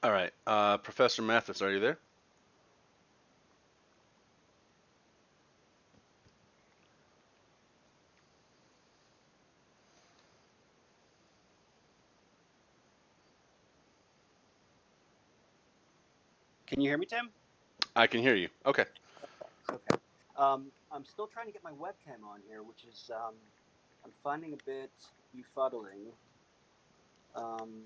All right. Professor Mathis, are you there? Can you hear me, Tim? I can hear you. Okay. Okay. I'm still trying to get my webcam on here, which is I'm finding a bit befuddling. Um,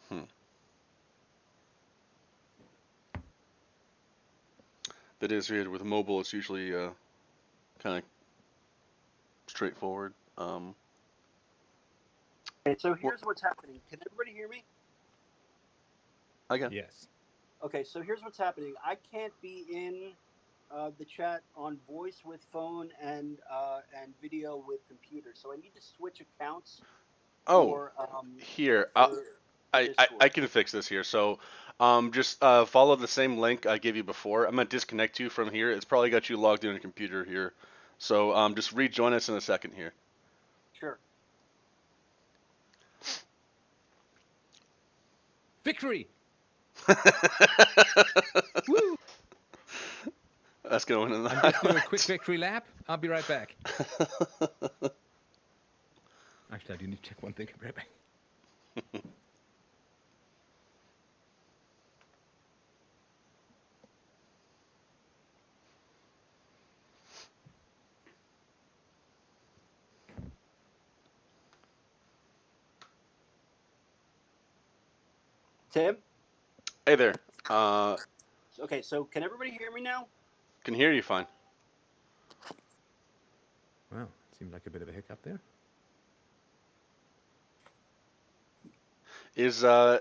Hmm. That is weird. With mobile, it's usually kind of straightforward. okay, so Well, here's what's happening. Can everybody hear me? again. Yes. Okay, so here's what's happening. I can't be in the chat on voice with phone and video with computer. So I need to switch accounts Oh, for here. for I Discord. can fix this here. So, just follow the same link I gave you before. I'm gonna disconnect you from here. It's probably got you logged in a computer here. So, just rejoin us in a second here. Sure. Victory! Woo! That's going in the I'm just doing a quick highlights. victory lap. I'll be right back. Actually, I do need to check one thing. I'll be right back. Tim? Hey there. Uh, Okay, so can everybody hear me now? can hear you fine. Well, it seemed like a bit of a hiccup there. Is Yeah,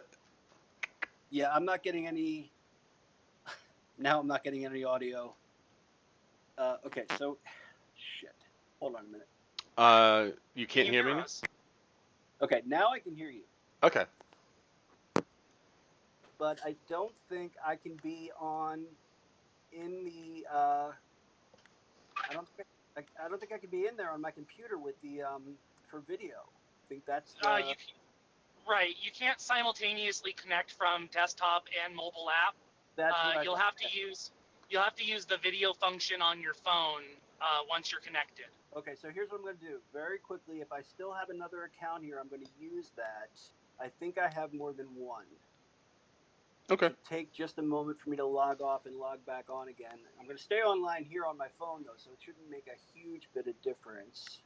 I'm not getting any. Now I'm not getting any audio. Okay, so shit. Hold on a minute. you can't hear me now? us? Okay, now I can hear you, Okay. but I don't think I can be on in the. I don't think I don't think I can be in there on my computer with the for video. I think that's the. Right. You can't simultaneously connect from desktop and mobile app. That's what I You'll thought. have to use the video function on your phone once you're connected. Okay, so here's what I'm going to do very quickly. If I still have another account here, I'm going to use that. I think I have more than one. Okay. It should take just a moment for me to log off and log back on again. I'm going to stay online here on my phone though, so it shouldn't make a huge bit of difference.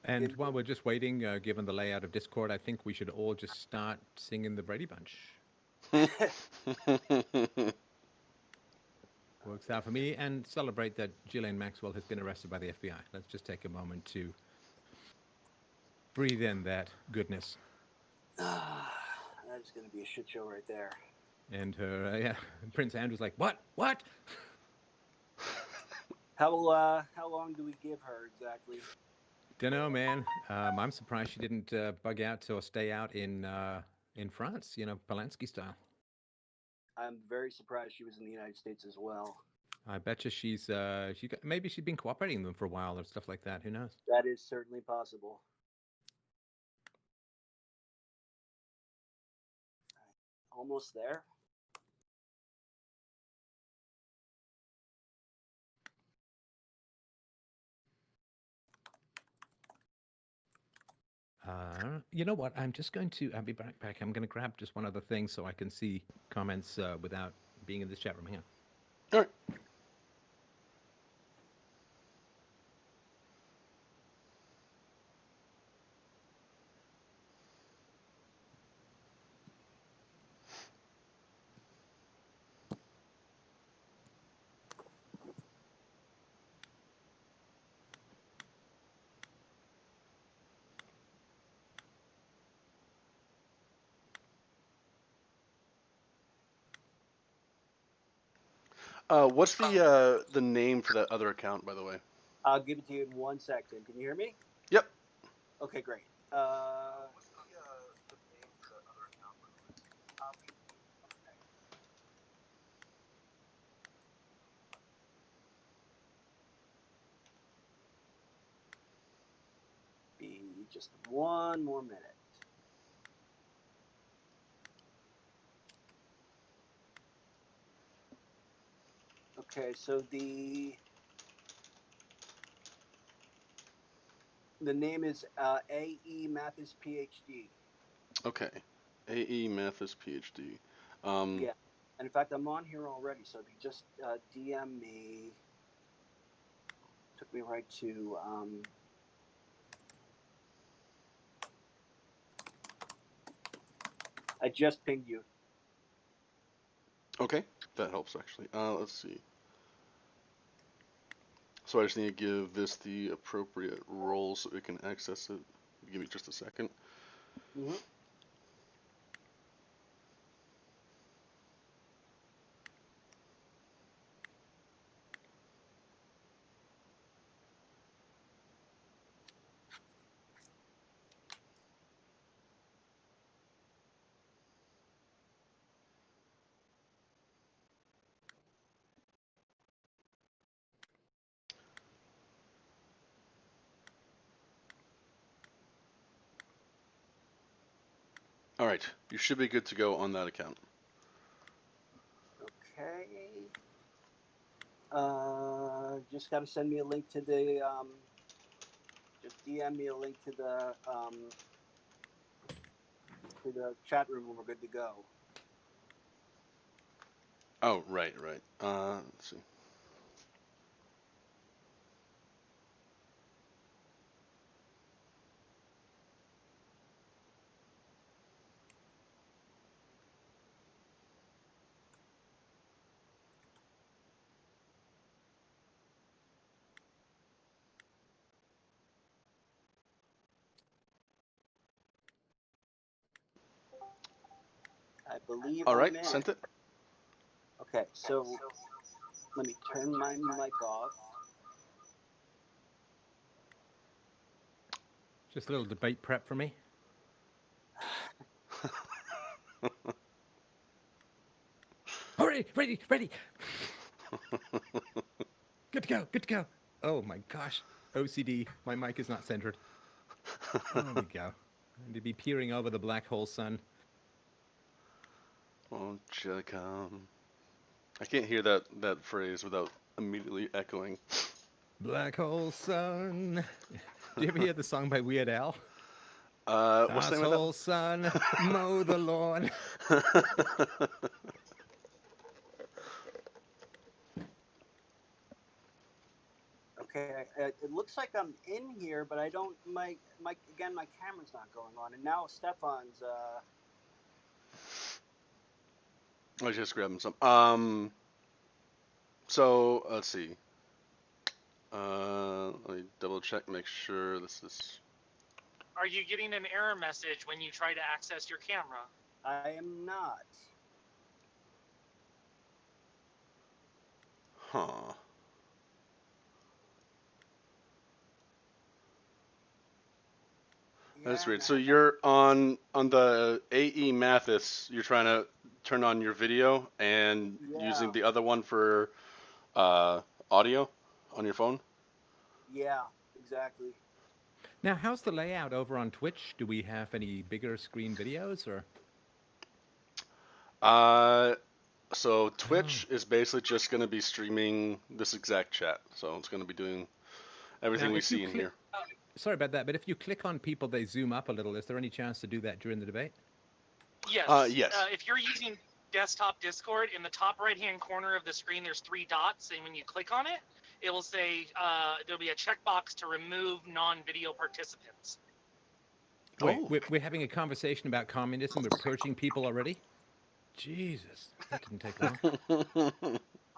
And while we're just waiting, given the layout of Discord, I think we should all just start singing the Brady Bunch. Works out for me, and celebrate that Ghislaine Maxwell has been arrested by the FBI. Let's just take a moment to breathe in that goodness. That is going to be a shit show right there. And her, yeah, Prince Andrew's like, what? What? How long do we give her exactly? Dunno, man. I'm surprised she didn't bug out or stay out in France, Polanski style. I'm very surprised she was in the United States as well. I bet you maybe she's been cooperating with them for a while or stuff like that. Who knows? That is certainly possible. Almost there. You know what? I'll be back. I'm going to grab just one other thing so I can see comments without being in this chat room. Hang on. All right. What's the name for that other account, by the way? I'll give it to you in 1 second. Can you hear me? Yep. Okay, great. Be just one more minute. Okay, so the name is A.E. Mathis, PhD. Okay. A.E. Mathis, PhD. Yeah, and in fact, I'm on here already. So if you just DM me, took me right to. I just pinged you. Okay, that helps actually. Let's see. So I just need to give this the appropriate role so we can access it. Give me just a second. Mm-hmm. All right, you should be good to go on that account. Okay. Just got to send me a link to the. Just DM me a link to the chat room when we're good to go. Oh, right. Let's see. I believe All I'm right, in. sent it. Okay, so let me turn my mic off. Just a little debate prep for me. All right, ready. Good to go. Oh my gosh. OCD. My mic is not centered. There we go. And to be peering over the black hole sun. Won't you come? I can't hear that phrase without immediately echoing. Black hole sun. Do you ever hear the song by Weird Al? What's the name of Asshole sun, mow the lawn. that? Okay, it looks like I'm in here, but I don't. My camera's not going on, and now Stefan's. I was just grabbing some. So let's see. Let me double check, make sure this is. Are you getting an error message when you try to access your camera? I am not. Huh. That's Yeah, weird. and So you're on the AE Mathis. You're trying to turn on your video and using yeah, the other one for audio on your phone. yeah, exactly. Now, how's the layout over on Twitch? Do we have any bigger screen videos or? So Oh. Twitch is basically just going to be streaming this exact chat. So it's going to be doing everything Now, we if you see in click, here. sorry about that, but if you click on people, they zoom up a little. Is there any chance to do that during the debate? Yes. Yes. If you're using desktop Discord, in the top right-hand corner of the screen, there's 3 dots, and when you click on it, it will say there'll be a checkbox to remove non-video participants. Wait, Oh. we're having a conversation about communism. We're purging people already? Jesus, that didn't take long.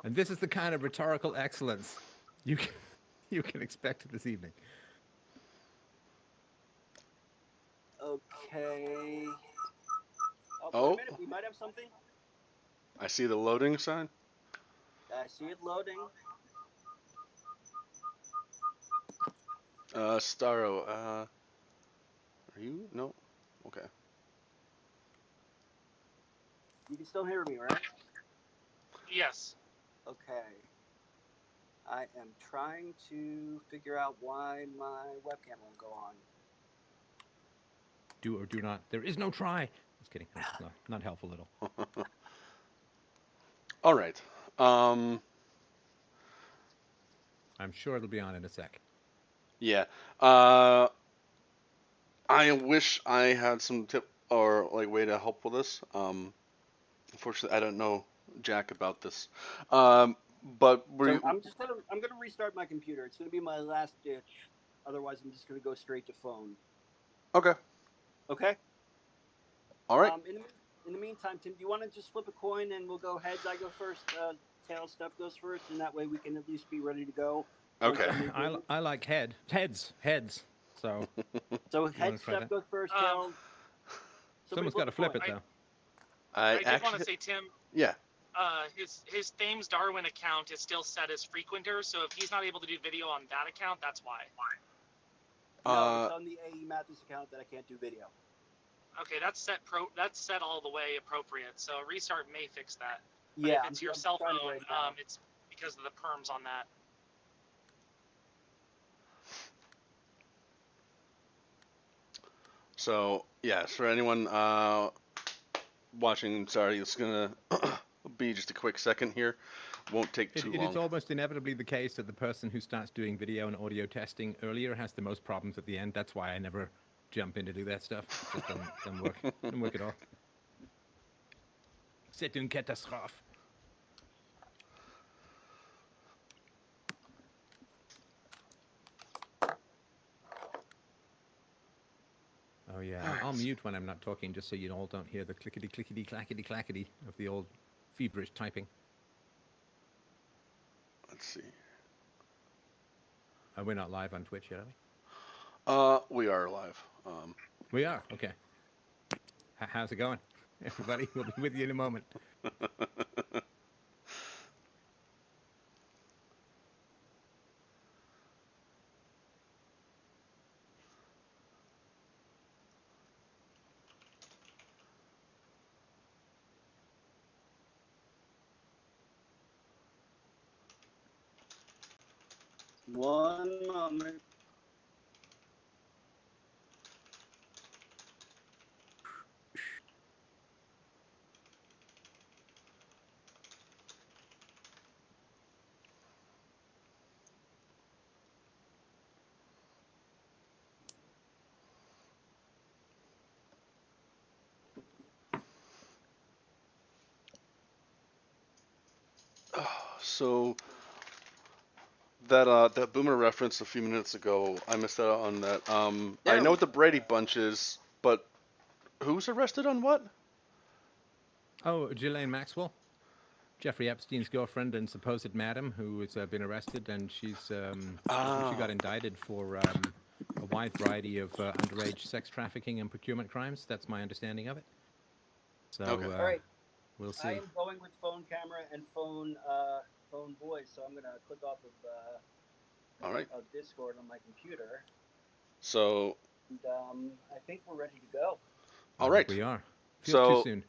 And this is the kind of rhetorical excellence you can expect this evening. Okay. Oh, wait a Oh, minute. We might have something. I see the loading sign. I see it loading. Starro, are you? No. Okay. still hear me, right? Yes. Okay. I am trying to figure out why my webcam won't go on. Do or do not. There is no try. Just kidding. That's not helpful at all. All right. I'm sure it'll be on in a sec. Yeah. I wish I had some tip or like way to help with this. Unfortunately, I don't know jack about this. But So I'm gonna restart my computer. It's gonna be my last ditch. Otherwise, I'm just gonna go straight to phone. okay. Okay. All right. In the meantime, Tim, do you want to just flip a coin and we'll go heads? I go first. Tail stuff goes first, and that way we can at least be ready to go. Okay. I like heads. So So wanna head try stuff that? goes first. Tail. someone's got to flip it though. I did want to say, Tim, Yeah. his Thames Darwin account is still set as frequenter, so if he's not able to do video on that account, that's why. No, it's on the AE Mathis account that I can't do video. Okay, that's set all the way appropriate. So a restart may fix that. But Yeah, if it's your cell phone, it's because of the perms on that. So yes, for anyone watching, sorry, it's gonna be just a quick second here. Won't take too It long. is almost inevitably the case that the person who starts doing video and audio testing earlier has the most problems at the end. That's why I never jump in to do that stuff. It just doesn't work. Doesn't work at all. C'est une catastrophe. Oh yeah, I'll mute when I'm not talking, just so you all don't hear the clickety clickety clackety clackety of the old feverish typing. Let's see. We're not live on Twitch yet, are we? We are live. We are. Okay. How's it going, everybody? We'll be with you in a moment. One moment. So that Boomer reference a few minutes ago, I missed out on that. I know what the Brady Bunch is, but who's arrested on what? Oh, Ghislaine Maxwell, Jeffrey Epstein's girlfriend and supposed madam, who has been arrested, and she got indicted for a wide variety of underage sex trafficking and procurement crimes. That's my understanding of it. So Okay. All right. we'll see. I am going with phone camera and phone voice, so I'm gonna click off All right. of Discord on my computer. So. And I think we're ready to go. All right. We are. Feels So too soon.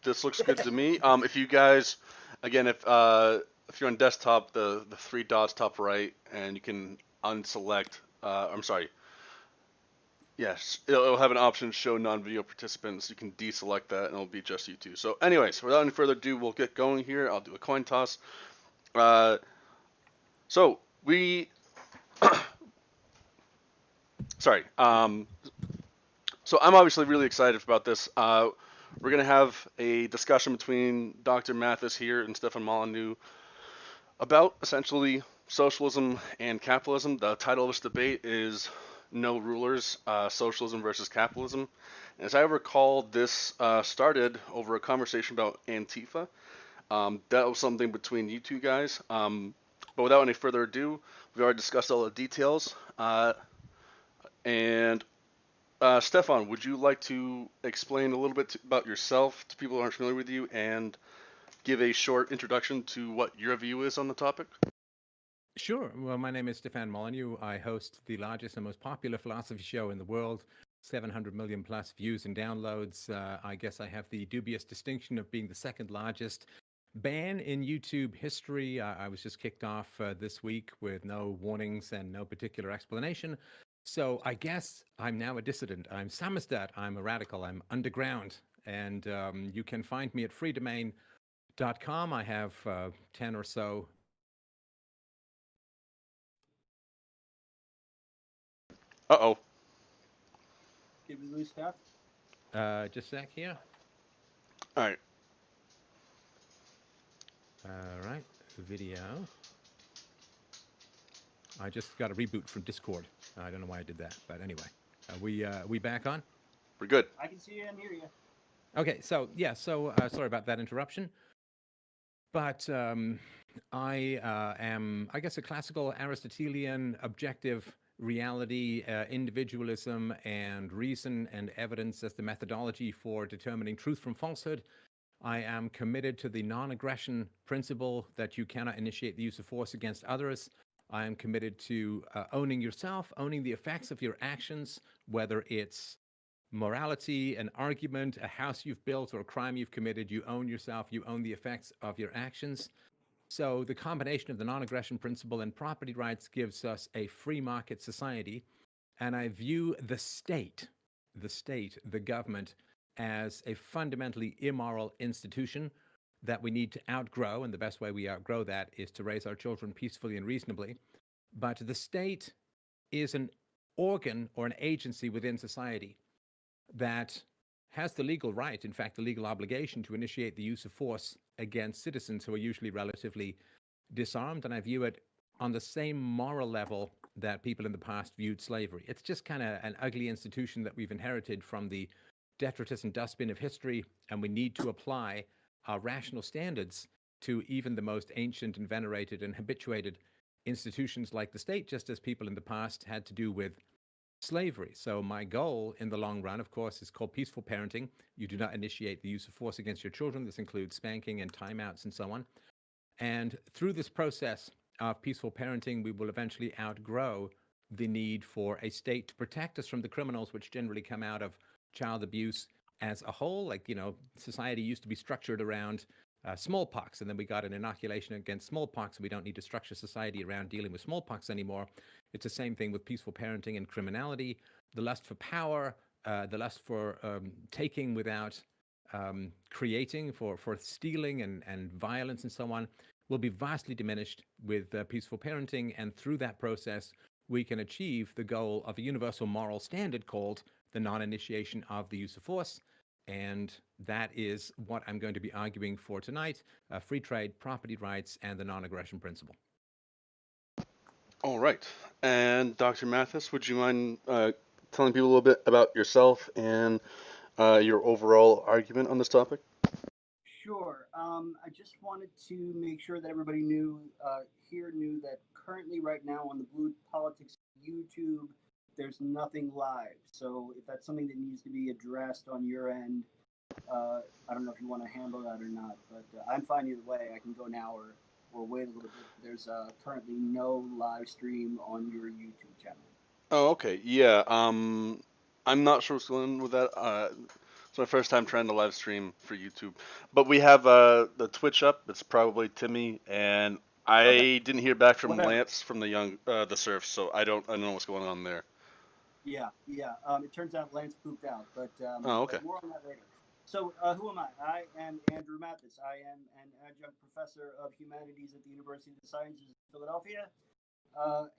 this looks good to me. If you guys, again, if you're on desktop, the three dots top right, and you can unselect. I'm sorry. Yes, it'll have an option show non-video participants. You can deselect that, and it'll be just you two. So, anyways, without any further ado, we'll get going here. I'll do a coin toss. So we, sorry. So I'm obviously really excited about this. We're gonna have a discussion between Dr. Mathis here and Stefan Molyneux about essentially socialism and capitalism. The title of this debate is No Rulers, Socialism versus Capitalism. And as I recall, this started over a conversation about Antifa. That was something between you two guys. But without any further ado, we've already discussed all the details. Stefan, would you like to explain a little bit about yourself to people who aren't familiar with you and give a short introduction to what your view is on the topic? Sure. Well, my name is Stefan Molyneux. I host the largest and most popular philosophy show in the world, 700 million plus views and downloads. I guess I have the dubious distinction of being the second largest ban in YouTube history. I was just kicked off this week with no warnings and no particular explanation. So I guess I'm now a dissident. I'm samizdat. I'm a radical. I'm underground. And you can find me at freedomain.com. I have 10 or so. Uh-oh. Did we lose Steph? Just a sec here. All right. All right, video. I just got a reboot from Discord. I don't know why I did that, but anyway, we back on? We're good. I can see you and hear you. Okay, so yeah, sorry about that interruption, but I am, I guess, a classical Aristotelian objective reality, individualism, and reason and evidence as the methodology for determining truth from falsehood. I am committed to the non-aggression principle that you cannot initiate the use of force against others. I am committed to owning yourself, owning the effects of your actions, whether it's morality, an argument, a house you've built, or a crime you've committed. You own yourself, you own the effects of your actions. So the combination of the non-aggression principle and property rights gives us a free market society. And I view the state, the government, as a fundamentally immoral institution that we need to outgrow. And the best way we outgrow that is to raise our children peacefully and reasonably. But the state is an organ or an agency within society that has the legal right, in fact, the legal obligation to initiate the use of force against citizens who are usually relatively disarmed. And I view it on the same moral level that people in the past viewed slavery. It's just kind of an ugly institution that we've inherited from the detritus and dustbin of history, and we need to apply our rational standards to even the most ancient and venerated and habituated institutions like the state, just as people in the past had to do with slavery. So my goal in the long run, of course, is called peaceful parenting. You do not initiate the use of force against your children. This includes spanking and timeouts and so on. And through this process of peaceful parenting, we will eventually outgrow the need for a state to protect us from the criminals which generally come out of child abuse as a whole. Like, you know, society used to be structured around smallpox, and then we got an inoculation against smallpox, and we don't need to structure society around dealing with smallpox anymore. It's the same thing with peaceful parenting and criminality. The lust for power, the lust for taking without creating, for stealing and violence and so on, will be vastly diminished with peaceful parenting. And through that process, we can achieve the goal of a universal moral standard called the non-initiation of the use of force. And that is what I'm going to be arguing for tonight: free trade, property rights, and the non-aggression principle. All right. And Dr. Mathis, would you mind telling people a little bit about yourself and your overall argument on this topic? Sure. I just wanted to make sure that everybody knew that currently right now on the Blue Politics YouTube, there's nothing live. So if that's something that needs to be addressed on your end, I don't know if you want to handle that or not, but I'm fine either way. I can go now or wait a little bit. There's currently no live stream on your YouTube channel. Oh, okay. Yeah. I'm not sure what's going on with that. It's my first time trying to live stream for YouTube, but we have the Twitch up. It's probably Timmy, and I didn't hear back from Whatever. Lance from the Surf, so I don't know what's going on there. Yeah. It turns out Lance pooped out, but Oh, okay. but more on that later. So who am I? I am Andrew Mathis. I am an adjunct professor of humanities at the University of the Sciences in Philadelphia.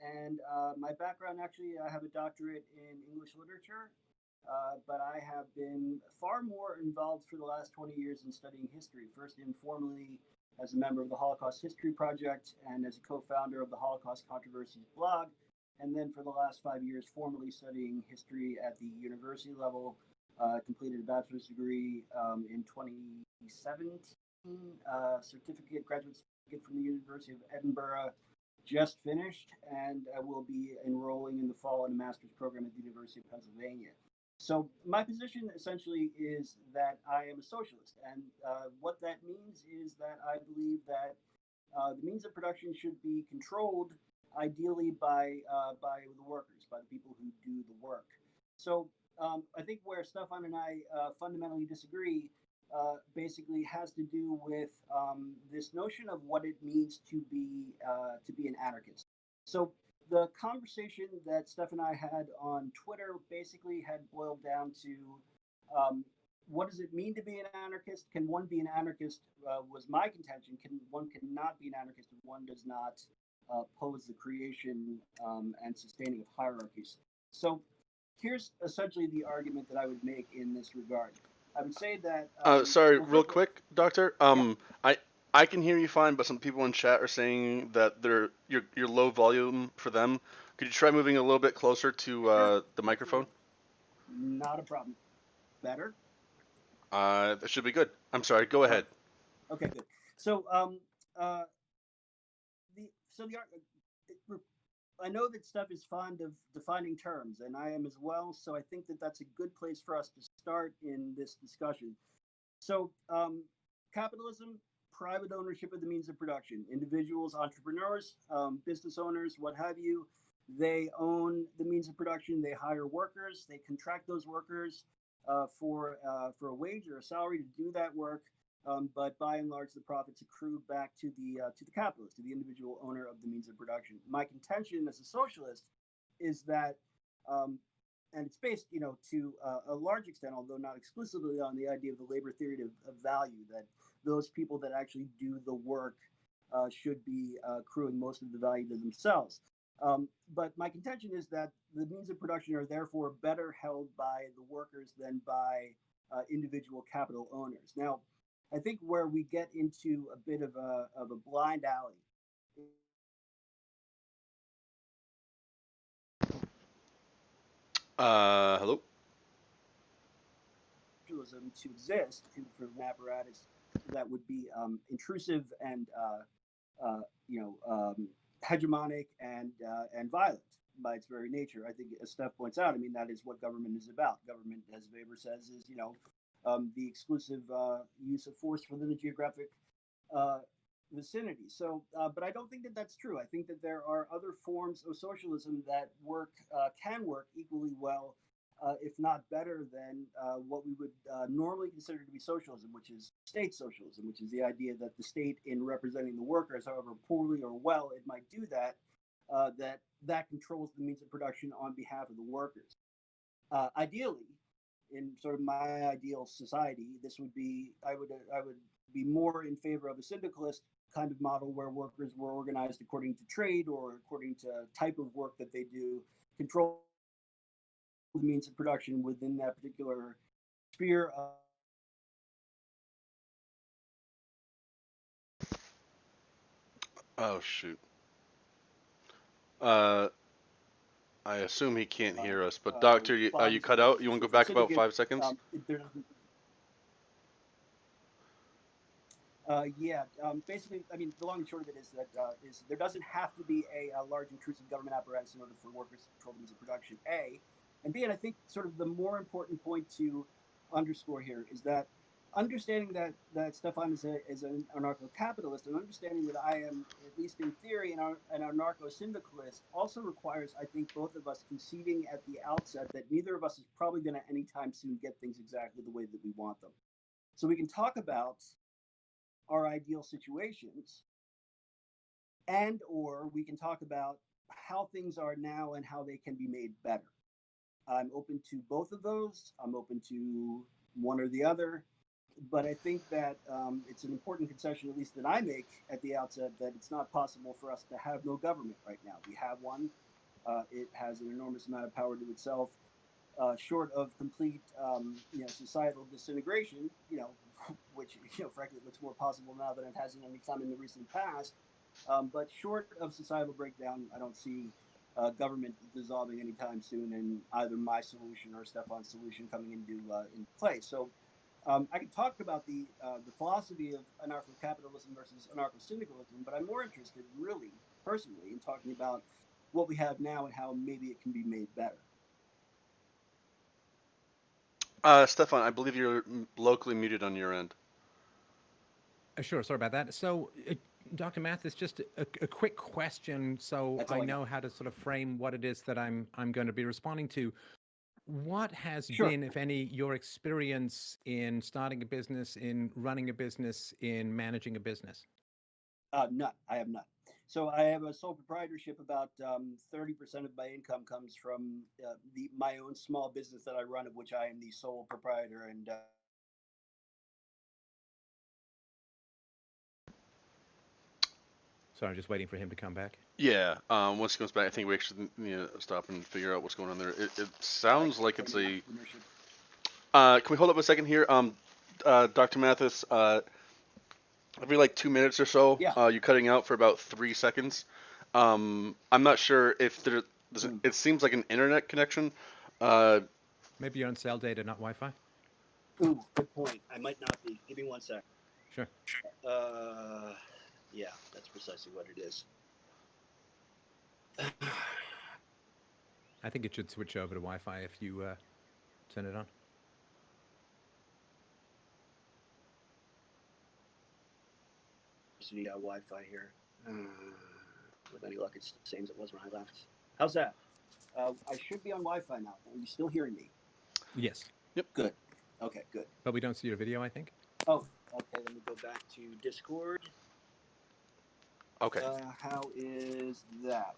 And my background, actually, I have a doctorate in English literature, but I have been far more involved for the last 20 years in studying history, first informally as a member of the Holocaust History Project and as a co-founder of the Holocaust Controversies blog, and then for the last 5 years formally studying history at the university level. Completed a bachelor's degree in 2017, graduate certificate from the University of Edinburgh, just finished, and I will be enrolling in the fall in a master's program at the University of Pennsylvania. So my position essentially is that I am a socialist, and what that means is that I believe that the means of production should be controlled, ideally by the workers, by the people who do the work. So I think where Stefan and I fundamentally disagree basically has to do with this notion of what it means to be an anarchist. So the conversation that Steph and I had on Twitter basically had boiled down to what does it mean to be an anarchist? Can one be an anarchist? Was my contention. One cannot be an anarchist if one does not oppose the creation and sustaining of hierarchies. So here's essentially the argument that I would make in this regard. I would say that. Sorry, Well, real first of all, quick, Doctor. yeah. I can hear you fine, but some people in chat are saying that you're low volume for them. Could you try moving a little bit closer to Sure, the microphone? not a problem. Better. That should be good. I'm sorry. Go Oh, ahead. okay, good. So, I know that Steph is fond of defining terms, and I am as well. So I think that that's a good place for us to start in this discussion. So, capitalism, private ownership of the means of production, individuals, entrepreneurs, business owners, what have you, they own the means of production. They hire workers. They contract those workers for a wage or a salary to do that work. But by and large, the profits accrue back to the capitalist, to the individual owner of the means of production. My contention as a socialist is that, and it's based, to a large extent, although not exclusively, on the idea of the labor theory of value. That those people that actually do the work should be accruing most of the value to themselves. But my contention is that the means of production are therefore better held by the workers than by individual capital owners. Now, I think where we get into a bit of a blind alley. Hello. To exist for an apparatus that would be intrusive and hegemonic and violent by its very nature. I think, as Steph points out, I mean, that is what government is about. Government, as Weber says, is the exclusive use of force within the geographic vicinity. So, but I don't think that that's true. I think that there are other forms of socialism that can work equally well, if not better than what we would normally consider to be socialism, which is state socialism, which is the idea that the state, in representing the workers, however poorly or well it might do that, that controls the means of production on behalf of the workers. Ideally, in sort of my ideal society, this would be I would be more in favor of a syndicalist kind of model where workers were organized according to trade or according to type of work that they do, control the means of production within that particular sphere of. Oh shoot. I assume he can't hear us, but Doctor, you cut out. You want to go back about 5 seconds? Basically, I mean, the long and short of it is that there doesn't have to be a large intrusive government apparatus in order for workers to control the means of production. A, and B, and I think sort of the more important point to underscore here is that understanding that Stefan is an anarcho-capitalist, and understanding that I am, at least in theory, an anarcho-syndicalist, also requires, I think, both of us conceding at the outset that neither of us is probably going to anytime soon get things exactly the way that we want them. So we can talk about our ideal situations, and or we can talk about how things are now and how they can be made better. I'm open to both of those. I'm open to one or the other. But I think that it's an important concession, at least that I make at the outset, that it's not possible for us to have no government right now. We have one. It has an enormous amount of power to itself, short of complete, societal disintegration, which, frankly, looks more possible now than it has in any time in the recent past. But short of societal breakdown, I don't see government dissolving anytime soon, and either my solution or Stefan's solution coming into play. So I can talk about the philosophy of anarcho-capitalism versus anarcho-syndicalism, but I'm more interested, really, personally, in talking about what we have now and how maybe it can be made better. Stefan, I believe you're locally muted on your end. Sure, sorry about that. So, Dr. Mathis, just a quick question, so I know how to sort of frame what it is that I'm going to be responding to. what has Sure. been, if any, your experience in starting a business, in running a business, in managing a business? None. I have none. So I have a sole proprietorship. About 30% of my income comes from my own small business that I run, of which I am the sole proprietor. And Sorry, I'm just waiting for him to come back. Yeah. Once he comes back, I think we actually need to stop and figure out what's going on there. It sounds like it's a. entrepreneurship. Can we hold up a second here? Dr. Mathis, every like 2 minutes or so, Yeah. you're cutting out for about 3 seconds. I'm not sure if it seems like an internet connection. Maybe you're on cell data, not Wi-Fi? Ooh, good point. I might not be. Give me 1 sec. Sure. Yeah, that's precisely what it is. I think it should switch over to Wi-Fi if you turn it on. So you got Wi-Fi here. With any luck, it's the same as it was when I left. How's that? I should be on Wi-Fi now. Are you still hearing me? Yes, Good. Okay, good. but we don't see your video, I think. Oh, okay. Let me go back to Discord. Okay. How is that?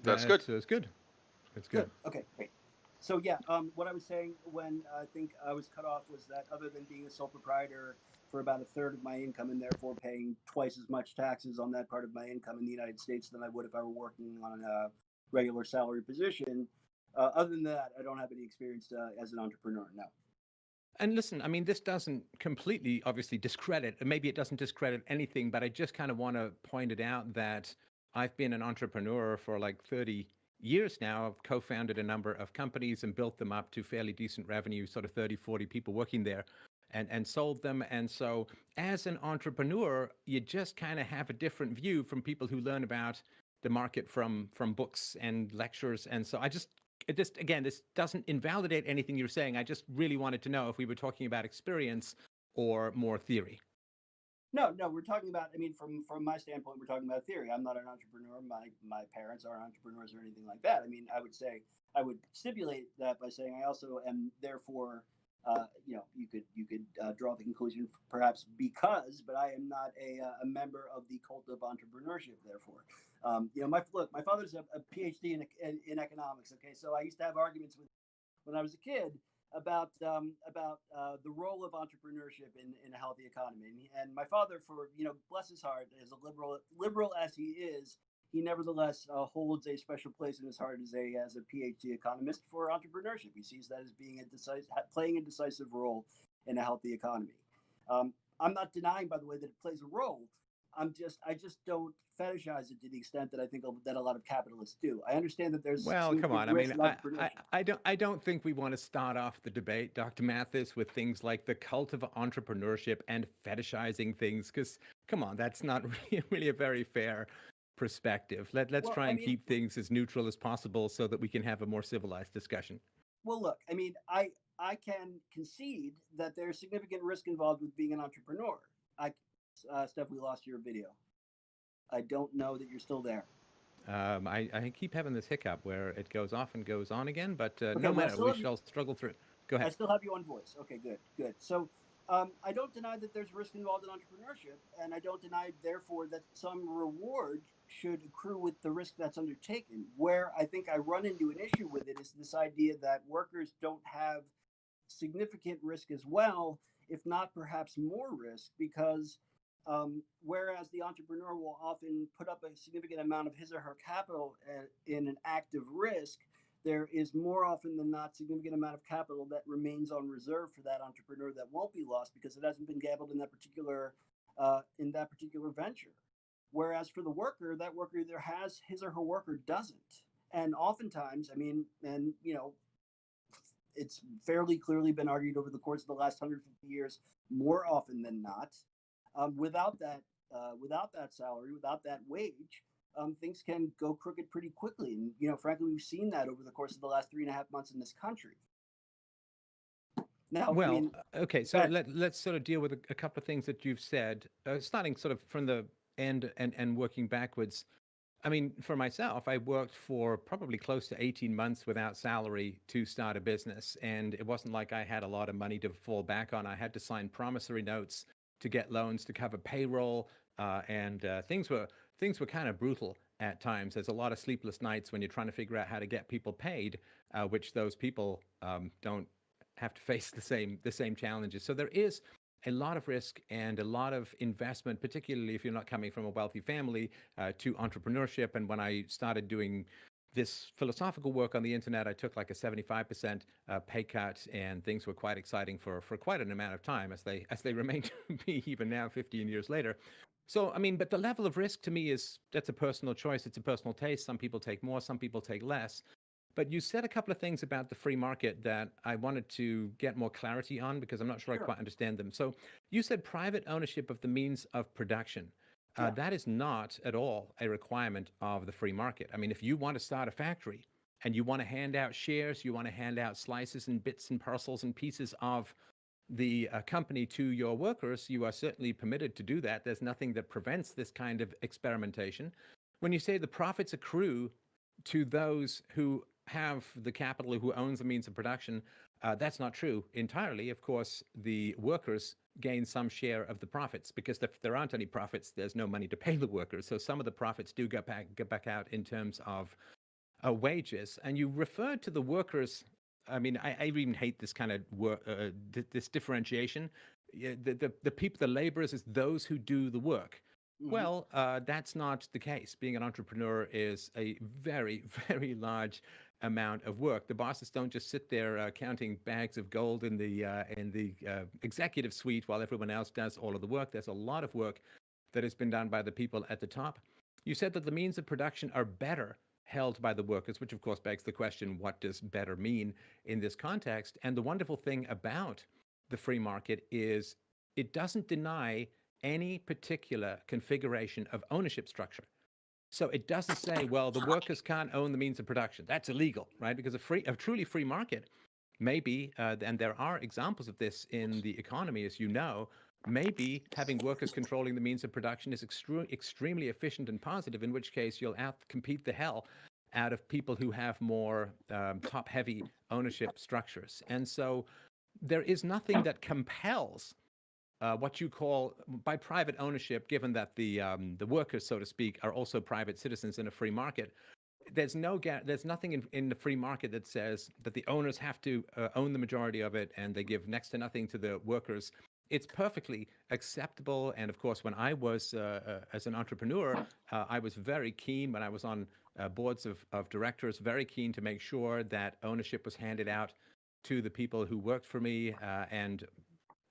That's good. It's good. It's good. Okay, great. So yeah, what I was saying when I think I was cut off was that other than being a sole proprietor for about a third of my income and therefore paying twice as much taxes on that part of my income in the United States than I would if I were working on a regular salary position. Other than that, I don't have any experience as an entrepreneur. No. And listen, I mean, this doesn't completely, obviously, discredit, maybe it doesn't discredit anything, but I just kind of want to point it out that I've been an entrepreneur for like 30 years now. I've co-founded a number of companies and built them up to fairly decent revenue, sort of 30, 40 people working there, and sold them. And so as an entrepreneur, you just kind of have a different view from people who learn about the market from books and lectures. And so again, this doesn't invalidate anything you're saying. I just really wanted to know if we were talking about experience or more theory. No, we're talking about. I mean, from my standpoint, we're talking about theory. I'm not an entrepreneur. My parents aren't entrepreneurs or anything like that. I mean, I would stipulate that by saying I also am therefore. You could draw the conclusion perhaps because, but I am not a member of the cult of entrepreneurship. Therefore, my father's a PhD in economics. Okay, so I used to have arguments with when I was a kid about the role of entrepreneurship in a healthy economy. And my father, for bless his heart, as a liberal as he is, he nevertheless holds a special place in his heart as a PhD economist for entrepreneurship. He sees that as being playing a decisive role in a healthy economy. I'm not denying, by the way, that it plays a role. I just don't fetishize it to the extent that I think that a lot of capitalists do. I understand that there's Well, come on. I mean, I I don't think we want to start off the debate, Dr. Mathis, with things like the cult of entrepreneurship and fetishizing things, because come on, that's not really a very fair perspective. Let's try and keep things as neutral as possible so that we can have a more civilized discussion. Well, look, I mean, I can concede that there's significant risk involved with being an entrepreneur. Steph, we lost your video. I don't know that you're still there. I keep having this hiccup where it goes off and goes on again, but no matter, we shall struggle through. Go ahead. I still have you on voice. Okay, good. So I don't deny that there's risk involved in entrepreneurship, and I don't deny, therefore, that some reward should accrue with the risk that's undertaken. Where I think I run into an issue with it is this idea that workers don't have significant risk as well, if not perhaps more risk, because whereas the entrepreneur will often put up a significant amount of his or her capital in an active risk, there is more often than not significant amount of capital that remains on reserve for that entrepreneur that won't be lost because it hasn't been gambled in that particular venture. Whereas for the worker, that worker either has his or her work or doesn't. And oftentimes, I mean, and it's fairly clearly been argued over the course of the last 150 years, more often than not, without that salary, without that wage, things can go crooked pretty quickly. And frankly, we've seen that over the course of the last 3.5 months in this country. Now, well, okay, so let's sort of deal with a couple of things that you've said, starting sort of from the end and working backwards. I mean, for myself, I worked for probably close to 18 months without salary to start a business. And it wasn't like I had a lot of money to fall back on. I had to sign promissory notes to get loans to cover payroll. And things were kind of brutal at times. There's a lot of sleepless nights when you're trying to figure out how to get people paid, which those people don't have to face the same challenges. So there is a lot of risk and a lot of investment, particularly if you're not coming from a wealthy family, to entrepreneurship. And when I started doing this philosophical work on the internet, I took like a 75% pay cut, and things were quite exciting for quite an amount of time, as they remain to be even now, 15 years later. So, I mean, but the level of risk to me that's a personal choice. It's a personal taste. Some people take more, some people take less. But you said a couple of things about the free market that I wanted to get more clarity on, because I'm not sure I Sure. quite understand them. So you said private ownership of the means of production. Yeah. That is not at all a requirement of the free market. I mean, if you want to start a factory and you want to hand out shares, you want to hand out slices and bits and parcels and pieces of the company to your workers, you are certainly permitted to do that. There's nothing that prevents this kind of experimentation. When you say the profits accrue to those who have the capital, who owns the means of production, that's not true entirely. Of course, the workers gain some share of the profits, because if there aren't any profits, there's no money to pay the workers. So some of the profits do get back out in terms of wages. And you referred to the workers. I mean, I even hate this kind of this differentiation. The people, the laborers, is those who do the work. Mhm. Well, that's not the case. Being an entrepreneur is a very, very large amount of work. The bosses don't just sit there counting bags of gold in the executive suite while everyone else does all of the work. There's a lot of work that has been done by the people at the top. You said that the means of production are better held by the workers, which of course begs the question, what does better mean in this context? And the wonderful thing about the free market is it doesn't deny any particular configuration of ownership structure. So it doesn't say, well, the workers can't own the means of production. That's illegal, right? Because a truly free market, maybe, and there are examples of this in the economy, as you know, maybe having workers controlling the means of production is extremely efficient and positive, in which case you'll outcompete the hell out of people who have more top-heavy ownership structures. And so there is nothing that compels what you call by private ownership, given that the workers, so to speak, are also private citizens in a free market. There's nothing in the free market that says that the owners have to own the majority of it, and they give next to nothing to the workers. It's perfectly acceptable. And of course, when I was as an entrepreneur, I was very keen, when I was on boards of directors, very keen to make sure that ownership was handed out to the people who worked for me, and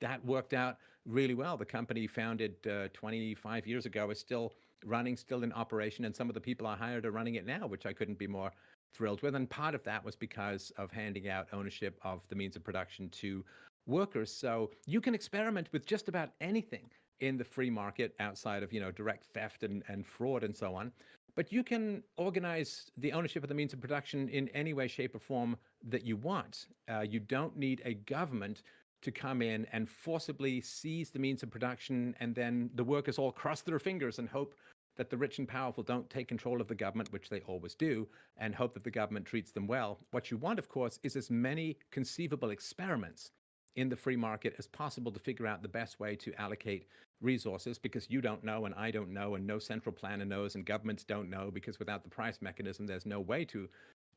that worked out really well. The company, founded 25 years ago, is still running, still in operation, and some of the people I hired are running it now, which I couldn't be more thrilled with. And part of that was because of handing out ownership of the means of production to workers. So you can experiment with just about anything in the free market, outside of, direct theft and fraud and so on. But you can organize the ownership of the means of production in any way, shape, or form that you want. You don't need a government to come in and forcibly seize the means of production, and then the workers all cross their fingers and hope that the rich and powerful don't take control of the government, which they always do, and hope that the government treats them well. What you want, of course, is as many conceivable experiments in the free market as possible to figure out the best way to allocate resources, because you don't know and I don't know and no central planner knows and governments don't know, because without the price mechanism, there's no way to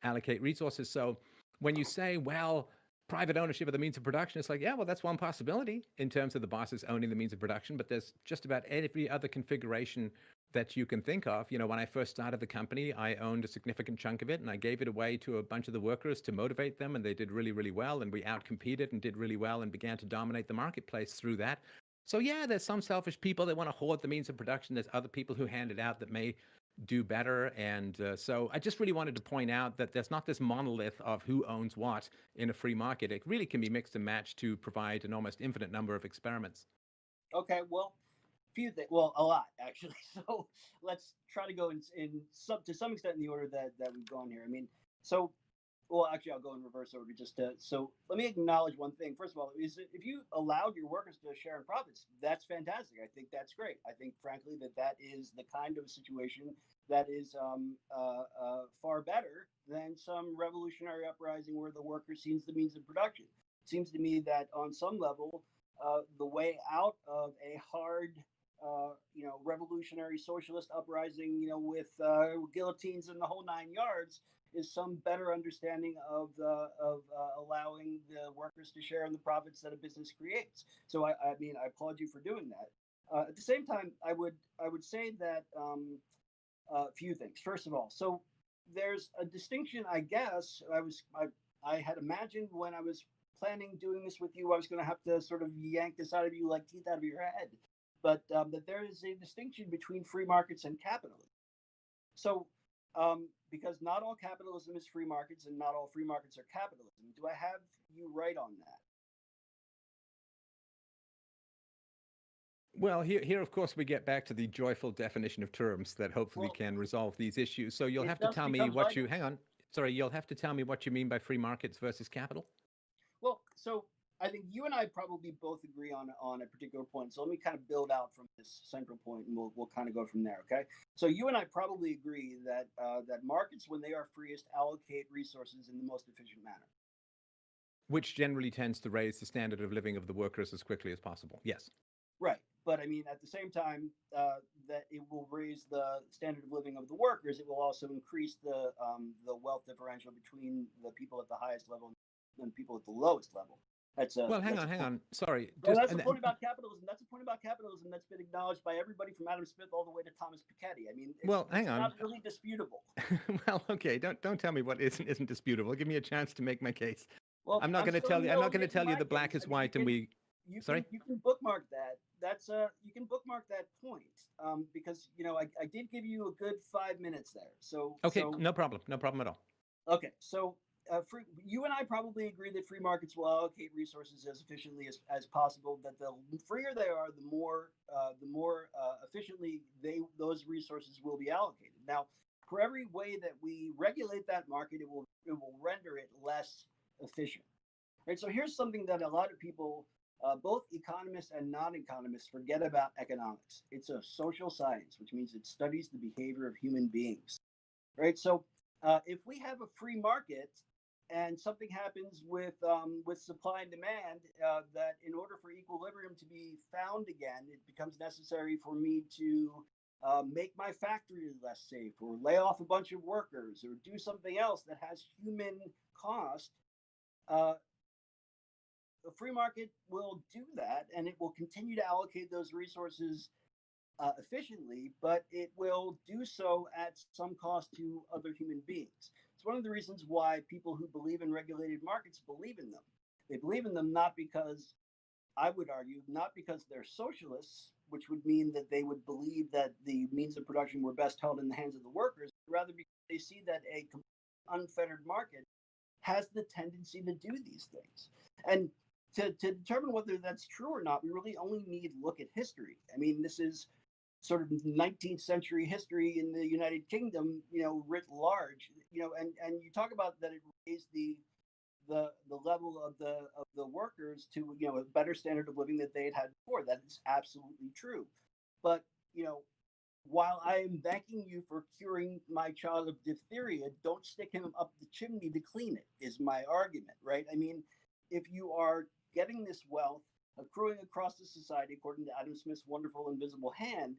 allocate resources. So when you say, well, private ownership of the means of production, it's like, yeah, well, that's one possibility in terms of the bosses owning the means of production, but there's just about every other configuration that you can think of. When I first started the company, I owned a significant chunk of it, and I gave it away to a bunch of the workers to motivate them, and they did really, really well, and we outcompeted and did really well and began to dominate the marketplace through that. So yeah, there's some selfish people that want to hoard the means of production. There's other people who hand it out that may do better. And so I just really wanted to point out that there's not this monolith of who owns what in a free market. It really can be mixed and matched to provide an almost infinite number of experiments. Okay, well, a lot actually. So let's try to go to some extent in the order that we've gone here. I mean, so well, actually, I'll go in reverse order just to. So let me acknowledge one thing. First of all, is if you allowed your workers to share in profits, that's fantastic. I think that's great. I think, frankly, that is the kind of situation that is far better than some revolutionary uprising where the worker sees the means of production. It seems to me that on some level, the way out of a hard revolutionary socialist uprising, with guillotines and the whole 9 yards, is some better understanding of allowing the workers to share in the profits that a business creates. So I mean, I applaud you for doing that. At the same time, I would say that a few things. First of all, so there's a distinction, I guess. I had imagined when I was planning doing this with you, I was going to have to sort of yank this out of you like teeth out of your head. But that there is a distinction between free markets and capitalism. So, because not all capitalism is free markets and not all free markets are capitalism. Do I have you right on that? Well, here, of course, we get back to the joyful definition of terms that hopefully Well, can resolve these issues. So you'll it have to does tell me become what you, vital. hang on, sorry, you'll have to tell me what you mean by free markets versus capital. Well, so I think you and I probably both agree on a particular point. So let me kind of build out from this central point, and we'll kind of go from there. Okay. So you and I probably agree that that markets, when they are freest, allocate resources in the most efficient manner. Which generally tends to raise the standard of living of the workers as quickly as possible. Yes. Right. But I mean, at the same time, that it will raise the standard of living of the workers. It will also increase the wealth differential between the people at the highest level and people at the lowest level. Well, hang on. Sorry. Well, that's the point about capitalism. That's the point about capitalism that's been acknowledged by everybody from Adam Smith all the way to Thomas Piketty. I mean, hang on. Not really disputable. Well, okay. Don't tell me what isn't disputable. Give me a chance to make my case. Well, I'm not going to tell you. I'm not going to tell you the black is white, and we. Sorry. You can bookmark that. You can bookmark that point, because I did give you a good 5 minutes there. So okay, no problem at all. Okay, so you and I probably agree that free markets will allocate resources as efficiently as possible. That the freer they are, the more efficiently those resources will be allocated. Now, for every way that we regulate that market, it will render it less efficient. Right. So here's something that a lot of people, both economists and non-economists, forget about economics. It's a social science, which means it studies the behavior of human beings. Right. So if we have a free market and something happens with supply and demand, that in order for equilibrium to be found again, it becomes necessary for me to make my factory less safe, or lay off a bunch of workers, or do something else that has human cost. The free market will do that, and it will continue to allocate those resources efficiently, but it will do so at some cost to other human beings. It's one of the reasons why people who believe in regulated markets believe in them. They believe in them not because, I would argue, not because they're socialists, which would mean that they would believe that the means of production were best held in the hands of the workers, rather because they see that a unfettered market has the tendency to do these things. And to determine whether that's true or not, we really only need to look at history. I mean, this is sort of 19th century history in the United Kingdom, writ large, and you talk about that it raised the level of the workers to, a better standard of living that they had before. That is absolutely true. But, while I am thanking you for curing my child of diphtheria, don't stick him up the chimney to clean it, is my argument, right? I mean, if you are getting this wealth accruing across the society, according to Adam Smith's wonderful invisible hand,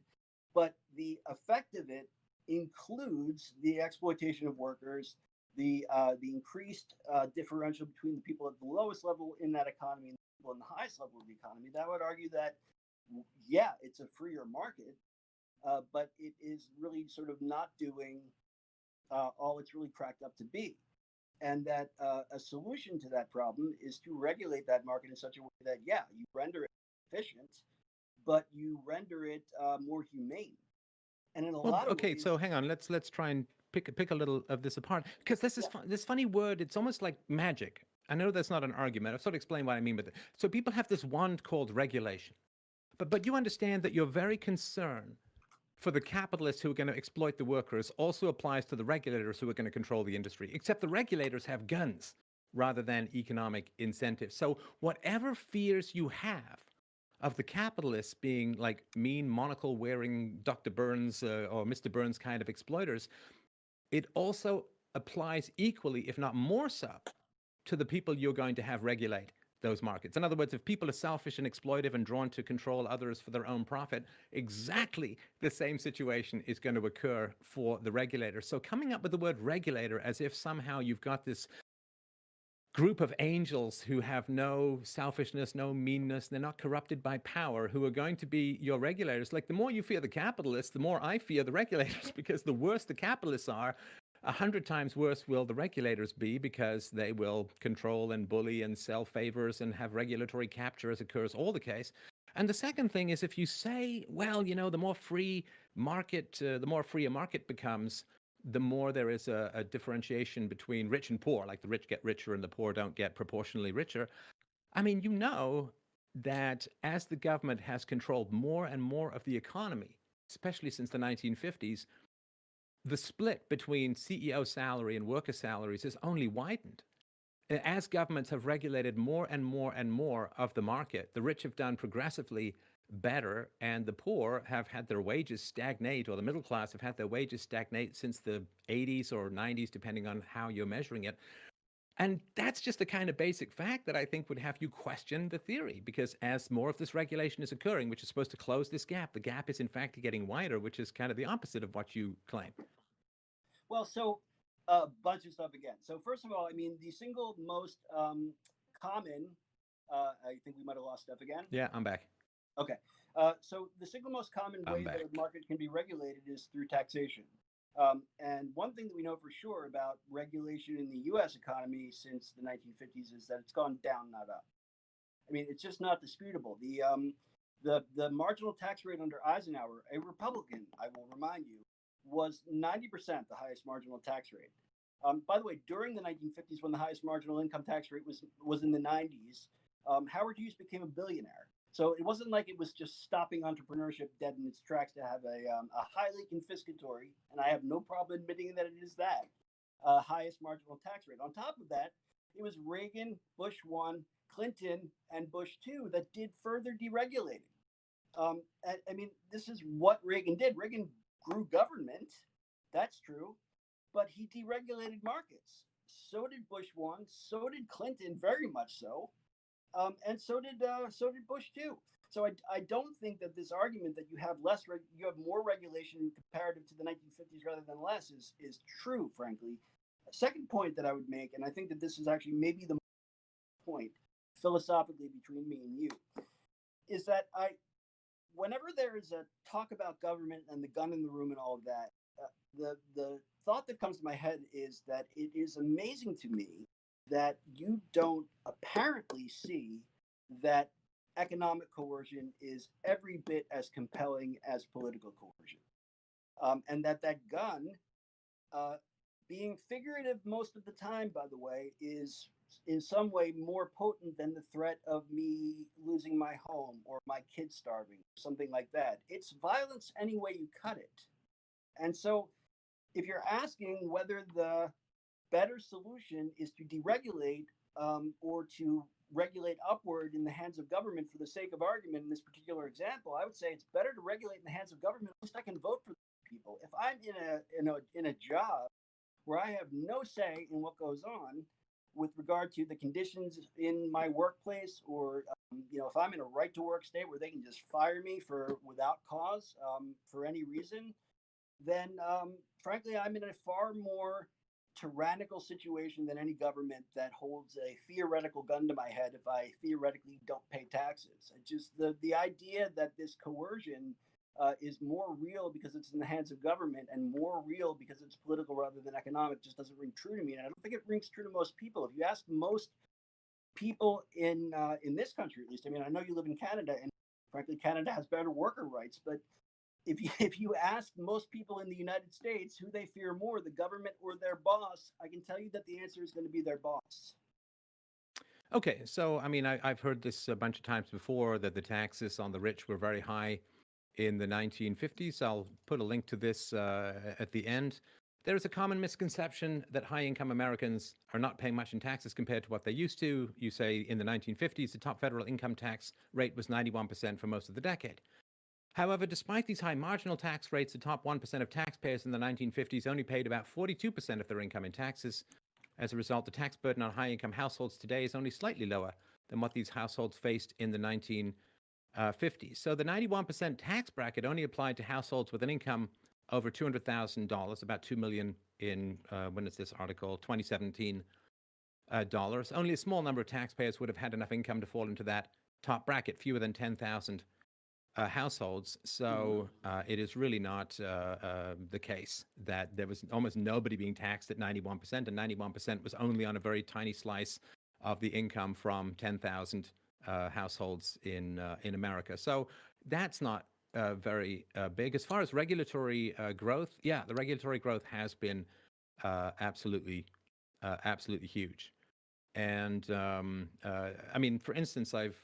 but the effect of it includes the exploitation of workers, the increased differential between the people at the lowest level in that economy and the people in the highest level of the economy, that would argue that, yeah, it's a freer market, but it is really sort of not doing all it's really cracked up to be. And that a solution to that problem is to regulate that market in such a way that, yeah, you render it efficient, but you render it more humane. And in a lot of okay, ways, so hang on, let's try and pick a little of this apart, because this is this funny word. It's almost like magic. I know that's not an argument. I've sort of explained what I mean with it. So people have this wand called regulation, but you understand that you're very concerned for the capitalists who are going to exploit the workers also applies to the regulators who are going to control the industry, except the regulators have guns rather than economic incentives. So whatever fears you have of the capitalists being like mean monocle wearing Dr. Burns or Mr. Burns kind of exploiters, it also applies equally, if not more so, to the people you're going to have regulate those markets. In other words, if people are selfish and exploitive and drawn to control others for their own profit, exactly the same situation is going to occur for the regulator. So coming up with the word regulator as if somehow you've got this group of angels who have no selfishness, no meanness, they're not corrupted by power, who are going to be your regulators. Like, the more you fear the capitalists, the more I fear the regulators, because the worse the capitalists are, 100 times worse will the regulators be, because they will control and bully and sell favors and have regulatory capture, as occurs all the case. And the second thing is, if you say, well, you know, the more free market, the more free a market becomes, the more there is a differentiation between rich and poor, like the rich get richer and the poor don't get proportionally richer. I mean, you know that as the government has controlled more and more of the economy, especially since the 1950s, the split between CEO salary and worker salaries has only widened. As governments have regulated more and more and more of the market, the rich have done progressively better, and the poor have had their wages stagnate, or the middle class have had their wages stagnate since the 80s or 90s, depending on how you're measuring it. And that's just the kind of basic fact that I think would have you question the theory, because as more of this regulation is occurring, which is supposed to close this gap, the gap is in fact getting wider, which is kind of the opposite of what you claim. Well, so a bunch of stuff again. So first of all, I mean, the single most common, I think we might have lost Steph again. Yeah, I'm back. Okay. So the single most common way that a market can be regulated is through taxation. And one thing that we know for sure about regulation in the U.S. economy since the 1950s is that it's gone down, not up. I mean, it's just not disputable. The marginal tax rate under Eisenhower, a Republican, I will remind you, was 90% the highest marginal tax rate. By the way, during the 1950s, when the highest marginal income tax rate was in the 90s, Howard Hughes became a billionaire. So it wasn't like it was just stopping entrepreneurship dead in its tracks to have a highly confiscatory, and I have no problem admitting that it is that, highest marginal tax rate. On top of that, it was Reagan, Bush 1, Clinton, and Bush 2 that did further deregulating. I mean, this is what Reagan did. Reagan grew government, that's true, but he deregulated markets. So did Bush 1, so did Clinton, very much so. And so did Bush too. So I don't think that this argument that you have more regulation comparative to the 1950s rather than less is true, frankly. A second point that I would make, and I think that this is actually maybe the point philosophically between me and you, is that whenever there is a talk about government and the gun in the room and all of that, the thought that comes to my head is that it is amazing to me that you don't apparently see that economic coercion is every bit as compelling as political coercion. And that gun, being figurative most of the time, by the way, is in some way more potent than the threat of me losing my home or my kids starving, something like that. It's violence any way you cut it. And so if you're asking whether the better solution is to deregulate or to regulate upward in the hands of government for the sake of argument in this particular example, I would say it's better to regulate in the hands of government. At least I can vote for people. If I'm in a job where I have no say in what goes on with regard to the conditions in my workplace, or if I'm in a right to work state where they can just fire me without cause for any reason, then frankly I'm in a far more tyrannical situation than any government that holds a theoretical gun to my head if I theoretically don't pay taxes. Just the idea that this coercion is more real because it's in the hands of government and more real because it's political rather than economic just doesn't ring true to me. And I don't think it rings true to most people. If you ask most people in this country, at least, I mean, I know you live in Canada, and frankly, Canada has better worker rights, but if you ask most people in the United States who they fear more, the government or their boss, I can tell you that the answer is going to be their boss. Okay, so I mean, I've heard this a bunch of times before, that the taxes on the rich were very high in the 1950s. I'll put a link to this at the end. There is a common misconception that high-income Americans are not paying much in taxes compared to what they used to. You say in the 1950s, the top federal income tax rate was 91% for most of the decade. However, despite these high marginal tax rates, the top 1% of taxpayers in the 1950s only paid about 42% of their income in taxes. As a result, the tax burden on high-income households today is only slightly lower than what these households faced in the 1950s. So the 91% tax bracket only applied to households with an income over $200,000, about $2 million in, when is this article, 2017 dollars. Only a small number of taxpayers would have had enough income to fall into that top bracket, fewer than 10,000 households. So it is really not the case that there was almost nobody being taxed at 91%, and 91% was only on a very tiny slice of the income from 10,000 households in America. So that's not very big. As far as regulatory growth, yeah, the regulatory growth has been absolutely huge. And I mean, for instance, I've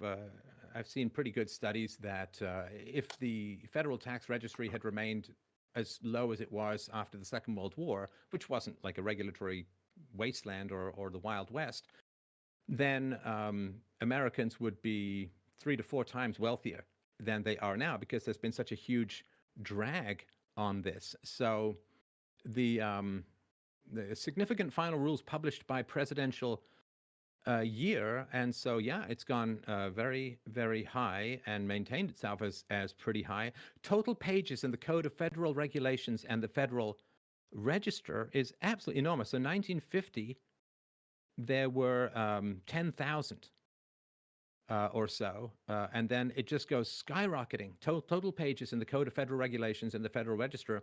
seen pretty good studies that if the Federal Tax Registry had remained as low as it was after the Second World War, which wasn't like a regulatory wasteland or the Wild West, then Americans would be 3 to 4 times wealthier than they are now, because there's been such a huge drag on this. So the significant final rules published by presidential year, and so yeah, it's gone very, very high and maintained itself as pretty high. Total pages in the Code of Federal Regulations and the Federal Register is absolutely enormous. So 1950, there were 10,000 or so, and then it just goes skyrocketing. Total pages in the Code of Federal Regulations and the Federal Register,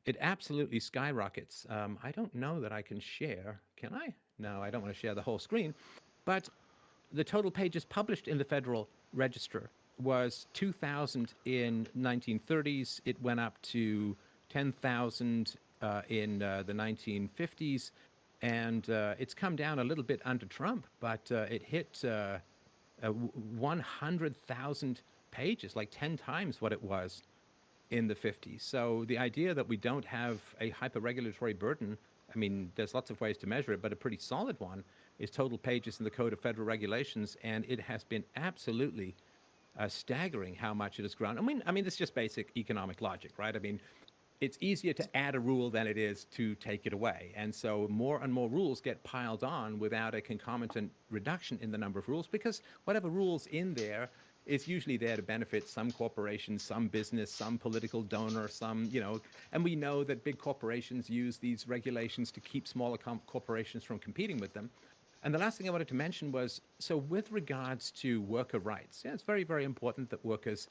it absolutely skyrockets. I don't know that I can share. Can I? No, I don't want to share the whole screen. But the total pages published in the Federal Register was 2,000 in 1930s. It went up to 10,000 in the 1950s. And it's come down a little bit under Trump, but it hit 100,000 pages, like 10 times what it was in the 50s. So the idea that we don't have a hyper-regulatory burden, I mean, there's lots of ways to measure it, but a pretty solid one is total pages in the Code of Federal Regulations, and it has been absolutely staggering how much it has grown. I mean, this is just basic economic logic, right? I mean, it's easier to add a rule than it is to take it away. And so more and more rules get piled on without a concomitant reduction in the number of rules, because whatever rule's in there is usually there to benefit some corporation, some business, some political donor, some, and we know that big corporations use these regulations to keep smaller corporations from competing with them. And the last thing I wanted to mention was, so with regards to worker rights, yeah, it's very, very important that workers,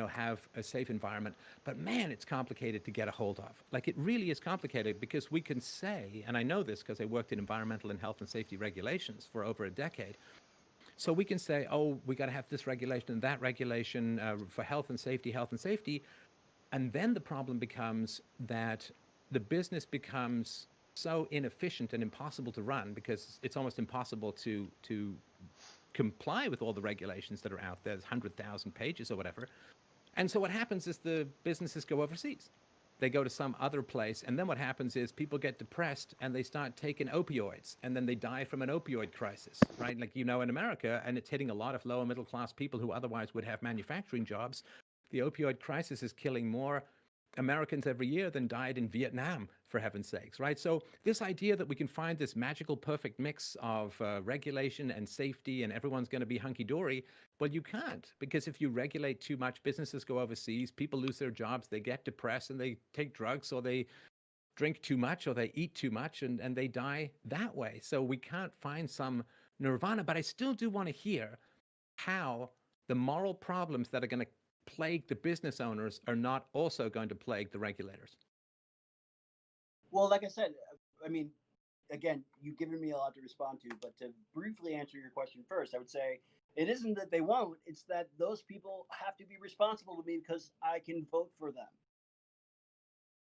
have a safe environment. But man, it's complicated to get a hold of. Like, it really is complicated, because we can say, and I know this because I worked in environmental and health and safety regulations for over a decade. So we can say, oh, we got to have this regulation and that regulation for health and safety. And then the problem becomes that the business becomes so inefficient and impossible to run, because it's almost impossible to comply with all the regulations that are out there. There's 100,000 pages or whatever. And so what happens is the businesses go overseas. They go to some other place, and then what happens is people get depressed and they start taking opioids, and then they die from an opioid crisis, right? Like, in America, and it's hitting a lot of lower middle class people who otherwise would have manufacturing jobs. The opioid crisis is killing more Americans every year than died in Vietnam, for heaven's sakes, right? So this idea that we can find this magical perfect mix of regulation and safety and everyone's going to be hunky-dory, well, you can't, because if you regulate too much, businesses go overseas, people lose their jobs, they get depressed, and they take drugs, or they drink too much, or they eat too much, and they die that way. So we can't find some nirvana, but I still do want to hear how the moral problems that are going to plague the business owners are not also going to plague the regulators. Well, like I said, I mean, again, you've given me a lot to respond to, but to briefly answer your question first, I would say it isn't that they won't, it's that those people have to be responsible to me because I can vote for them.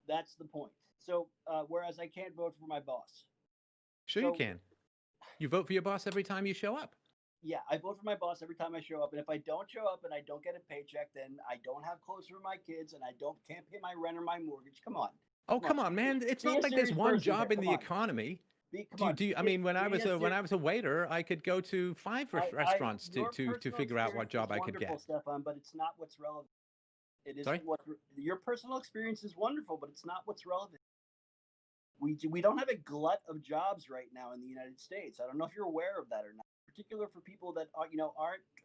That's the point. So, whereas I can't vote for my boss. Sure, you can. You vote for your boss every time you show up. yeah, I vote for my boss every time I show up, and if I don't show up and I don't get a paycheck, then I don't have clothes for my kids, and I can't pay my rent or my mortgage. Come on, Oh, come on, man! It's be not a like there's serious one person here. job in Come the on, economy. come Do you, on. do you, I mean, when I Be was a a when ser- I was a waiter, I could go to five restaurants your to personal figure out what experience is job I could wonderful, get. Stefan, but it's not what's relevant. It Sorry? isn't what your personal experience is wonderful, but it's not what's relevant. We don't have a glut of jobs right now in the United States. I don't know if you're aware of that or not. In particular for people that are,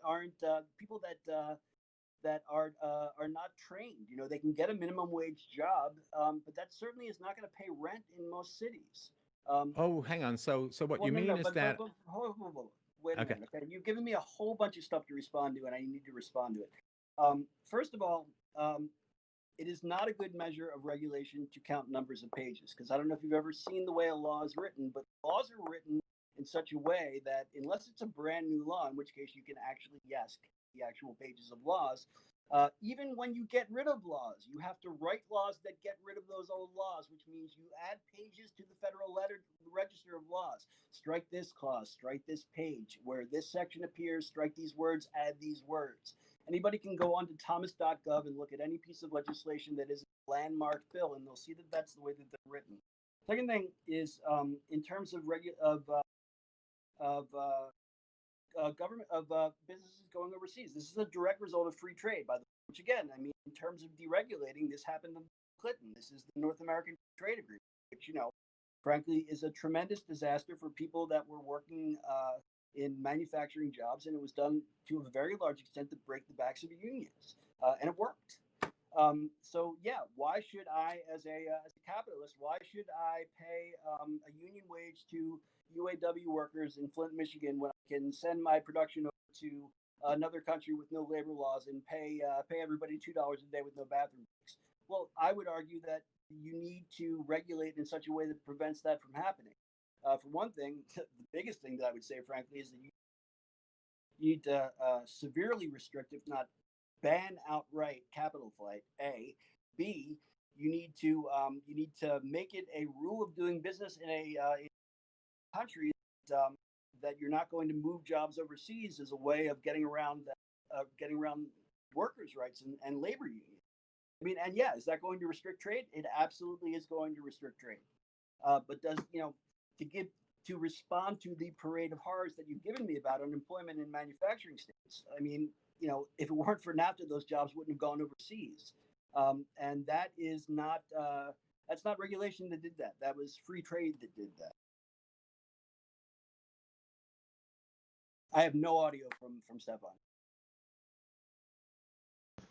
aren't people that are not trained. You know, they can get a minimum wage job, but that certainly is not going to pay rent in most cities. Oh, hang on. So what Well, you no, mean no, is that wait a okay? minute. Okay, you've given me a whole bunch of stuff to respond to, and I need to respond to it. First of all, it is not a good measure of regulation to count numbers of pages, because I don't know if you've ever seen the way a law is written, but laws are written in such a way that unless it's a brand new law, in which case you can actually, yes, the actual pages of laws. Even when you get rid of laws, you have to write laws that get rid of those old laws, which means you add pages to the Federal Register of Laws. Strike this clause, strike this page. Where this section appears, strike these words, add these words. Anybody can go on to thomas.gov and look at any piece of legislation that is a landmark bill, and they'll see that that's the way that they're written. Second thing is in terms of government businesses going overseas. This is a direct result of free trade, by the way. Which again, I mean, in terms of deregulating, this happened to Clinton. This is the North American Trade Agreement, which frankly, is a tremendous disaster for people that were working in manufacturing jobs, and it was done to a very large extent to break the backs of unions, and it worked. So yeah, why should I, as a capitalist, why should I pay a union wage to UAW workers in Flint, Michigan, when I can send my production over to another country with no labor laws and pay everybody $2 a day with no bathroom breaks? Well, I would argue that you need to regulate in such a way that prevents that from happening. For one thing, the biggest thing that I would say, frankly, is that you need to severely restrict, if not ban outright, capital flight. A, B, you need to make it a rule of doing business in a country that you're not going to move jobs overseas as a way of getting around workers' rights and labor unions. I mean, and yeah, is that going to restrict trade? It absolutely is going to restrict trade. But does to respond to the parade of horrors that you've given me about unemployment in manufacturing states? I mean, if it weren't for NAFTA, those jobs wouldn't have gone overseas. And that is not that's not regulation that did that. That was free trade that did that. I have no audio from Stefan.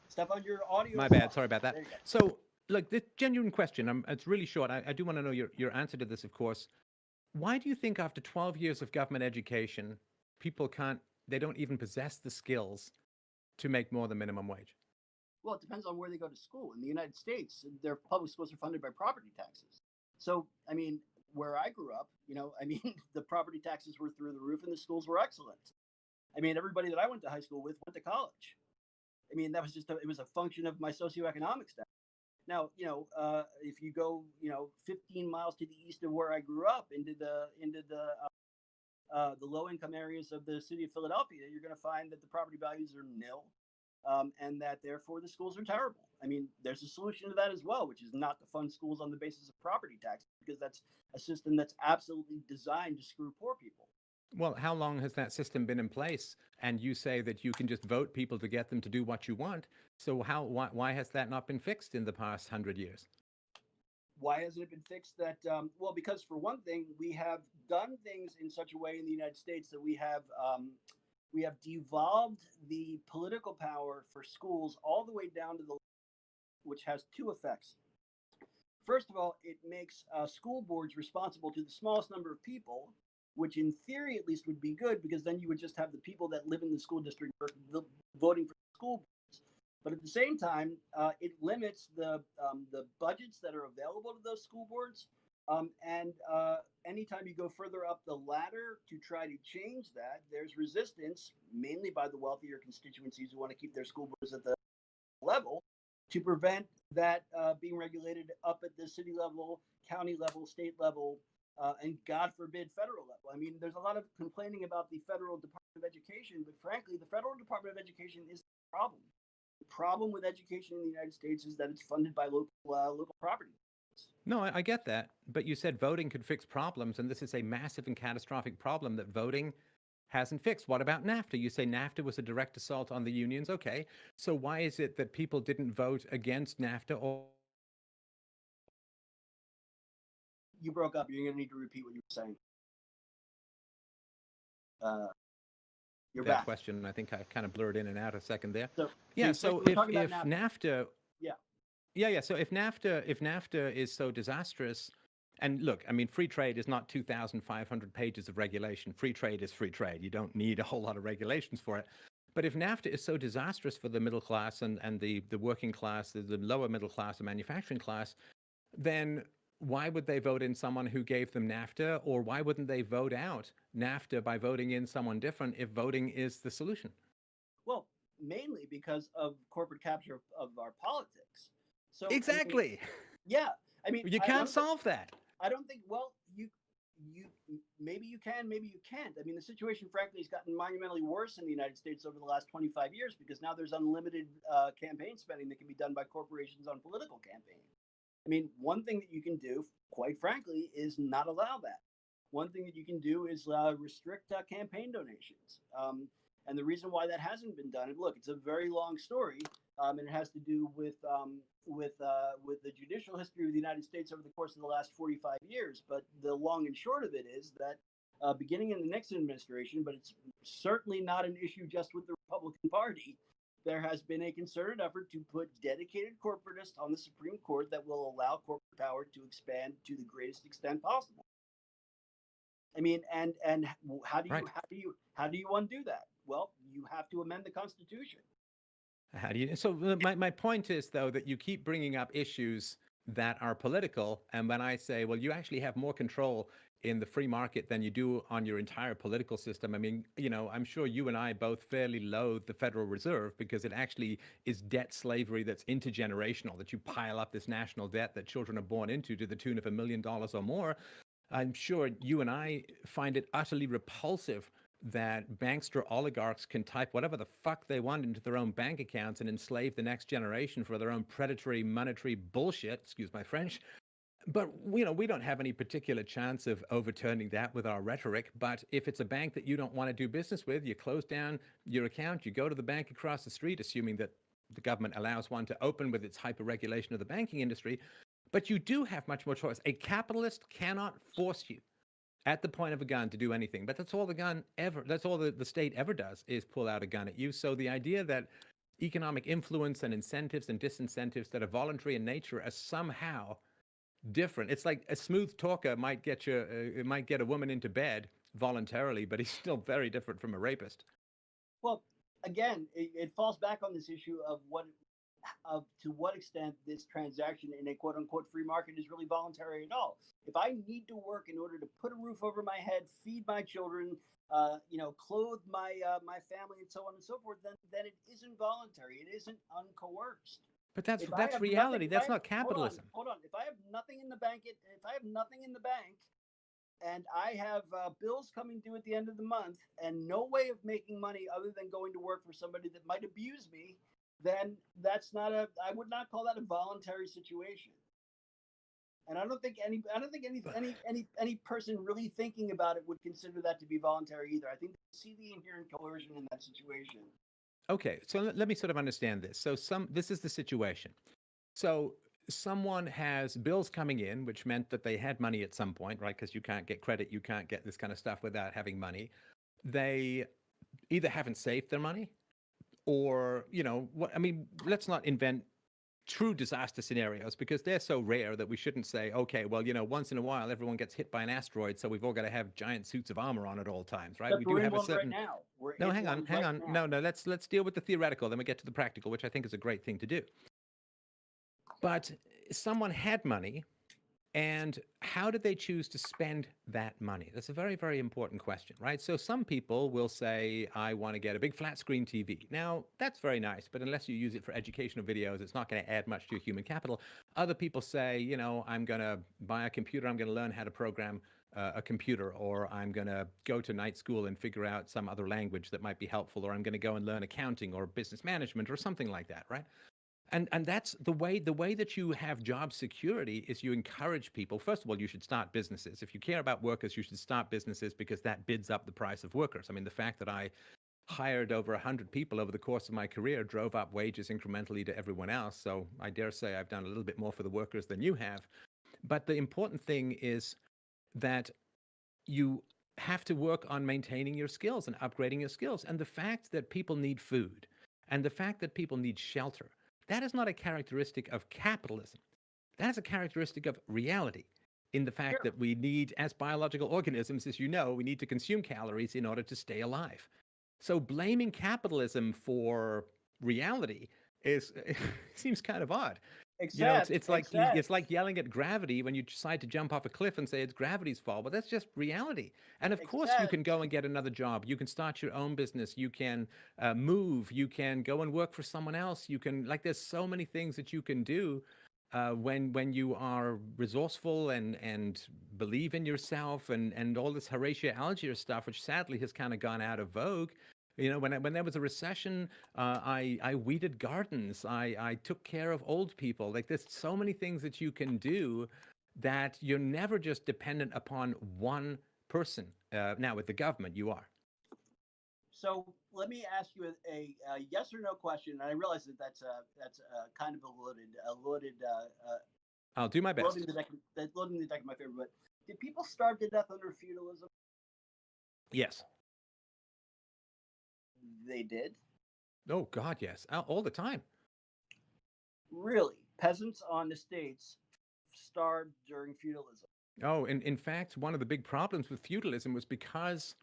Stefan, your audio. My is bad. off. Sorry about that. There you go. So, look, this genuine question. It's really short. I do want to know your answer to this, of course. Why do you think after 12 years of government education, people they don't even possess the skills to make more than minimum wage? Well, it depends on where they go to school. In the United States, their public schools are funded by property taxes. So, I mean, where I grew up, the property taxes were through the roof and the schools were excellent. I mean, everybody that I went to high school with went to college. I mean, that was it was a function of my socioeconomic status. Now, if you go, 15 miles to the east of where I grew up into the low-income areas of the city of Philadelphia, you're going to find that the property values are nil, and that therefore the schools are terrible. I mean, there's a solution to that as well, which is not to fund schools on the basis of property tax, because that's a system that's absolutely designed to screw poor people. Well, how long has that system been in place? And you say that you can just vote people to get them to do what you want. So why has that not been fixed in the past 100 years? Why hasn't it been fixed? Well, because for one thing, we have done things in such a way in the United States that we have devolved the political power for schools all the way down to which has two effects. First of all, it makes school boards responsible to the smallest number of people, which in theory at least would be good, because then you would just have the people that live in the school district voting for the school boards. But at the same time, it limits the budgets that are available to those school boards. And anytime you go further up the ladder to try to change that, there's resistance, mainly by the wealthier constituencies who want to keep their school boards at the level, to prevent that being regulated up at the city level, county level, state level, and God forbid, federal level. I mean, there's a lot of complaining about the federal Department of Education, but frankly, the federal Department of Education is the problem. The problem with education in the United States is that it's funded by local property. No, I get that. But you said voting could fix problems, and this is a massive and catastrophic problem that voting hasn't fixed. What about NAFTA? You say NAFTA was a direct assault on the unions. Okay. So why is it that people didn't vote against NAFTA? Or You broke up. You're going to need to repeat what you were saying. You're that back. question, I think I kind of blurred in and out a second there. So, Yeah. so So we're if talking about NAFTA, Yeah. yeah. So if NAFTA is so disastrous, and look, I mean, free trade is not 2,500 pages of regulation. Free trade is free trade. You don't need a whole lot of regulations for it. But if NAFTA is so disastrous for the middle class and the working class, the lower middle class, the manufacturing class, then why would they vote in someone who gave them NAFTA? Or why wouldn't they vote out NAFTA by voting in someone different if voting is the solution? Well, mainly because of corporate capture of our politics. So Exactly. I mean, yeah. I mean, You can't solve that. I don't think. Well, you maybe you can, maybe you can't. I mean, the situation, frankly, has gotten monumentally worse in the United States over the last 25 years because now there's unlimited campaign spending that can be done by corporations on political campaigns. I mean, one thing that you can do, quite frankly, is not allow that. One thing that you can do is restrict campaign donations. And the reason why that hasn't been done, and look, it's a very long story, and it has to do with the judicial history of the United States over the course of the last 45 years. But the long and short of it is that beginning in the Nixon administration, but it's certainly not an issue just with the Republican Party, there has been a concerted effort to put dedicated corporatists on the Supreme Court that will allow corporate power to expand to the greatest extent possible. I mean, and how do you undo that? Well, you have to amend the Constitution. How do you? So my point is, though, that you keep bringing up issues that are political. And when I say, well, you actually have more control in the free market than you do on your entire political system. I mean, you know, I'm sure you and I both fairly loathe the Federal Reserve because it actually is debt slavery that's intergenerational, that you pile up this national debt that children are born into to the tune of $1 million or more. I'm sure you and I find it utterly repulsive that bankster oligarchs can type whatever the fuck they want into their own bank accounts and enslave the next generation for their own predatory monetary bullshit, excuse my French. But, you know, we don't have any particular chance of overturning that with our rhetoric. But if it's a bank that you don't want to do business with, you close down your account, you go to the bank across the street, assuming that the government allows one to open with its hyper-regulation of the banking industry. But you do have much more choice. A capitalist cannot force you at the point of a gun to do anything. But that's all the state ever does is pull out a gun at you. So the idea that economic influence and incentives and disincentives that are voluntary in nature are somehow different. It's like a smooth talker might get a woman into bed voluntarily, but he's still very different from a rapist. Well, again, it falls back on this issue of to what extent this transaction in a quote unquote free market is really voluntary at all. If I need to work in order to put a roof over my head, feed my children, clothe my family, and so on and so forth, then it isn't voluntary. It isn't uncoerced. But that's reality. That's not capitalism. Hold on. If I have nothing in the bank, and I have bills coming due at the end of the month, and no way of making money other than going to work for somebody that might abuse me, then I would not call that a voluntary situation. And I don't think any person really thinking about it would consider that to be voluntary either. I think they see the inherent coercion in that situation. Okay, so let me sort of understand this. So this is the situation. So someone has bills coming in, which meant that they had money at some point, right? Because you can't get credit, you can't get this kind of stuff without having money. They either haven't saved their money, or let's not invent true disaster scenarios because they're so rare that we shouldn't say, okay, well, once in a while everyone gets hit by an asteroid, so we've all got to have giant suits of armor on at all times, right? But we do have a certain. Right now. No, hang on. No, let's deal with the theoretical, then we get to the practical, which I think is a great thing to do. But someone had money, and how did they choose to spend that money? That's a very, very important question, right? So some people will say, I want to get a big flat screen TV. Now, that's very nice, but unless you use it for educational videos, it's not going to add much to your human capital. Other people say, I'm going to buy a computer, I'm going to learn how to program a computer, or I'm going to go to night school and figure out some other language that might be helpful, or I'm going to go and learn accounting or business management or something like that, right? And that's the way that you have job security is you encourage people. First of all, you should start businesses. If you care about workers, you should start businesses because that bids up the price of workers. I mean, the fact that I hired over 100 people over the course of my career drove up wages incrementally to everyone else. So I dare say I've done a little bit more for the workers than you have. But the important thing is that you have to work on maintaining your skills and upgrading your skills. And the fact that people need food and the fact that people need shelter, that is not a characteristic of capitalism. That is a characteristic of reality, in the fact that we need, as biological organisms, as you know, we need to consume calories in order to stay alive. So blaming capitalism for reality is seems kind of odd. It's like yelling at gravity when you decide to jump off a cliff and say it's gravity's fault. But that's just reality. And of course, you can go and get another job. You can start your own business. You can move. You can go and work for someone else. You can, like, there's so many things that you can do when you are resourceful and believe in yourself and all this Horatio Algier stuff, which sadly has kind of gone out of vogue. You know, when there was a recession, I weeded gardens. I took care of old people. Like, there's so many things that you can do that you're never just dependent upon one person. Now, with the government, you are. So let me ask you a yes or no question. And I realize that that's kind of a loaded. I'll do my best. Loading the deck is my favorite. But did people starve to death under feudalism? Yes. They did? Oh, God, yes. All the time. Really? Peasants on estates starved during feudalism? Oh, in fact, one of the big problems with feudalism was because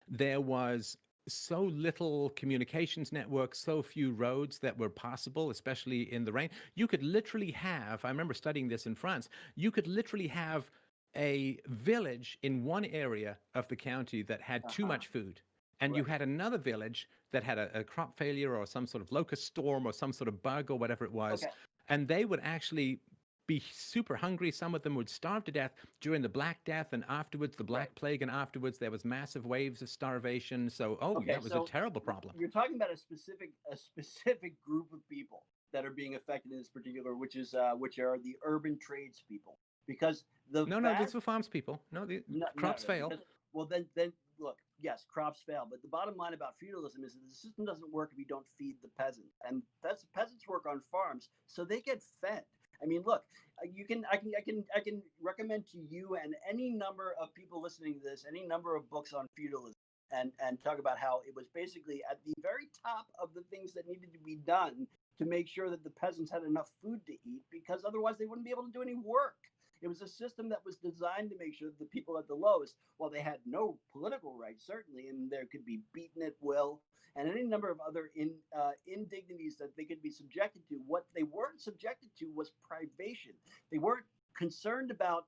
there was so little communications networks, so few roads that were possible, especially in the rain. You could literally have, I remember studying this in France, you could literally have a village in one area of the county that had too much food. And you had another village that had a crop failure or some sort of locust storm or some sort of bug or whatever it was. Okay. And they would actually be super hungry. Some of them would starve to death during the Black Death, and afterwards the Black Plague, and afterwards there was massive waves of starvation. So, it was a terrible problem. You're talking about a specific group of people that are being affected in this particular, which are the urban tradespeople. Because these were farms people. Crops fail. Well, then look, yes, crops fail. But the bottom line about feudalism is that the system doesn't work if you don't feed the peasant. And peasants work on farms, so they get fed. I mean, look, I can recommend to you and any number of people listening to this, any number of books on feudalism and talk about how it was basically at the very top of the things that needed to be done to make sure that the peasants had enough food to eat, because otherwise they wouldn't be able to do any work. It was a system that was designed to make sure that the people at the lowest, while they had no political rights, certainly, and there could be beaten at will, and any number of other indignities that they could be subjected to, what they weren't subjected to was privation. They weren't concerned about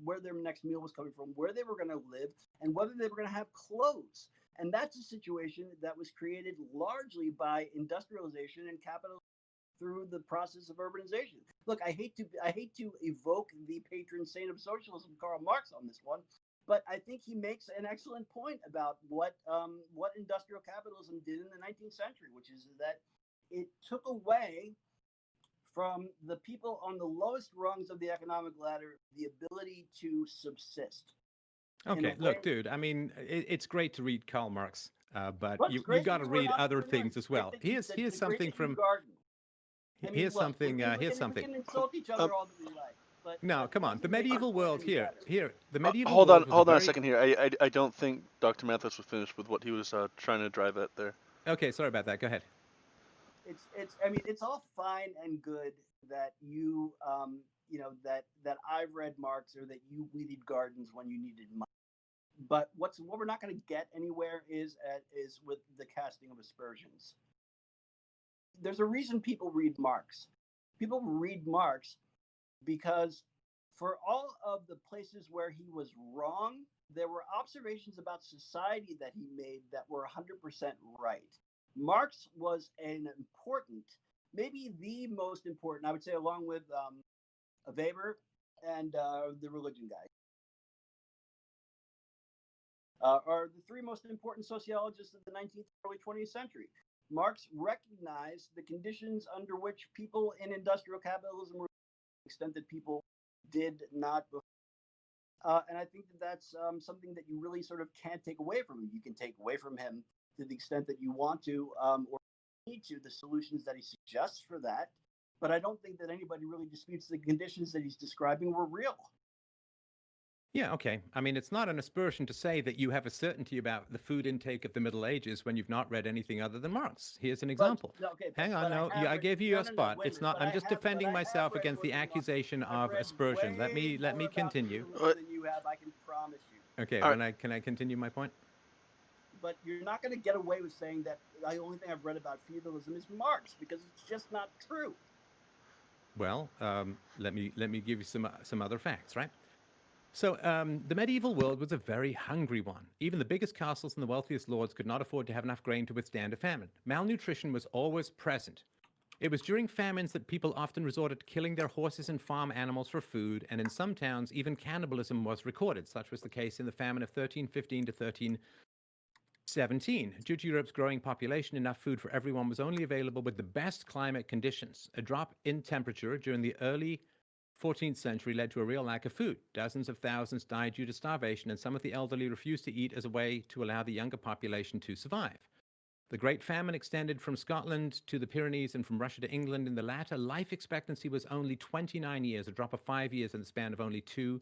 where their next meal was coming from, where they were going to live, and whether they were going to have clothes. And that's a situation that was created largely by industrialization and capitalism through the process of urbanization. Look, I hate to evoke the patron saint of socialism, Karl Marx, on this one, but I think he makes an excellent point about what industrial capitalism did in the 19th century, which is that it took away from the people on the lowest rungs of the economic ladder the ability to subsist. Okay, look, dude, I mean, it's great to read Karl Marx, but you got to read other things as well. Here's something from... Here's something. We can insult each other all that we like. But no, come on. The medieval world here. The medieval hold world. Hold on a second here. I don't think Dr. Mathis was finished with what he was trying to drive at there. Okay, sorry about that. Go ahead. It's all fine and good that you that I've read Marx, or that you weeded gardens when you needed money. But what we're not going to get anywhere is with the casting of aspersions. There's a reason people read Marx. People read Marx because for all of the places where he was wrong, there were observations about society that he made that were 100% right. Marx was an important, maybe the most important, I would say, along with Weber and the religion guy. are the three most important sociologists of the 19th, early 20th century. Marx recognized the conditions under which people in industrial capitalism were, to the extent that people did not. And I think that that's something that you really sort of can't take away from him. You can take away from him to the extent that you want to, or need to, the solutions that he suggests for that. But I don't think that anybody really disputes the conditions that he's describing were real. Yeah, okay. I mean, it's not an aspersion to say that you have a certainty about the food intake of the Middle Ages when you've not read anything other than Marx. Here's an example. Hang on, no, I gave you your spot. It's not. I'm just defending myself against the accusation of aspersion. Let me continue. Than you have, I can promise you. Okay, can I continue my point? But you're not going to get away with saying that the only thing I've read about feudalism is Marx, because it's just not true. Well, let me give you some other facts, right? So the medieval world was a very hungry one. Even the biggest castles and the wealthiest lords could not afford to have enough grain to withstand a famine. Malnutrition was always present. It was during famines that people often resorted to killing their horses and farm animals for food, and in some towns, even cannibalism was recorded. Such was the case in the famine of 1315 to 1317. Due to Europe's growing population, enough food for everyone was only available with the best climate conditions. A drop in temperature during the early 14th century led to a real lack of food. Dozens of thousands died due to starvation, and some of the elderly refused to eat as a way to allow the younger population to survive. The Great Famine extended from Scotland to the Pyrenees and from Russia to England. In the latter, life expectancy was only 29 years, a drop of 5 years in the span of only 2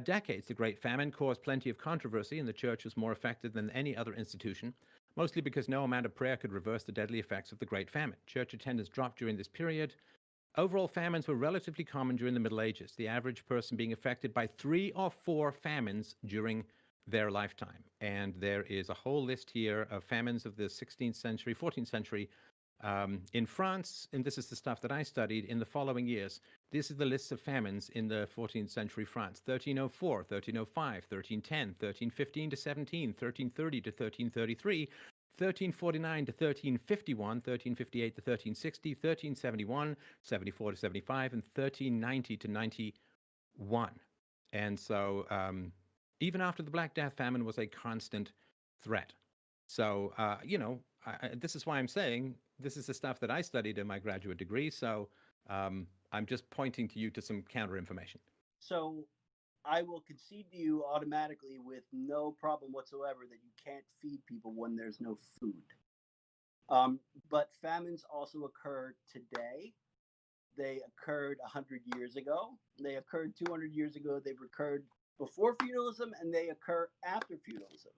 decades. The Great Famine caused plenty of controversy, and the church was more affected than any other institution, mostly because no amount of prayer could reverse the deadly effects of the Great Famine. Church attendance dropped during this period. Overall, famines were relatively common during the Middle Ages, the average person being affected by 3 or 4 famines during their lifetime. And there is a whole list here of famines of the 16th century, 14th century in France, and this is the stuff that I studied in the following years. This is the list of famines in the 14th century France: 1304, 1305, 1310, 1315 to 17, 1330 to 1333, 1349 to 1351, 1358 to 1360, 1371, 74 to 75, and 1390 to 91. And so even after the Black Death famine was a constant threat. So, this is why I'm saying this is the stuff that I studied in my graduate degree. So I'm just pointing to you to some counter information. So I will concede to you automatically with no problem whatsoever that you can't feed people when there's no food. But famines also occur today. They occurred 100 years ago. They occurred 200 years ago. They've occurred before feudalism, and they occur after feudalism.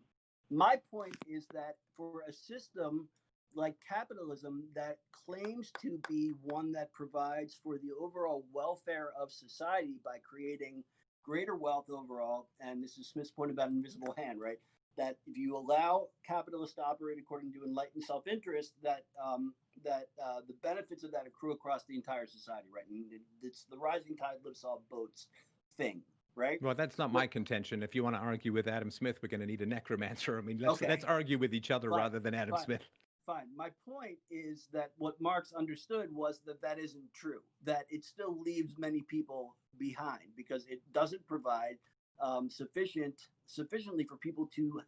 My point is that for a system like capitalism that claims to be one that provides for the overall welfare of society by creating greater wealth overall, and this is Smith's point about invisible hand, right? That if you allow capitalists to operate according to enlightened self-interest, that the benefits of that accrue across the entire society, right? And it's the rising tide lifts all boats thing, right? Well, that's not my contention. If you want to argue with Adam Smith, we're going to need a necromancer. I mean, let's argue with each other rather than Adam Smith. Fine. My point is that what Marx understood was that isn't true, that it still leaves many people behind because it doesn't provide sufficiently for people to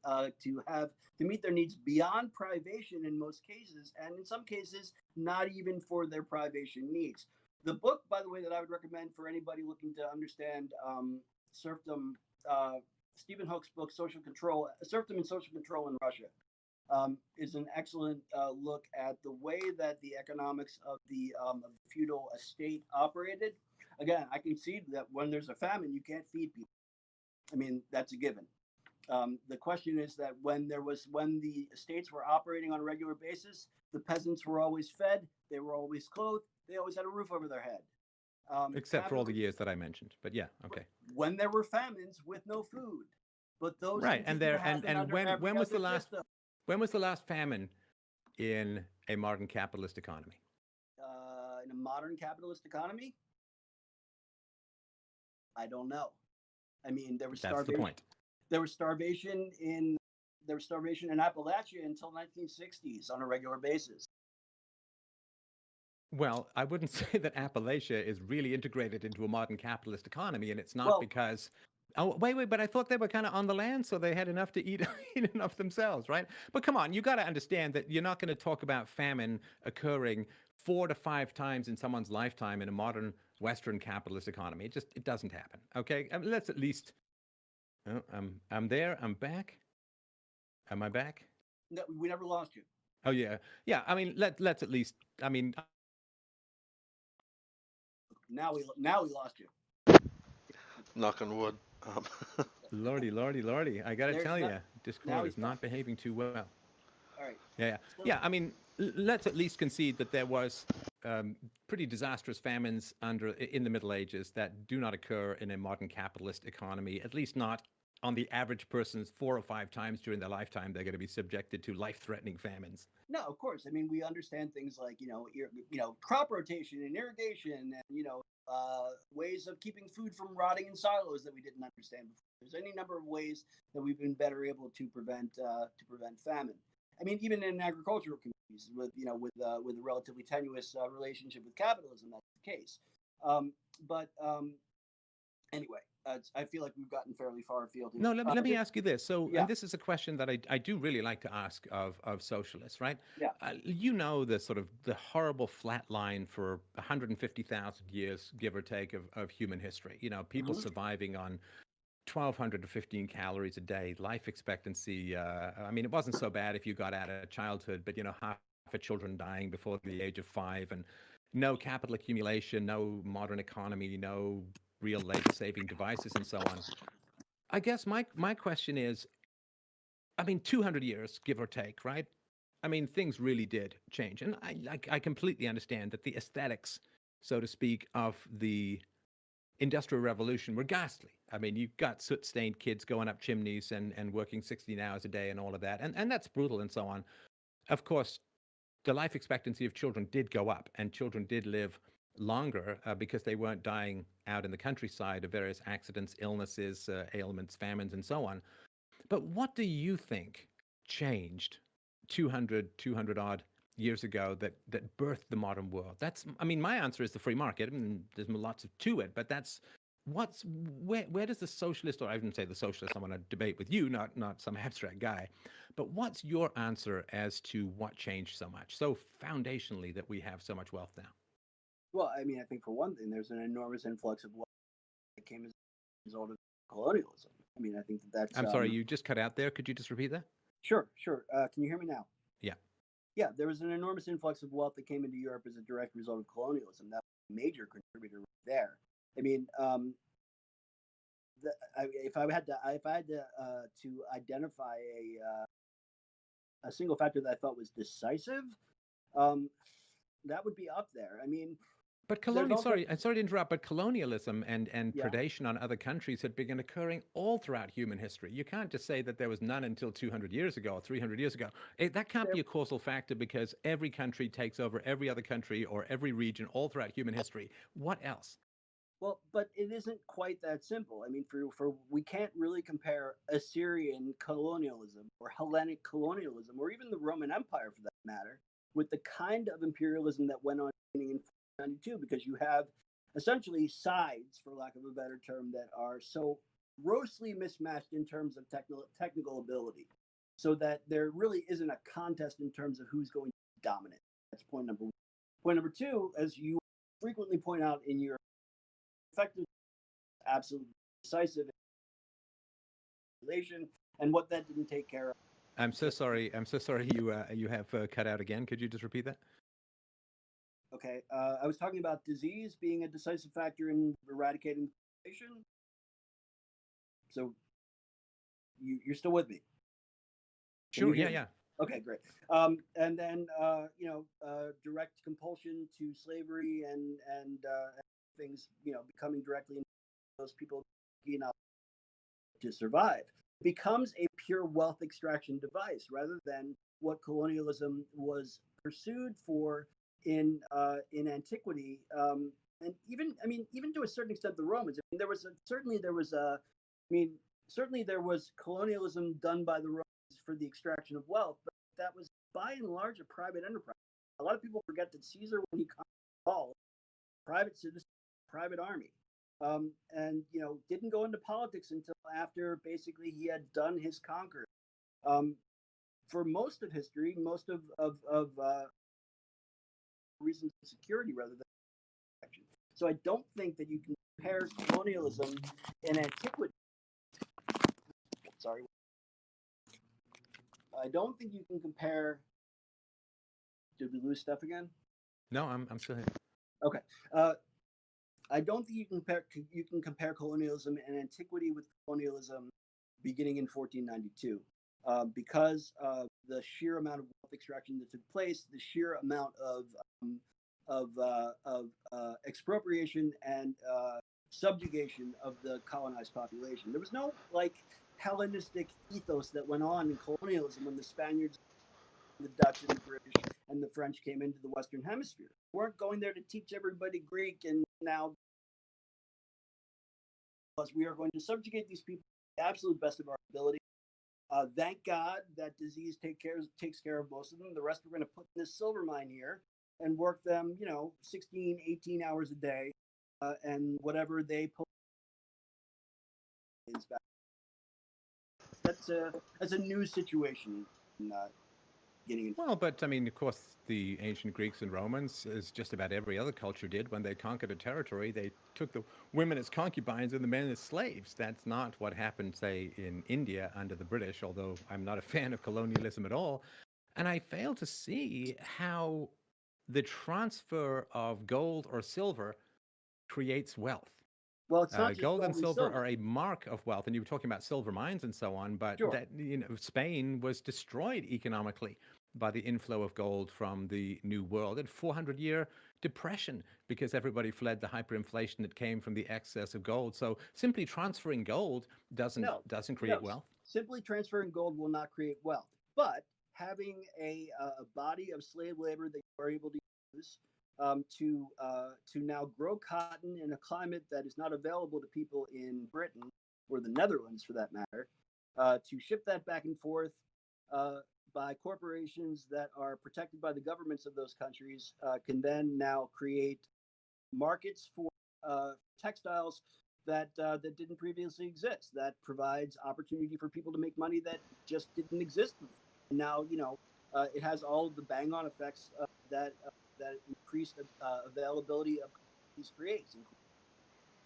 meet their needs beyond privation in most cases, and in some cases, not even for their privation needs. The book, by the way, that I would recommend for anybody looking to understand serfdom, Stephen Hoek's book, Serfdom and Social Control in Russia, is an excellent look at the way that the economics of the feudal estate operated. Again, I concede that when there's a famine, you can't feed people. I mean, that's a given. The question is that when the estates were operating on a regular basis, the peasants were always fed, they were always clothed, they always had a roof over their head. Except for all the years that I mentioned. But yeah, okay. When there were famines with no food. But those right, and when was the last system. When was the last famine in a modern capitalist economy? In a modern capitalist economy? I don't know. I mean, there was starvation. That's the point. There was starvation in Appalachia until 1960s on a regular basis. Well, I wouldn't say that Appalachia is really integrated into a modern capitalist economy, and it's not because Oh, wait, but I thought they were kind of on the land, so they had enough to eat, eat enough themselves, right? But come on, you got to understand that you're not going to talk about famine occurring 4 to 5 times in someone's lifetime in a modern Western capitalist economy. It doesn't happen. Okay, I mean, let's at least. Oh, I'm there. I'm back. Am I back? No, we never lost you. Oh yeah. I mean, let's at least. I mean, Now we lost you. Knock on wood. Um, lordy, I got to There's tell not- you, now Discord he's is not back. behaving too well. All right. Yeah. So- Yeah. I mean, let's at least concede that there was pretty disastrous famines in the Middle Ages that do not occur in a modern capitalist economy, at least not on the average person's 4 or 5 times during their lifetime. They're going to be subjected to life-threatening famines. No, of course. I mean, we understand things like crop rotation and irrigation, and ways of keeping food from rotting in silos that we didn't understand before. There's any number of ways that we've been better able to prevent famine. I mean, even in agricultural communities, with a relatively tenuous relationship with capitalism, that's the case. Anyway, I feel like we've gotten fairly far afield here. No, let me ask you this. So, yeah. and this is a question that I do really like to ask of socialists, right? Yeah. You know the sort of the horrible flat line for 150,000 years, give or take, of human history. You know, people surviving on 1,200 to 15 calories a day, life expectancy. I mean, it wasn't so bad if you got out of childhood, but, you know, half of children dying before the age of 5, and no capital accumulation, no modern economy, no real labor-saving devices, and so on. I guess my question is, I mean, 200 years, give or take, right? I mean, things really did change. And I completely understand that the aesthetics, so to speak, of the Industrial Revolution were ghastly. I mean, you've got soot-stained kids going up chimneys and working 16 hours a day and all of that. And that's brutal and so on. Of course, the life expectancy of children did go up, and children did live longer because they weren't dying out in the countryside of various accidents, illnesses, ailments, famines, and so on. But what do you think changed 200 odd years ago that birthed the modern world? I mean, my answer is the free market. I mean, there's lots to it, but where does the socialist, or I wouldn't say the socialist, I want to debate with you, not some abstract guy, but what's your answer as to what changed so much, so foundationally, that we have so much wealth now? Well, I mean, I think for one thing, there's an enormous influx of wealth that came as a result of colonialism. I mean, I think that's. I'm sorry, you just cut out there. Could you just repeat that? Sure. Can you hear me now? Yeah. Yeah, there was an enormous influx of wealth that came into Europe as a direct result of colonialism. That was a major contributor right there. I mean, if I had to identify a single factor that I thought was decisive, that would be up there. I mean, but sorry to interrupt, but colonialism and predation on other countries had been occurring all throughout human history. You can't just say that there was none until 200 years ago or 300 years ago. That can't be a causal factor, because every country takes over every other country or every region all throughout human history. What else? Well, but it isn't quite that simple. I mean, for we can't really compare Assyrian colonialism or Hellenic colonialism or even the Roman Empire, for that matter, with the kind of imperialism that went on in 1492, because you have essentially sides, for lack of a better term, that are so grossly mismatched in terms of technical ability, so that there really isn't a contest in terms of who's going to be dominant. That's point number one. Point number two, as you frequently point out in your effective, absolutely decisive relation, and what that didn't take care of. I'm so sorry. You have cut out again. Could you just repeat that? Okay, I was talking about disease being a decisive factor in eradicating population. So you're still with me? Sure. Yeah. Okay, great. And then direct compulsion to slavery and things becoming directly those people to survive becomes a pure wealth extraction device, rather than what colonialism was pursued for in antiquity, and even to a certain extent the Romans. I mean, certainly there was colonialism done by the Romans for the extraction of wealth, but that was by and large a private enterprise. A lot of people forget that Caesar, when he conquered Gaul, private citizen, private army. and didn't go into politics until after basically he had done his conquering. For most of history, most of reasons of security rather than protection. So I don't think that you can compare colonialism in antiquity. Sorry. I don't think you can compare. Did we lose Steph again? No, I'm still here. Okay. I don't think you can compare colonialism in antiquity with colonialism beginning in 1492, because of the sheer amount of wealth extraction that took place, the sheer amount of expropriation and subjugation of the colonized population. There was no like Hellenistic ethos that went on in colonialism when the Spaniards, the Dutch, and the British and the French came into the Western Hemisphere. We weren't going there to teach everybody Greek and now we are going to subjugate these people to the absolute best of our ability. Thank God that disease takes care of most of them. The rest we're going to put in this silver mine here and work them, 16, 18 hours a day, and whatever they pull is back. That's a new situation. Well, but I mean, of course, the ancient Greeks and Romans, as just about every other culture did, when they conquered a territory, they took the women as concubines and the men as slaves. That's not what happened, say, in India under the British, although I'm not a fan of colonialism at all. And I fail to see how the transfer of gold or silver creates wealth. Well, it's not just gold and silver are a mark of wealth, and you were talking about silver mines and so on. But sure. that Spain was destroyed economically by the inflow of gold from the New World, and 400-year depression because everybody fled the hyperinflation that came from the excess of gold. So simply transferring gold doesn't create wealth. Simply transferring gold will not create wealth, but having a body of slave labor that you are able to use to now grow cotton in a climate that is not available to people in Britain or the Netherlands, for that matter, to ship that back and forth by corporations that are protected by the governments of those countries, can then now create markets for textiles that didn't previously exist. That provides opportunity for people to make money that just didn't exist before. And now, it has all of the bang-on effects that increased availability of these creates.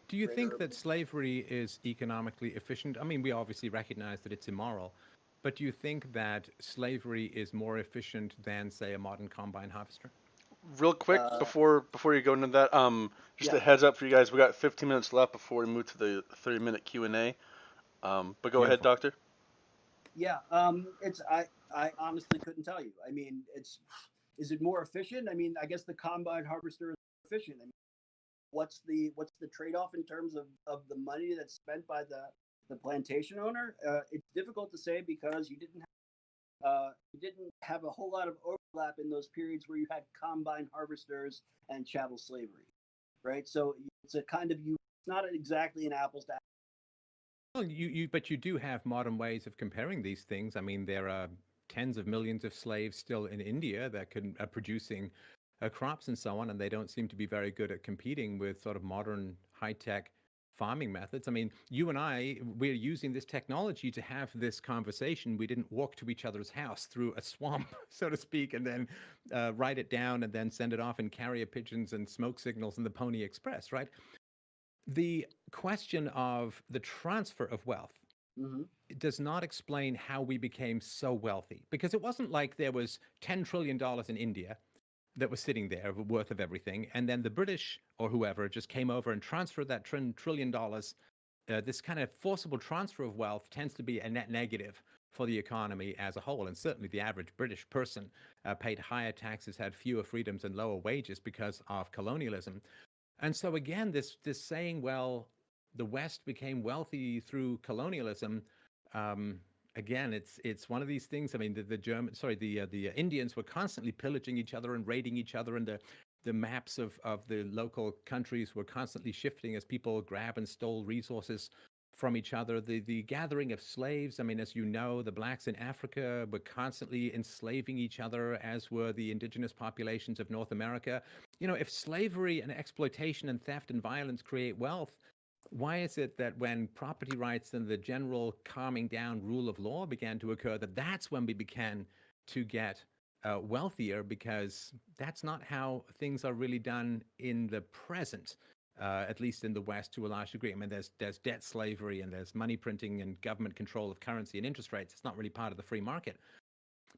Do you think that slavery is economically efficient? I mean, we obviously recognize that it's immoral, but do you think that slavery is more efficient than, say, a modern combine harvester? Real quick, before you go into that, just a heads up for you guys. We got 15 minutes left before we move to the 30-minute Q&A. But go ahead, Doctor. Yeah, I honestly couldn't tell you. I mean, is it more efficient? I mean, I guess the combine harvester is efficient. I mean, what's the trade-off in terms of the money that's spent by the plantation owner? It's difficult to say because you didn't have a whole lot of overlap in those periods where you had combine harvesters and chattel slavery, right? So it's a kind of it's not exactly an apples to apples. Well, but you do have modern ways of comparing these things. I mean, there are tens of millions of slaves still in India that are producing crops and so on, and they don't seem to be very good at competing with sort of modern high-tech farming methods. I mean, you and we're using this technology to have this conversation. We didn't walk to each other's house through a swamp, so to speak, and then write it down and then send it off in carrier pigeons and smoke signals in the Pony Express, right? The question of the transfer of wealth does not explain how we became so wealthy, because it wasn't like there was $10 trillion in India that was sitting there worth of everything, and then the British or whoever just came over and transferred that $1 trillion. This kind of forcible transfer of wealth tends to be a net negative for the economy as a whole, and certainly the average British person paid higher taxes, had fewer freedoms and lower wages because of colonialism. And so again, this saying, well, the West became wealthy through colonialism. Again, it's one of these things. I mean, the Indians were constantly pillaging each other and raiding each other, and the maps of the local countries were constantly shifting as people grabbed and stole resources from each other. The gathering of slaves, I mean, as you know, the blacks in Africa were constantly enslaving each other, as were the indigenous populations of North America. If slavery and exploitation and theft and violence create wealth, Why is it that when property rights and the general calming down rule of law began to occur, that's when we began to get wealthier? Because that's not how things are really done in the present, at least in the West to a large degree. I mean, there's debt slavery and there's money printing and government control of currency and interest rates. It's not really part of the free market.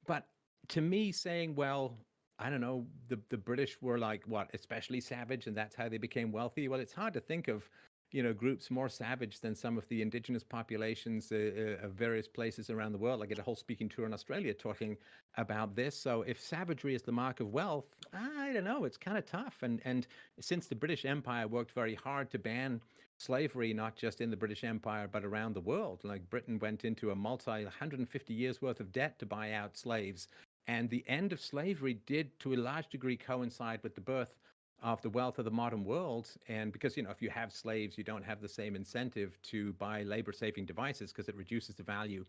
But to me, saying, well, I don't know, the British were like, what, especially savage, and that's how they became wealthy. Well, it's hard to think of, groups more savage than some of the indigenous populations of various places around the world. I get a whole speaking tour in Australia talking about this. So if savagery is the mark of wealth, I don't know, it's kind of tough. And since the British Empire worked very hard to ban slavery, not just in the British Empire, but around the world, like Britain went into a 150 years worth of debt to buy out slaves. And the end of slavery did, to a large degree, coincide with the birth of the wealth of the modern world. And because, if you have slaves, you don't have the same incentive to buy labor-saving devices because it reduces the value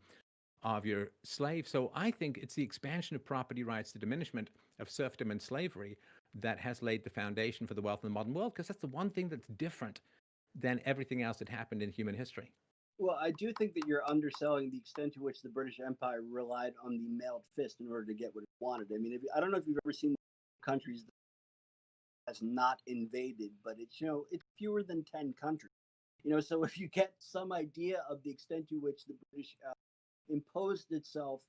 of your slave. So I think it's the expansion of property rights, the diminishment of serfdom and slavery that has laid the foundation for the wealth in the modern world, because that's the one thing that's different than everything else that happened in human history. Well, I do think that you're underselling the extent to which the British Empire relied on the mailed fist in order to get what it wanted. I mean, I don't know if you've ever seen countries that has not invaded, but it's it's fewer than 10 countries. So if you get some idea of the extent to which the British imposed itself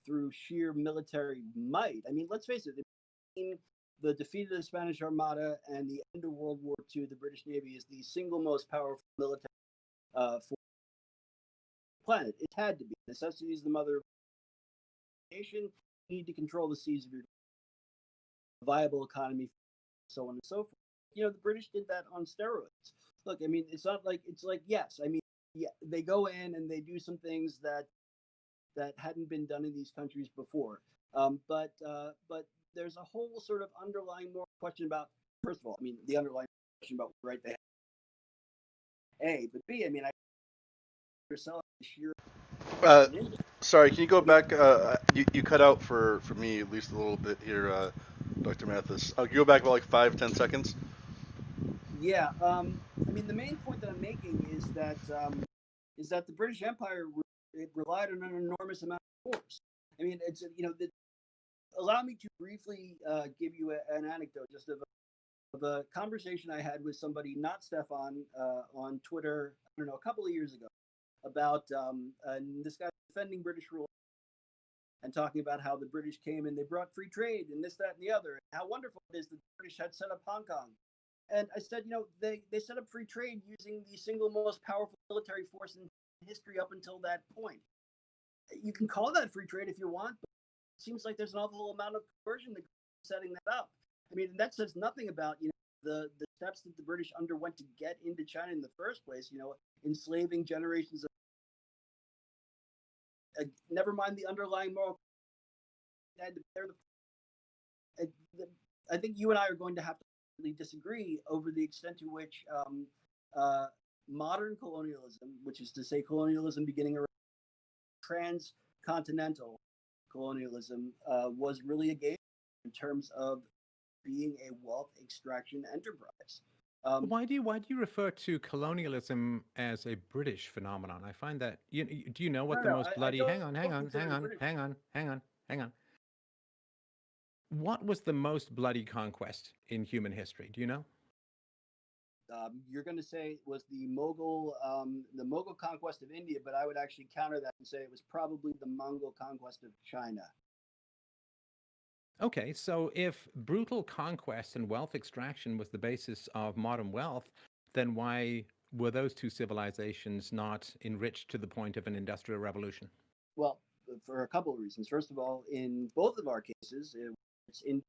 through sheer military might, I mean, let's face it. In the defeat of the Spanish Armada and the end of World War II, the British Navy is the single most powerful military force planet. It had to be. Necessity is the mother of nation. You need to control the seas of your viable economy, so on and so forth. The British did that on steroids. Look, I mean, it's like yes, I mean, yeah, they go in and they do some things that hadn't been done in these countries before. But there's a whole sort of underlying moral question about, first of all, I mean, the underlying question about what right they have. A, but B, I mean, you're selling sheer. Sorry, can you go back? You cut out for me at least a little bit here, Dr. Mathis. Can you go back about like 5-10 seconds? Yeah. I mean, the main point that I'm making is that the British Empire relied on an enormous amount of force. I mean, it's allow me to briefly give you an anecdote just of a conversation I had with somebody, not Stefan, on Twitter. I don't know, a couple of years ago, about this guy defending British rule and talking about how the British came and they brought free trade and this, that, and the other, and how wonderful it is that the British had set up Hong Kong. And I said, they set up free trade using the single most powerful military force in history up until that point. You can call that free trade if you want, but it seems like there's an awful amount of coercion that setting that up. I mean, that says nothing about the steps that the British underwent to get into China in the first place. Enslaving generations of. Never mind the underlying moral. I think you and I are going to have to really disagree over the extent to which modern colonialism, which is to say colonialism beginning around transcontinental colonialism, was really a game in terms of being a wealth extraction enterprise. Why do you refer to colonialism as a British phenomenon? I find that do you know what the most bloody? Hang on. What was the most bloody conquest in human history? Do you know? You're going to say it was the Mughal conquest of India, but I would actually counter that and say it was probably the Mongol conquest of China. Okay, so if brutal conquest and wealth extraction was the basis of modern wealth, then why were those two civilizations not enriched to the point of an industrial revolution? Well, for a couple of reasons. First of all, in both of our cases, it's in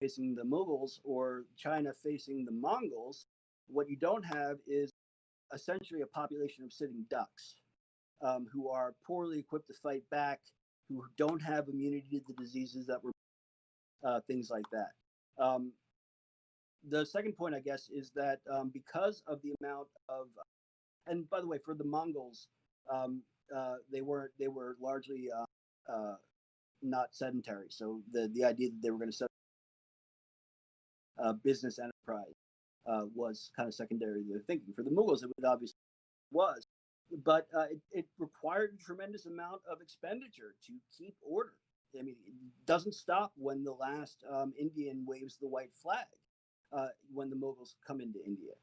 facing the Mughals or China facing the Mongols, what you don't have is essentially a population of sitting ducks who are poorly equipped to fight back, who don't have immunity to the diseases that were things like that. The second point, I guess, is that because of the amount of, and by the way, for the Mongols, they were largely not sedentary. So the idea that they were going to set a business enterprise was kind of secondary to their thinking. For the Mughals, it obviously was, but it required a tremendous amount of expenditure to keep order. I mean, it doesn't stop when the last Indian waves the white flag when the Mughals come into India.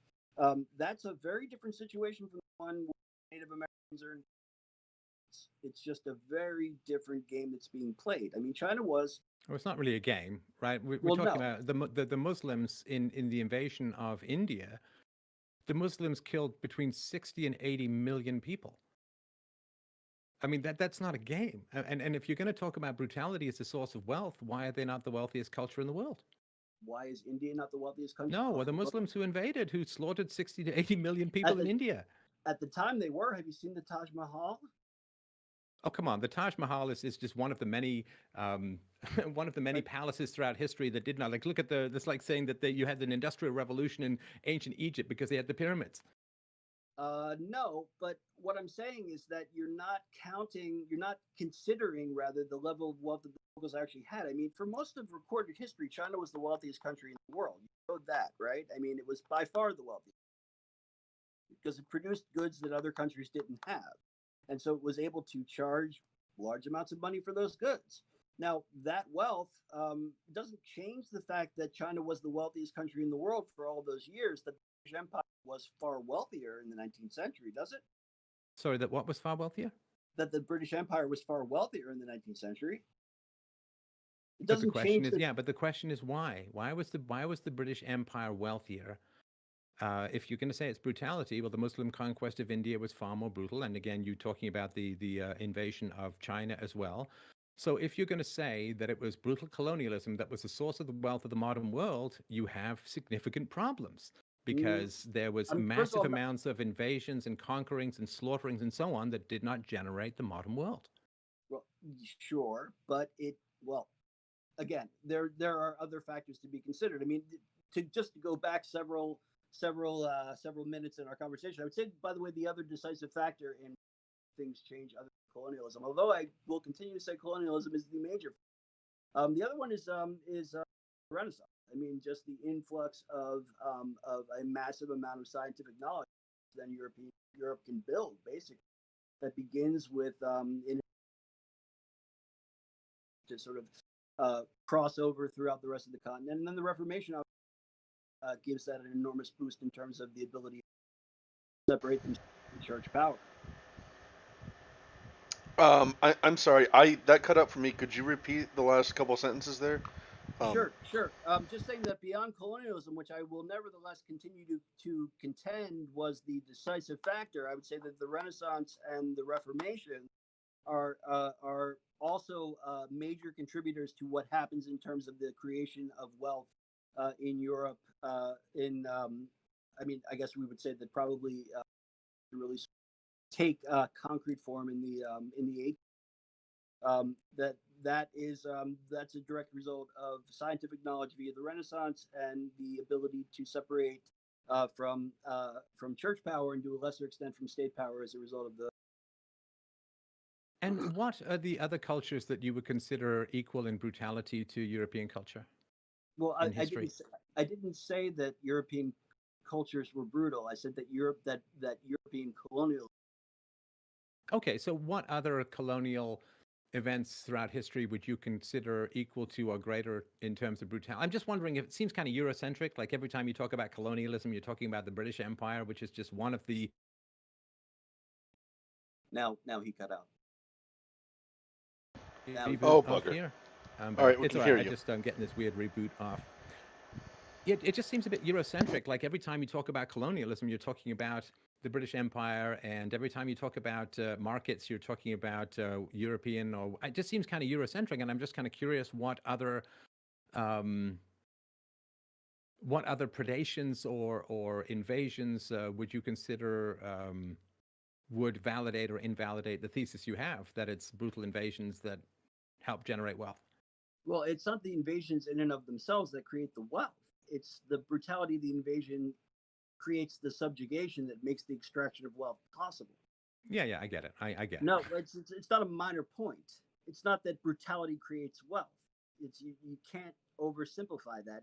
That's a very different situation from the one where Native Americans are in. It's just a very different game that's being played. I mean, China was. Well, it's not really a game, right? We're Well, talking no. about the Muslims in the invasion of India. The Muslims killed between 60 and 80 million people. I mean, that's not a game. And if you're going to talk about brutality as a source of wealth, why are they not the wealthiest culture in the world? Why is India not the wealthiest country? No, well, the Muslims who invaded, who slaughtered 60 to 80 million people in India. At the time they were. Have you seen the Taj Mahal? Oh, come on. The Taj Mahal is just one of the many one of the many palaces throughout history that did not, like, look at it's like saying that you had an industrial revolution in ancient Egypt because they had the pyramids. No, but what I'm saying is that you're not considering rather the level of wealth that the Mughals actually had. I mean, for most of recorded history, China was the wealthiest country in the world. You know that, right? I mean, it was by far the wealthiest because it produced goods that other countries didn't have. And so it was able to charge large amounts of money for those goods. Now, that wealth doesn't change the fact that China was the wealthiest country in the world for all those years, that the British Empire was far wealthier in the 19th century, does it? Sorry, that what was far wealthier? That the British Empire was far wealthier in the 19th century. It But the doesn't question change. is, but the question is why? Why was the British Empire wealthier? If you're going to say it's brutality, well, the Muslim conquest of India was far more brutal. And again, you're talking about the invasion of China as well. So if you're going to say that it was brutal colonialism that was the source of the wealth of the modern world, you have significant problems because there was massive amounts of invasions and conquerings and slaughterings and so on that did not generate the modern world. Well, sure, but again, there are other factors to be considered. I mean, to go back several minutes in our conversation, I would say, by the way, the other decisive factor in things change other than colonialism, although I will continue to say colonialism is the major. The other one is Renaissance. I mean, just the influx of a massive amount of scientific knowledge that Europe can build, basically, that begins with to sort of cross over throughout the rest of the continent, and then the Reformation gives that an enormous boost in terms of the ability to separate them from church power. I'm sorry, that cut out for me. Could you repeat the last couple of sentences there? Sure. Just saying that beyond colonialism, which I will nevertheless continue to contend was the decisive factor, I would say that the Renaissance and the Reformation are also major contributors to what happens in terms of the creation of wealth in Europe. I guess we would say that probably really take concrete form in the 80s. That's a direct result of scientific knowledge via the Renaissance and the ability to separate from church power and to a lesser extent from state power as a result of the. And what are the other cultures that you would consider equal in brutality to European culture? Well, I didn't say that European cultures were brutal. I said that European colonial. Okay, so what other colonial events throughout history would you consider equal to or greater in terms of brutality? I'm just wondering if it seems kind of Eurocentric. Like every time you talk about colonialism, you're talking about the British Empire, which is just one of the. Now he cut out. Bugger. Here. All right, we can hear you. I just getting this weird reboot off. It just seems a bit Eurocentric. Like every time you talk about colonialism, you're talking about the British Empire, and every time you talk about markets, you're talking about European, or it just seems kind of Eurocentric. And I'm just kind of curious what other predations or invasions would you consider would validate or invalidate the thesis you have that it's brutal invasions that help generate wealth? Well, it's not the invasions in and of themselves that create the wealth. It's the brutality of the invasion creates the subjugation that makes the extraction of wealth possible. Yeah, I get it. I get it. No, it's not a minor point. It's not that brutality creates wealth. It's you can't oversimplify that.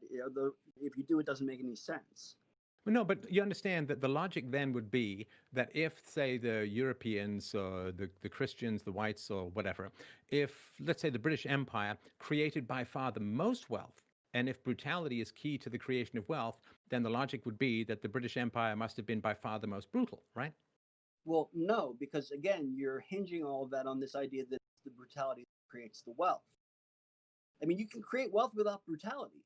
If you do, it doesn't make any sense. Well, no, but you understand that the logic then would be that if, say, the Europeans or the Christians, the whites or whatever, if, let's say, the British Empire created by far the most wealth, and if brutality is key to the creation of wealth, then the logic would be that the British Empire must have been by far the most brutal, right? Well, no, because again, you're hinging all of that on this idea that the brutality creates the wealth. I mean, you can create wealth without brutality.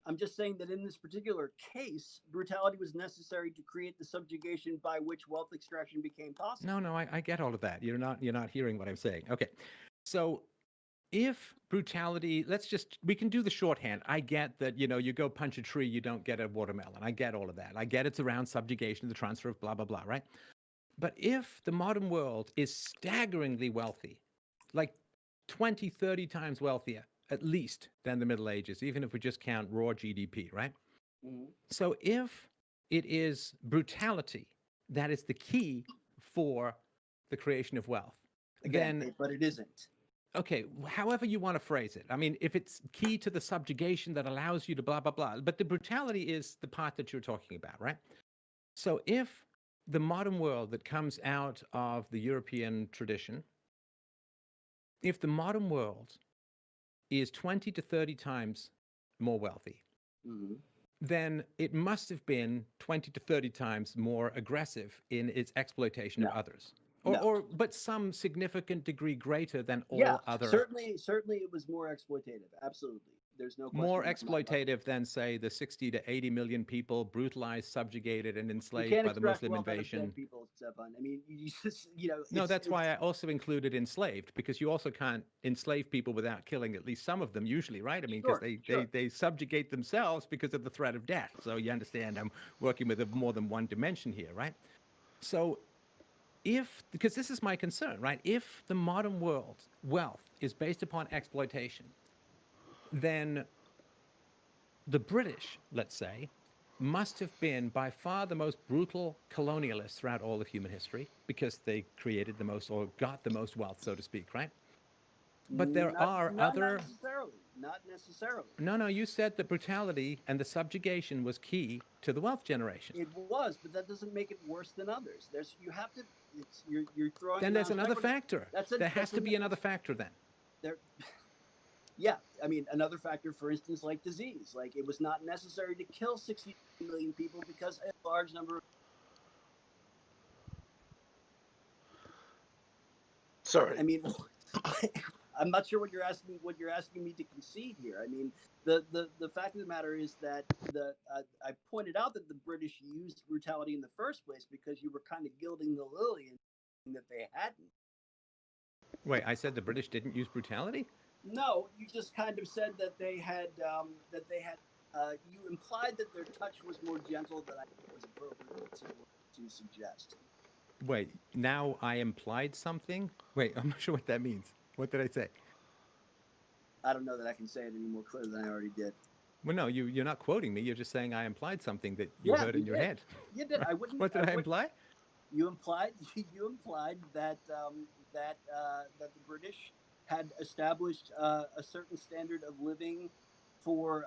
I'm just saying that in this particular case, brutality was necessary to create the subjugation by which wealth extraction became possible. No, I get all of that. You're not hearing what I'm saying. Okay. So if brutality, we can do the shorthand. I get that, you go punch a tree, you don't get a watermelon. I get all of that. I get it's around subjugation, the transfer of blah, blah, blah, right? But if the modern world is staggeringly wealthy, like 20, 30 times wealthier, at least, than the Middle Ages, even if we just count raw GDP, right? Mhm. So if it is brutality that is the key for the creation of wealth, Again, then, but it isn't. okay, however you want to phrase it. I mean, if it's key to the subjugation that allows you to blah, blah, blah, but the brutality is the part that you're talking about, right? So if the modern world that comes out of the European tradition, if the modern world is 20 to 30 times more wealthy, Mhm. then it must have been 20 to 30 times more aggressive in its exploitation of No. others. No. But some significant degree greater than Yeah, all other, certainly it was more exploitative. Absolutely. There's no question. more about that. exploitative than, say, the 60 to 80 million people brutalized, subjugated, and You enslaved can't by the extract Muslim wealth out of invasion. dead people, Stefan. I mean, you just, No, that's why I also included enslaved, because you also can't enslave people without killing at least some of them, usually, right? I mean, because Sure. they subjugate themselves because of the threat of death. So you understand, I'm working with more than one dimension here, right? So because this is my concern, right? If the modern world wealth is based upon exploitation, then the British, let's say, must have been by far the most brutal colonialists throughout all of human history because they created the most or got the most wealth, so to speak, right? But there are Not other. necessarily. Not necessarily. No, you said that brutality and the subjugation was key to the wealth generation. It was, but that doesn't make it worse than others. You have to. You're throwing. Then there's non another sequitur. factor. That's There has to be another factor then. There. Yeah, I mean, another factor, for instance, like disease. Like, it was not necessary to kill 60 million people because a large number of. Sorry. I mean, I'm not sure what you're asking. What you're asking me to concede here. I mean, the fact of the matter is that I pointed out that the British used brutality in the first place because you were kind of gilding the lily and that they hadn't. Wait, I said the British didn't use brutality? No, you just kind of said that they had you implied that their touch was more gentle than I think was appropriate to suggest. Wait, now I implied something? Wait, I'm not sure what that means. What did I say? I don't know that I can say it any more clear than I already did. Well, no, you're not quoting me. You're just saying I implied something that you heard in your head. You did. I wouldn't. What did I imply? You implied that that the British had established a certain standard of living for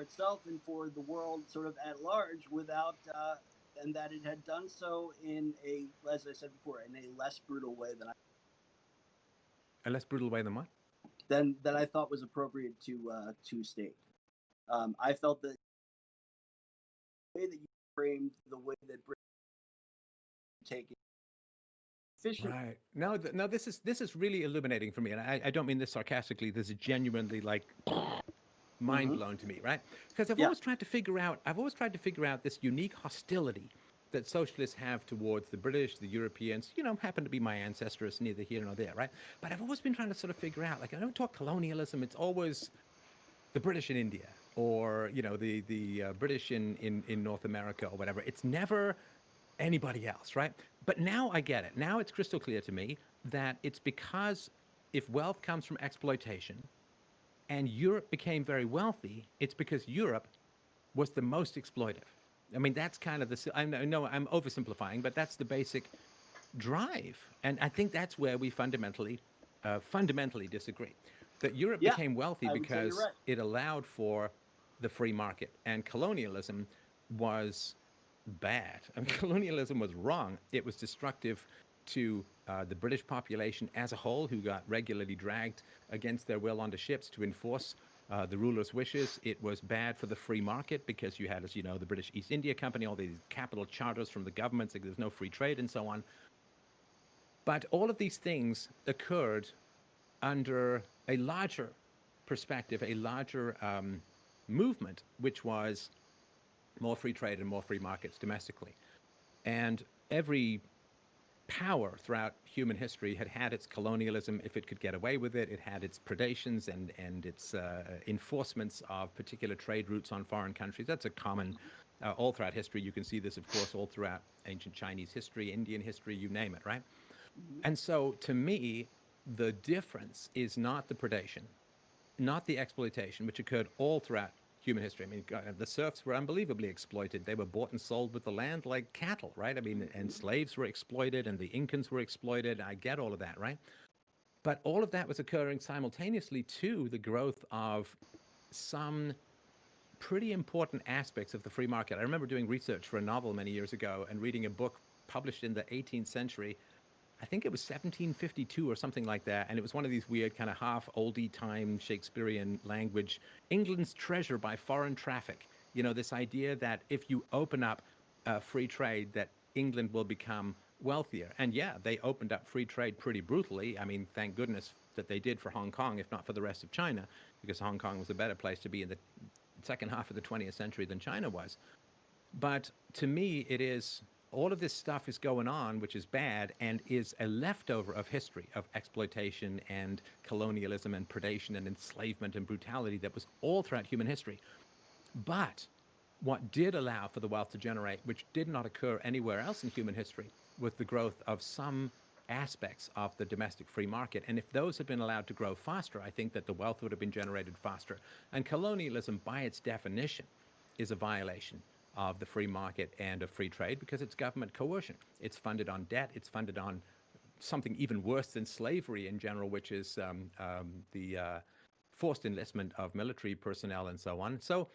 itself and for the world sort of at large without and that it had done so in a, as I said before, in a less brutal way A less brutal way than what? than that I thought was appropriate to state. I felt that the way that you framed the way that Britain take it efficient. Right. No, this is really illuminating for me, and I don't mean this sarcastically. This is genuinely like mind blown to me, right? Because I've always tried to figure out this unique hostility that socialists have towards the British, the Europeans, happen to be my ancestors, neither here nor there, right? But I've always been trying to sort of figure out, like, I don't talk colonialism, it's always the British in India or, the British in North America or whatever. It's never anybody else, right? But now I get it. Now it's crystal clear to me that it's because if wealth comes from exploitation and Europe became very wealthy, it's because Europe was the most exploitive. I mean, that's kind of I know I'm oversimplifying, but that's the basic drive. And I think that's where we fundamentally disagree. That Europe became wealthy because it allowed for the free market, and colonialism was bad. I mean, colonialism was wrong. It was destructive to the British population as a whole, who got regularly dragged against their will onto ships to enforce the ruler's wishes. It was bad for the free market because you had, as you know, the British East India Company, all these capital charters from the governments, like there's no free trade and so on. But all of these things occurred under a larger perspective, a larger movement, which was more free trade and more free markets domestically. And every power throughout human history had had its colonialism if it could get away with it. It had its predations and its enforcements of particular trade routes on foreign countries. That's a common all throughout history. You can see this, of course, all throughout ancient Chinese history, Indian history, you name it, right? And so to me, the difference is not the predation, not the exploitation, which occurred all throughout human history. I mean, the serfs were unbelievably exploited. They were bought and sold with the land like cattle, right? I mean, and slaves were exploited and the Incans were exploited. I get all of that, right? But all of that was occurring simultaneously to the growth of some pretty important aspects of the free market. I remember doing research for a novel many years ago and reading a book published in the 18th century. I think it was 1752 or something like that. And it was one of these weird kind of half oldie time Shakespearean language, England's treasure by foreign traffic. You know, this idea that if you open up free trade, that England will become wealthier. And yeah, they opened up free trade pretty brutally. I mean, thank goodness that they did for Hong Kong, if not for the rest of China, because Hong Kong was a better place to be in the second half of the 20th century than China was. But to me, it is all of this stuff is going on, which is bad and is a leftover of history of exploitation and colonialism and predation and enslavement and brutality that was all throughout human history. But what did allow for the wealth to generate, which did not occur anywhere else in human history, was the growth of some aspects of the domestic free market. And if those had been allowed to grow faster, I think that the wealth would have been generated faster. And colonialism, by its definition, is a violation of the free market and of free trade because it's government coercion. It's funded on debt. It's funded on something even worse than slavery in general, which is the forced enlistment of military personnel and so on. So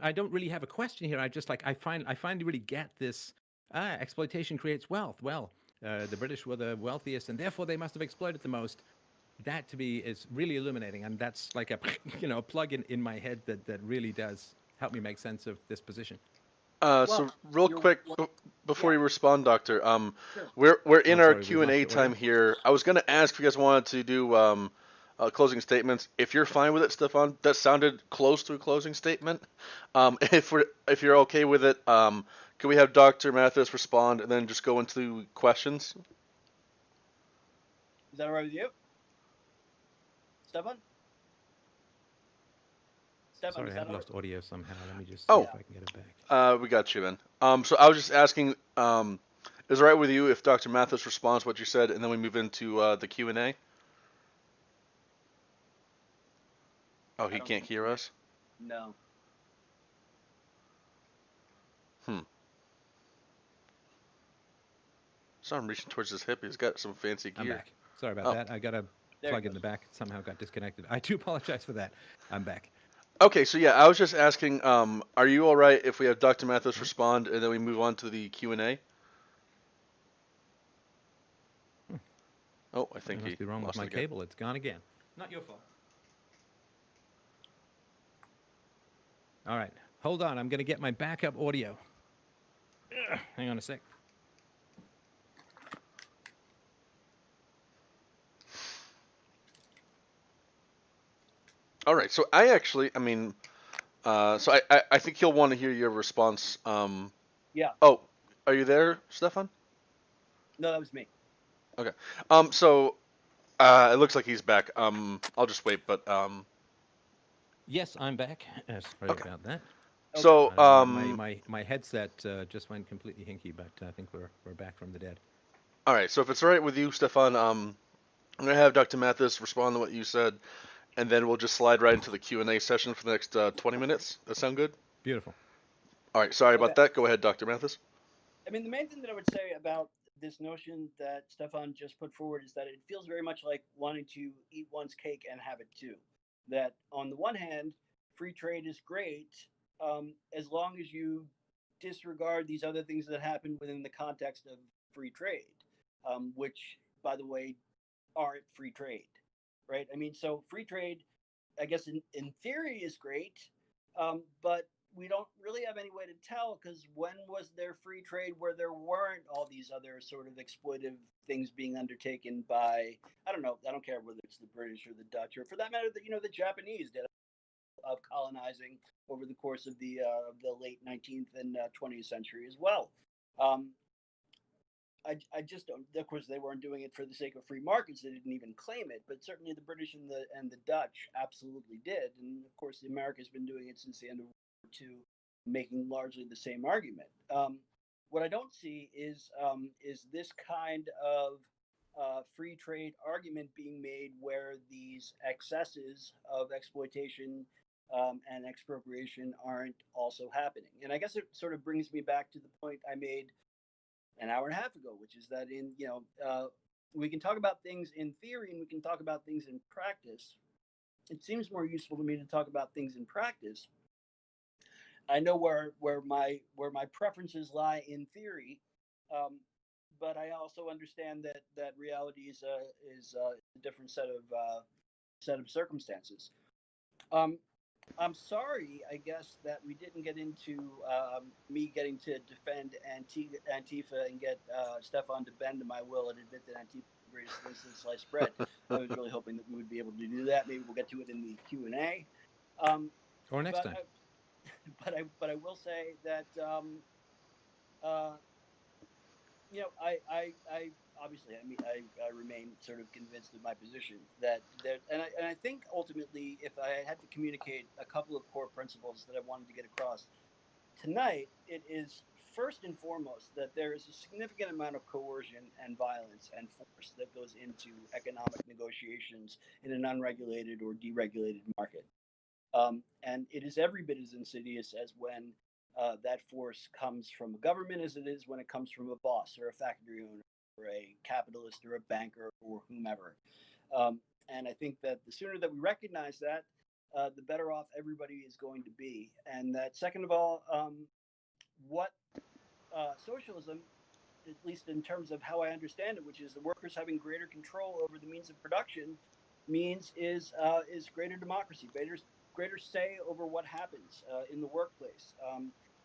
I don't really have a question here. I finally really get this. Exploitation creates wealth. Well, the British were the wealthiest, and therefore they must have exploited the most. That to me is really illuminating, and that's like a plug in my head that really does help me make sense of this position. So real quick before you respond, Doctor, Sure. we're in I'm our sorry, we Q&A lost the time audio. here. I was gonna ask if you guys wanted to do closing statements. If you're fine with it, Stefan, that sounded close to a closing statement. If you're okay with it, can we have Dr. Mathis respond and then just go into questions? Is that all right with you, Stefan? Stefan, Sorry, is I that have all right? lost audio somehow. Let me just see Oh. if I can get it back. We got you then. So I was just asking, is it all right with you if Dr. Mathis responds what you said and then we move into the Q&A? Oh, he don't can't think hear he- us? No. So I'm reaching towards his hip. He's got some fancy I'm gear. back. Sorry about Oh. that. I got a There plug he in the goes. back. It somehow got disconnected. I do apologize for that. I'm back. Okay, so yeah, I was just asking, are you all right if we have Dr. Mathis respond and then we move on to the Q&A? Oh, I think Something he must be wrong with lost my it again. cable. It's gone again. Not your fault. All right. Hold on. I'm going to get my backup audio. Hang on a sec. All right, so I think he'll want to hear your response. Yeah. Oh, are you there, Stefan? No, that was me. So it looks like he's back. I'll just wait, but Yes, I'm back. Sorry Okay. about that. so I don't know, my headset just went completely hinky, but I think we're back from the dead. all right. So if it's all right with you, Stefan, I'm gonna have Dr. Mathis respond to what you said, and then we'll just slide right into the Q&A session for the next 20 minutes. That sound good? Beautiful. All right. Sorry about Okay. that. Go ahead, Dr. Mathis. I mean, the main thing that I would say about this notion that Stefan just put forward is that it feels very much like wanting to eat one's cake and have it too. That on the one hand, free trade is great as long as you disregard these other things that happen within the context of free trade, which, by the way, aren't free trade, right? I mean, so free trade, I guess in theory is great, but we don't really have any way to tell, because when was there free trade where there weren't all these other sort of exploitive things being undertaken by, I don't know, I don't care whether it's the British or the Dutch, or for that matter, the Japanese did, of colonizing over the course of the late 19th and 20th century as well. Um, I just don't. Of course, they weren't doing it for the sake of free markets. They didn't even claim it. But certainly, the British and the Dutch absolutely did. And of course, the America's been doing it since the end of World War II, making largely the same argument. What I don't see is this kind of free trade argument being made where these excesses of exploitation and expropriation aren't also happening. And I guess it sort of brings me back to the point I made an hour and a half ago, which is that we can talk about things in theory and we can talk about things in practice. It seems more useful to me to talk about things in practice. I know where my preferences lie in theory, but I also understand that reality is a different set of circumstances. I'm sorry, I guess, that we didn't get into me getting to defend Antifa and get Stefan to bend to my will and admit that Antifa is the greatest thing since sliced bread. I was really hoping that we would be able to do that. Maybe we'll get to it in the Q&A. Or next time. But I will say that I obviously, I mean, I remain sort of convinced of my position that and I think ultimately, if I had to communicate a couple of core principles that I wanted to get across tonight, it is first and foremost that there is a significant amount of coercion and violence and force that goes into economic negotiations in an unregulated or deregulated market. And it is every bit as insidious as when that force comes from a government as it is when it comes from a boss or a factory owner or a capitalist or a banker or whomever. And I think that the sooner that we recognize that, the better off everybody is going to be. And that, second of all, what socialism, at least in terms of how I understand it, which is the workers having greater control over the means of production, means is greater democracy, greater say over what happens in the workplace.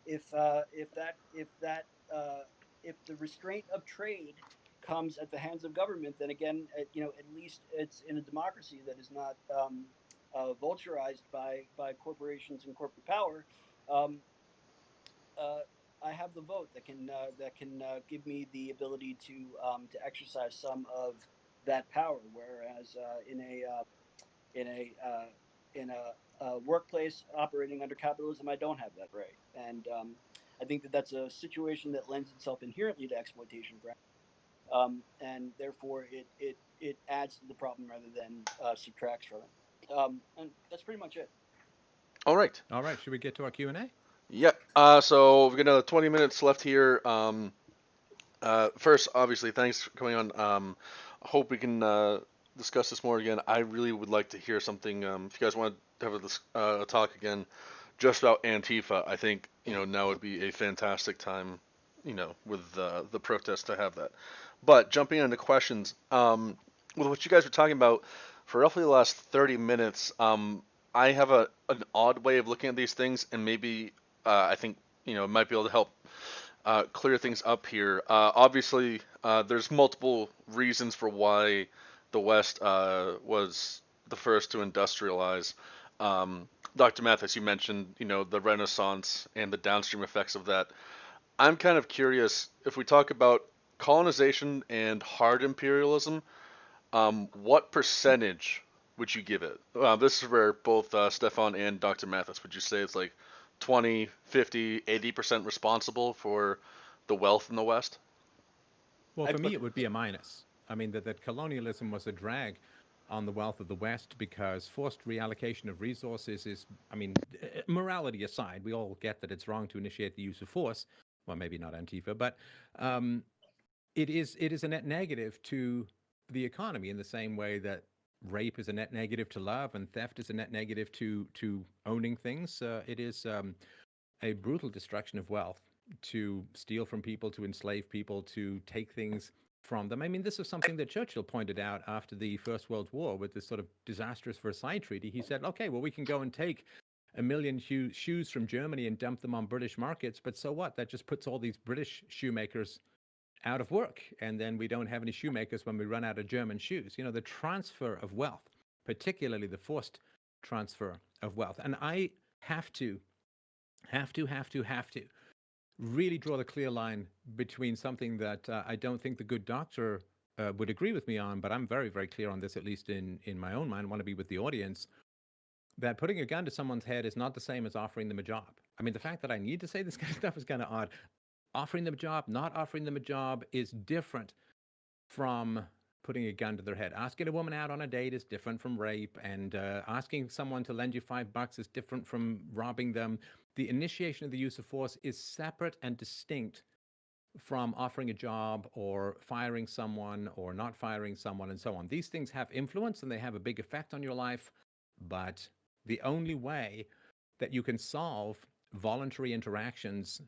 If the restraint of trade comes at the hands of government, then again, at least it's in a democracy that is not vulturized by corporations and corporate power. I have the vote that can give me the ability to exercise some of that power. Whereas in a workplace operating under capitalism, I don't have that right, and I think that that's a situation that lends itself inherently to exploitation, and therefore it adds to the problem rather than subtracts from it. And that's pretty much it. All right. All right. Should we get to our Q&A? Yep. So we've got another 20 minutes left here. First, obviously, thanks for coming on. I hope we can discuss this more again. I really would like to hear something. If you guys want to have a talk again, just about Antifa, I think now would be a fantastic time, with the protest to have that. But jumping into questions, with what you guys were talking about for roughly the last 30 minutes, I have an odd way of looking at these things, and maybe I think it might be able to help clear things up here. Obviously, there's multiple reasons for why the West was the first to industrialize. Dr. Mathis, you mentioned, the Renaissance and the downstream effects of that. I'm kind of curious, if we talk about colonization and hard imperialism, what percentage would you give it? This is where both Stefan and Dr. Mathis, would you say it's like 20, 50, 80% responsible for the wealth in the West? Well, for me, it would be a minus. I mean, that colonialism was a drag on the wealth of the West because forced reallocation of resources is, I mean, morality aside, we all get that it's wrong to initiate the use of force. Well, maybe not Antifa, but it is a net negative to the economy in the same way that rape is a net negative to love and theft is a net negative to owning things. It is a brutal destruction of wealth. to steal from people, to enslave people, to take things from them. I mean, this is something that Churchill pointed out after the First World War with this sort of disastrous Versailles Treaty. He said, okay, well, we can go and take 1 million shoes from Germany and dump them on British markets, but so what? That just puts all these British shoemakers out of work, and then we don't have any shoemakers when we run out of German shoes. You know, the transfer of wealth, particularly the forced transfer of wealth. And I have to really draw the clear line between something that I don't think the good doctor would agree with me on, but I'm very, very clear on this, at least in my own mind, want to be with the audience, that putting a gun to someone's head is not the same as offering them a job. I mean, the fact that I need to say this kind of stuff is kind of odd. Offering them a job, not offering them a job is different from putting a gun to their head. Asking a woman out on a date is different from rape, and asking someone to lend you $5 is different from robbing them. The initiation of the use of force is separate and distinct from offering a job or firing someone or not firing someone and so on. These things have influence and they have a big effect on your life, but the only way that you can solve voluntary interactions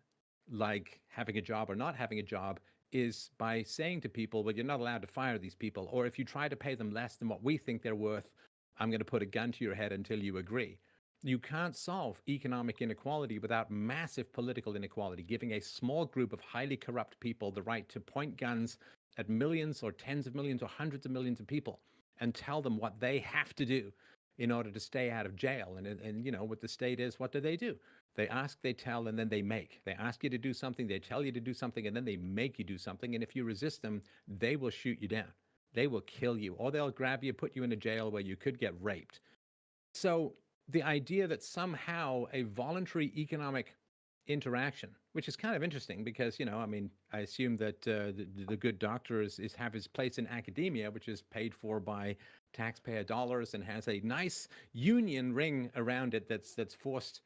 like having a job or not having a job is by saying to people, well, you're not allowed to fire these people. Or if you try to pay them less than what we think they're worth, I'm going to put a gun to your head until you agree. You can't solve economic inequality without massive political inequality, giving a small group of highly corrupt people the right to point guns at millions or tens of millions or hundreds of millions of people and tell them what they have to do in order to stay out of jail. And you know, what the state is, what do? They ask, they tell, and then they make. They ask you to do something, they tell you to do something, and then they make you do something. And if you resist them, they will shoot you down. They will kill you, or they'll grab you, put you in a jail where you could get raped. So the idea that somehow a voluntary economic interaction, which is kind of interesting because, you know, I mean, I assume that the good doctor is have his place in academia, which is paid for by taxpayer dollars and has a nice union ring around it that's forced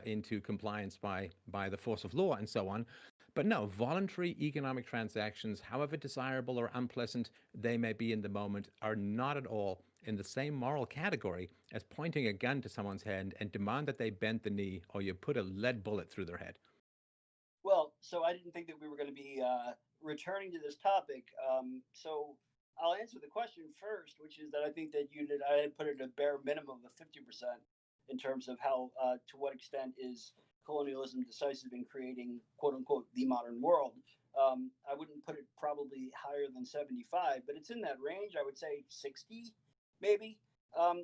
into compliance by the force of law and so on. But no, voluntary economic transactions, however desirable or unpleasant they may be in the moment, are not at all in the same moral category as pointing a gun to someone's head and demand that they bend the knee or you put a lead bullet through their head. Well, so I didn't think that we were going to be returning to this topic. So I'll answer the question first, which is that I think that I had put it at a bare minimum of 50% in terms of how, to what extent is colonialism decisive in creating, quote unquote, the modern world. I wouldn't put it probably higher than 75, but it's in that range. I would say 60, maybe. I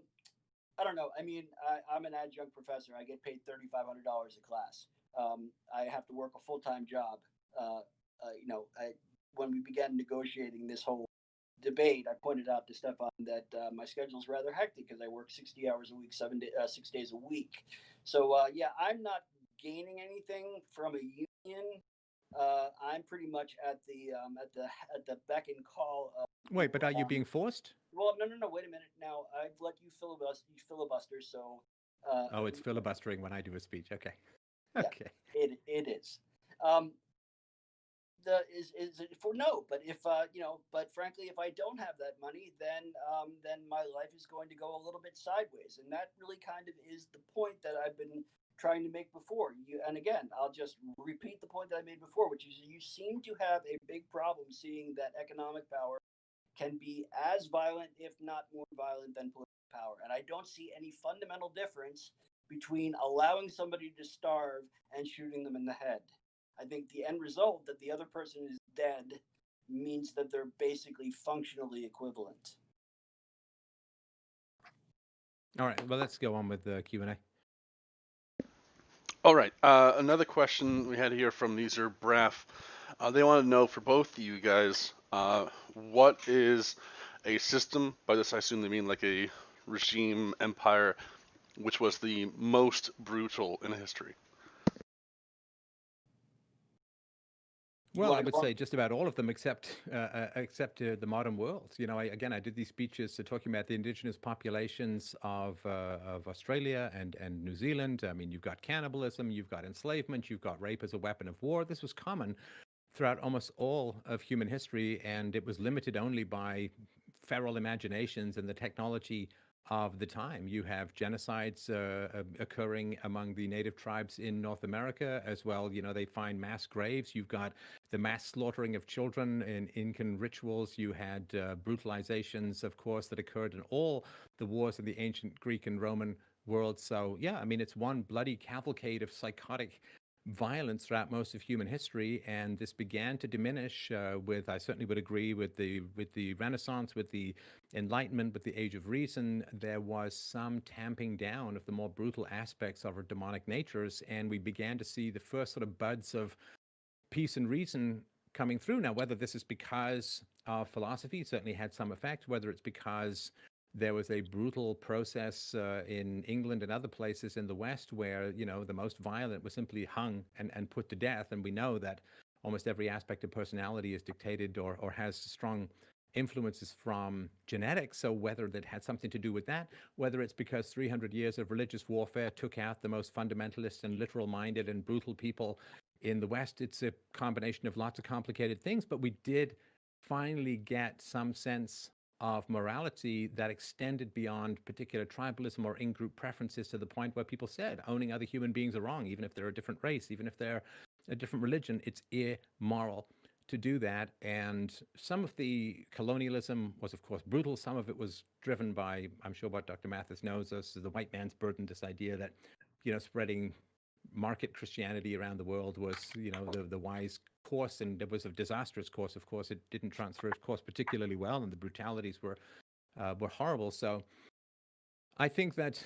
don't know. I mean, I'm an adjunct professor. I get paid $3,500 a class. I have to work a full-time job. When we began negotiating this whole debate, I pointed out to Stefan that my schedule is rather hectic because I work 60 hours a week, 6 days a week. So yeah, I'm not gaining anything from a union. I'm pretty much at the beck and call of. Wait, but are you being forced? Well, no. Wait a minute. Now I've let you filibuster. So. Oh, it's filibustering when I do a speech. Okay. Yeah, okay. It is. Is it for no? But if but frankly, if I don't have that money, then my life is going to go a little bit sideways, and that really kind of is the point that I've been trying to make before. And again, I'll just repeat the point that I made before, which is you seem to have a big problem seeing that economic power can be as violent, if not more violent, than political power, and I don't see any fundamental difference between allowing somebody to starve and shooting them in the head. I think the end result that the other person is dead means that they're basically functionally equivalent. All right. Well, let's go on with the Q&A. All right. Another question we had here from Neezer Braff. They want to know for both of you guys, what is a system? By this, I assume they mean like a regime, empire, which was the most brutal in history. Well, I would say just about all of them, except the modern world. You know, I did these speeches talking about the indigenous populations of Australia and New Zealand. I mean, you've got cannibalism, you've got enslavement, you've got rape as a weapon of war. This was common throughout almost all of human history, and it was limited only by feral imaginations and the technology of the time. You have genocides occurring among the native tribes in North America as well. You know, they find mass graves. You've got the mass slaughtering of children in Incan rituals. You had brutalizations, of course, that occurred in all the wars of the ancient Greek and Roman world. So, yeah, I mean, it's one bloody cavalcade of psychotic violence throughout most of human history, and this began to diminish with, I certainly would agree, with the Renaissance, with the Enlightenment, with the Age of Reason. There was some tamping down of the more brutal aspects of our demonic natures, and we began to see the first sort of buds of peace and reason coming through. Now, whether this is because of philosophy, it certainly had some effect, whether it's because there was a brutal process in England and other places in the West where, you know, the most violent was simply hung and put to death. And we know that almost every aspect of personality is dictated or has strong influences from genetics. So whether that had something to do with that, whether it's because 300 years of religious warfare took out the most fundamentalist and literal minded and brutal people in the West, it's a combination of lots of complicated things. But we did finally get some sense of morality that extended beyond particular tribalism or in-group preferences to the point where people said owning other human beings are wrong, even if they're a different race, even if they're a different religion. It's immoral to do that. And some of the colonialism was, of course, brutal. Some of it was driven by, I'm sure what Dr. Mathis knows, us, the white man's burden, this idea that, you know, spreading market Christianity around the world was, you know, the wise course, and it was a disastrous course. Of course, it didn't transfer, of course, particularly well, and the brutalities were horrible. So I think that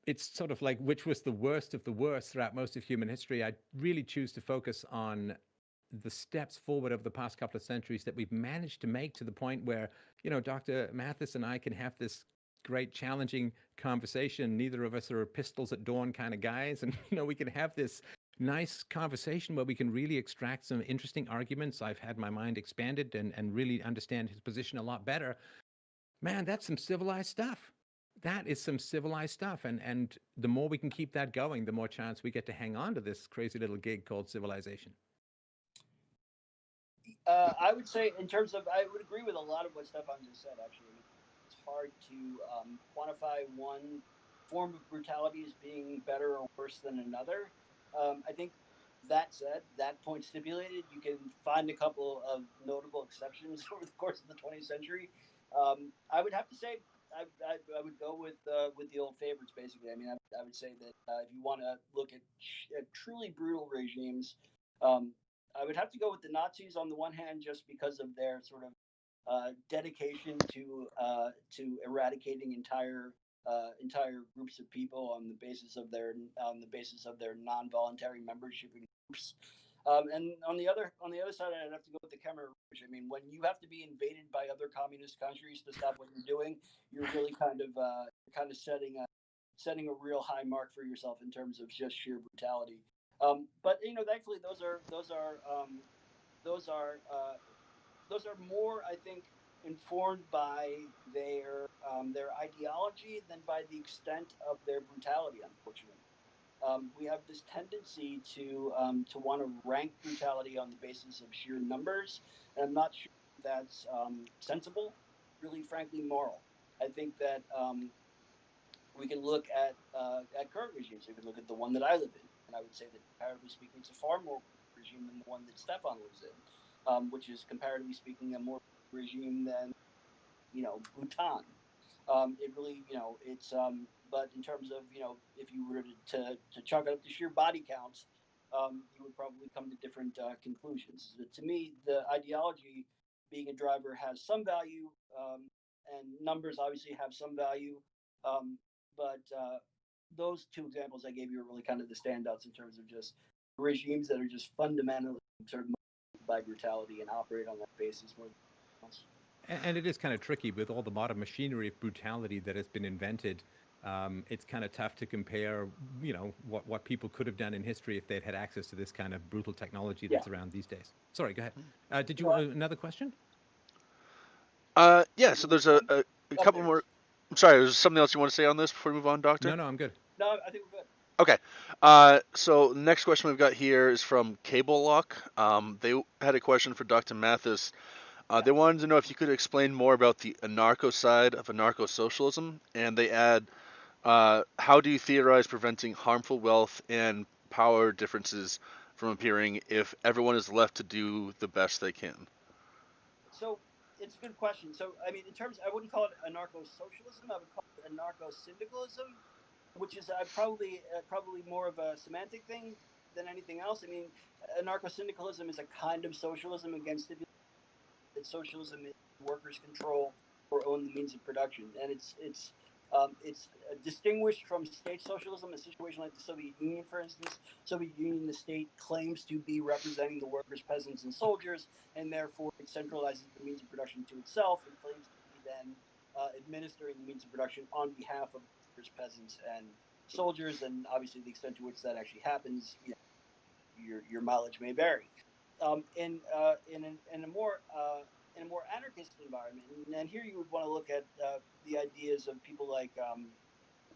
it's sort of like which was the worst of the worst throughout most of human history. I really choose to focus on the steps forward over the past couple of centuries that we've managed to make to the point where, you know, Dr. Mathis and I can have this great challenging conversation. Neither of us are pistols at dawn kind of guys, and you know, we can have this nice conversation where we can really extract some interesting arguments. I've had my mind expanded and really understand his position a lot better. Man, that's some civilized stuff. That is some civilized stuff, and the more we can keep that going, the more chance we get to hang on to this crazy little gig called civilization. I would say, in terms of, I would agree with a lot of what Stefan just said. Actually, it's hard to quantify one form of brutality as being better or worse than another. I think that said, that point stipulated, you can find a couple of notable exceptions over the course of the 20th century. I would have to say, I would go with the old favorites, basically. I mean, I would say that if you want to look at truly brutal regimes, I would have to go with the Nazis on the one hand, just because of their sort of dedication to eradicating entire groups of people on the basis of their non-voluntary membership in groups. And on the other side, I'd have to go with the Khmer Rouge. I mean, when you have to be invaded by other communist countries to stop what you're doing, you're really kind of setting a real high mark for yourself in terms of just sheer brutality. But you know, thankfully, those are more, I think, informed by their ideology than by the extent of their brutality. Unfortunately, we have this tendency to want to rank brutality on the basis of sheer numbers, and I'm not sure that's sensible, really, frankly, moral. I think that we can look at current regimes. We can look at the one that I live in, and I would say that, comparatively speaking, it's a far more regime than the one that Stefan lives in, which is, comparatively speaking, a more regime than, you know, Bhutan. It really, you know, it's but in terms of, you know, if you were to chalk it up to sheer body counts, you would probably come to different conclusions. To me, the ideology being a driver has some value, and numbers obviously have some value, but those two examples I gave you are really kind of the standouts in terms of just regimes that are just fundamentally sort of motivated by brutality and operate on that basis more than else. And it is kind of tricky with all the modern machinery of brutality that has been invented. It's kind of tough to compare, you know, what people could have done in history if they'd had access to this kind of brutal technology that's around these days. Sorry, go ahead. Did you want another question? Yeah. So there's a couple more. I'm sorry. There's something else you want to say on this before we move on, Doctor? No, I'm good. No, I think we're good. Okay. So next question we've got here is from Cable Lock. They had a question for Dr. Mathis. They wanted to know if you could explain more about the anarcho side of anarcho-socialism, and they add, how do you theorize preventing harmful wealth and power differences from appearing if everyone is left to do the best they can? So it's a good question. So I mean, in terms, I wouldn't call it anarcho-socialism. I would call it anarcho-syndicalism, which is probably more of a semantic thing than anything else. I mean, anarcho-syndicalism is a kind of socialism against the that socialism is workers control or own the means of production, and it's distinguished from state socialism. A situation like the Soviet Union, for instance, Soviet Union, the state claims to be representing the workers, peasants, and soldiers, and therefore it centralizes the means of production to itself and claims to be then administering the means of production on behalf of workers, peasants, and soldiers. And obviously, the extent to which that actually happens, your mileage may vary. In a more anarchist environment, and here you would want to look at the ideas of people like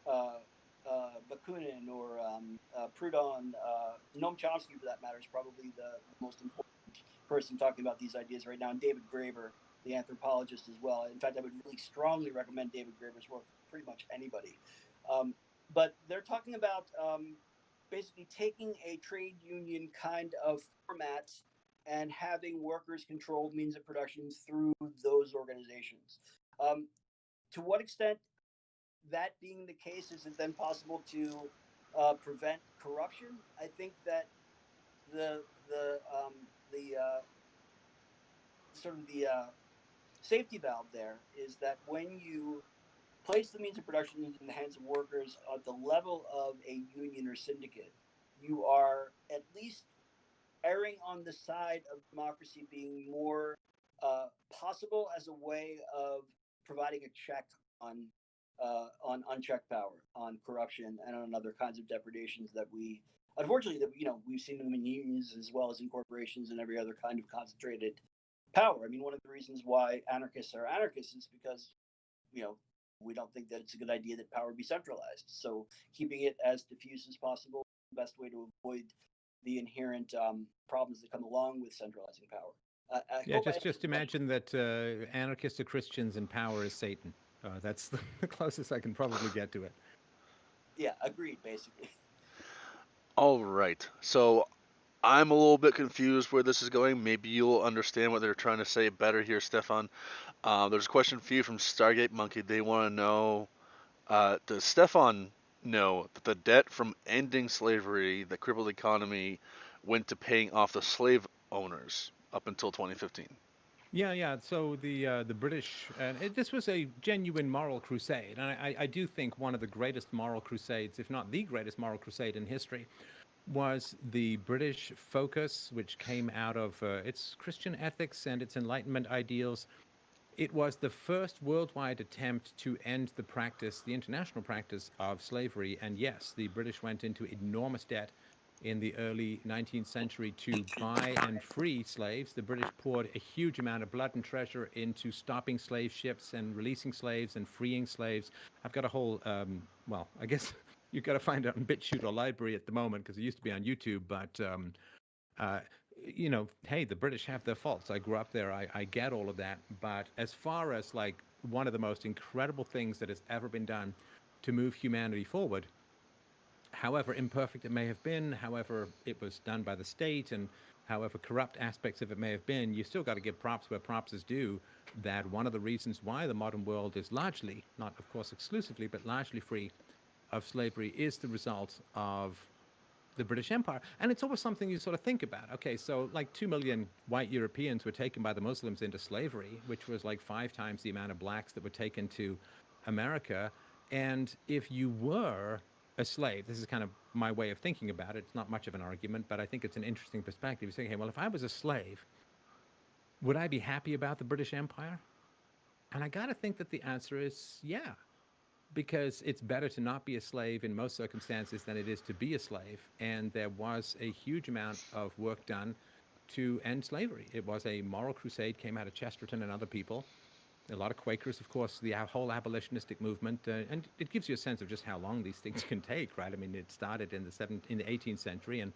uh, Bakunin or Proudhon. Noam Chomsky, for that matter, is probably the most important person talking about these ideas right now, and David Graeber, the anthropologist, as well. In fact, I would really strongly recommend David Graeber's work for pretty much anybody. Um, but they're talking about basically taking a trade union kind of format and having workers controlled means of production through those organizations. Um, to what extent that being the case, is it then possible to prevent corruption? I think that the sort of the safety valve there is that when you place the means of production in the hands of workers at the level of a union or syndicate, you are at least erring on the side of democracy being more possible as a way of providing a check on unchecked power, on corruption, and on other kinds of depredations that we unfortunately we've seen them in unions as well as in corporations and every other kind of concentrated power. I mean, one of the reasons why anarchists are anarchists is because you know we don't think that it's a good idea that power be centralized. So keeping it as diffuse as possible is the best way to avoid the inherent problems that come along with centralizing power. Yeah, just imagine that anarchists are Christians and power is Satan. That's the closest I can probably get to it. Yeah, agreed, basically. All right. So I'm a little bit confused where this is going. Maybe you'll understand what they're trying to say better here, Stefan. There's a question for you from Stargate Monkey. They want to know, does Stefan know that the debt from ending slavery that crippled the economy went to paying off the slave owners up until 2015? Yeah. So the British, and this was a genuine moral crusade, and I do think one of the greatest moral crusades, if not the greatest moral crusade in history, was the British focus, which came out of its Christian ethics and its Enlightenment ideals. It was the first worldwide attempt to end the practice, the international practice of slavery. And yes, the British went into enormous debt in the early 19th century to buy and free slaves. The British poured a huge amount of blood and treasure into stopping slave ships and releasing slaves and freeing slaves. I've got a whole, well, I guess you've got to find it on BitChute or Library at the moment because it used to be on YouTube, but hey, the British have their faults. I grew up there. I get all of that. But as far as like one of the most incredible things that has ever been done to move humanity forward, however imperfect it may have been, however it was done by the state, and however corrupt aspects of it may have been, you still got to give props where props is due, that one of the reasons why the modern world is largely, not of course exclusively, but largely free of slavery is the result of the British Empire. And it's always something you sort of think about. Okay, so like 2 million white Europeans were taken by the Muslims into slavery, which was like 5 times the amount of blacks that were taken to America. And if you were a slave, this is kind of my way of thinking about it. It's not much of an argument, but I think it's an interesting perspective. You say, hey, well, if I was a slave, would I be happy about the British Empire? And I got to think that the answer is yeah, because it's better to not be a slave in most circumstances than it is to be a slave. And there was a huge amount of work done to end slavery. It was a moral crusade, came out of Chesterton and other people. A lot of Quakers, of course, the whole abolitionistic movement, and it gives you a sense of just how long these things can take, right? I mean, it started in the 18th century and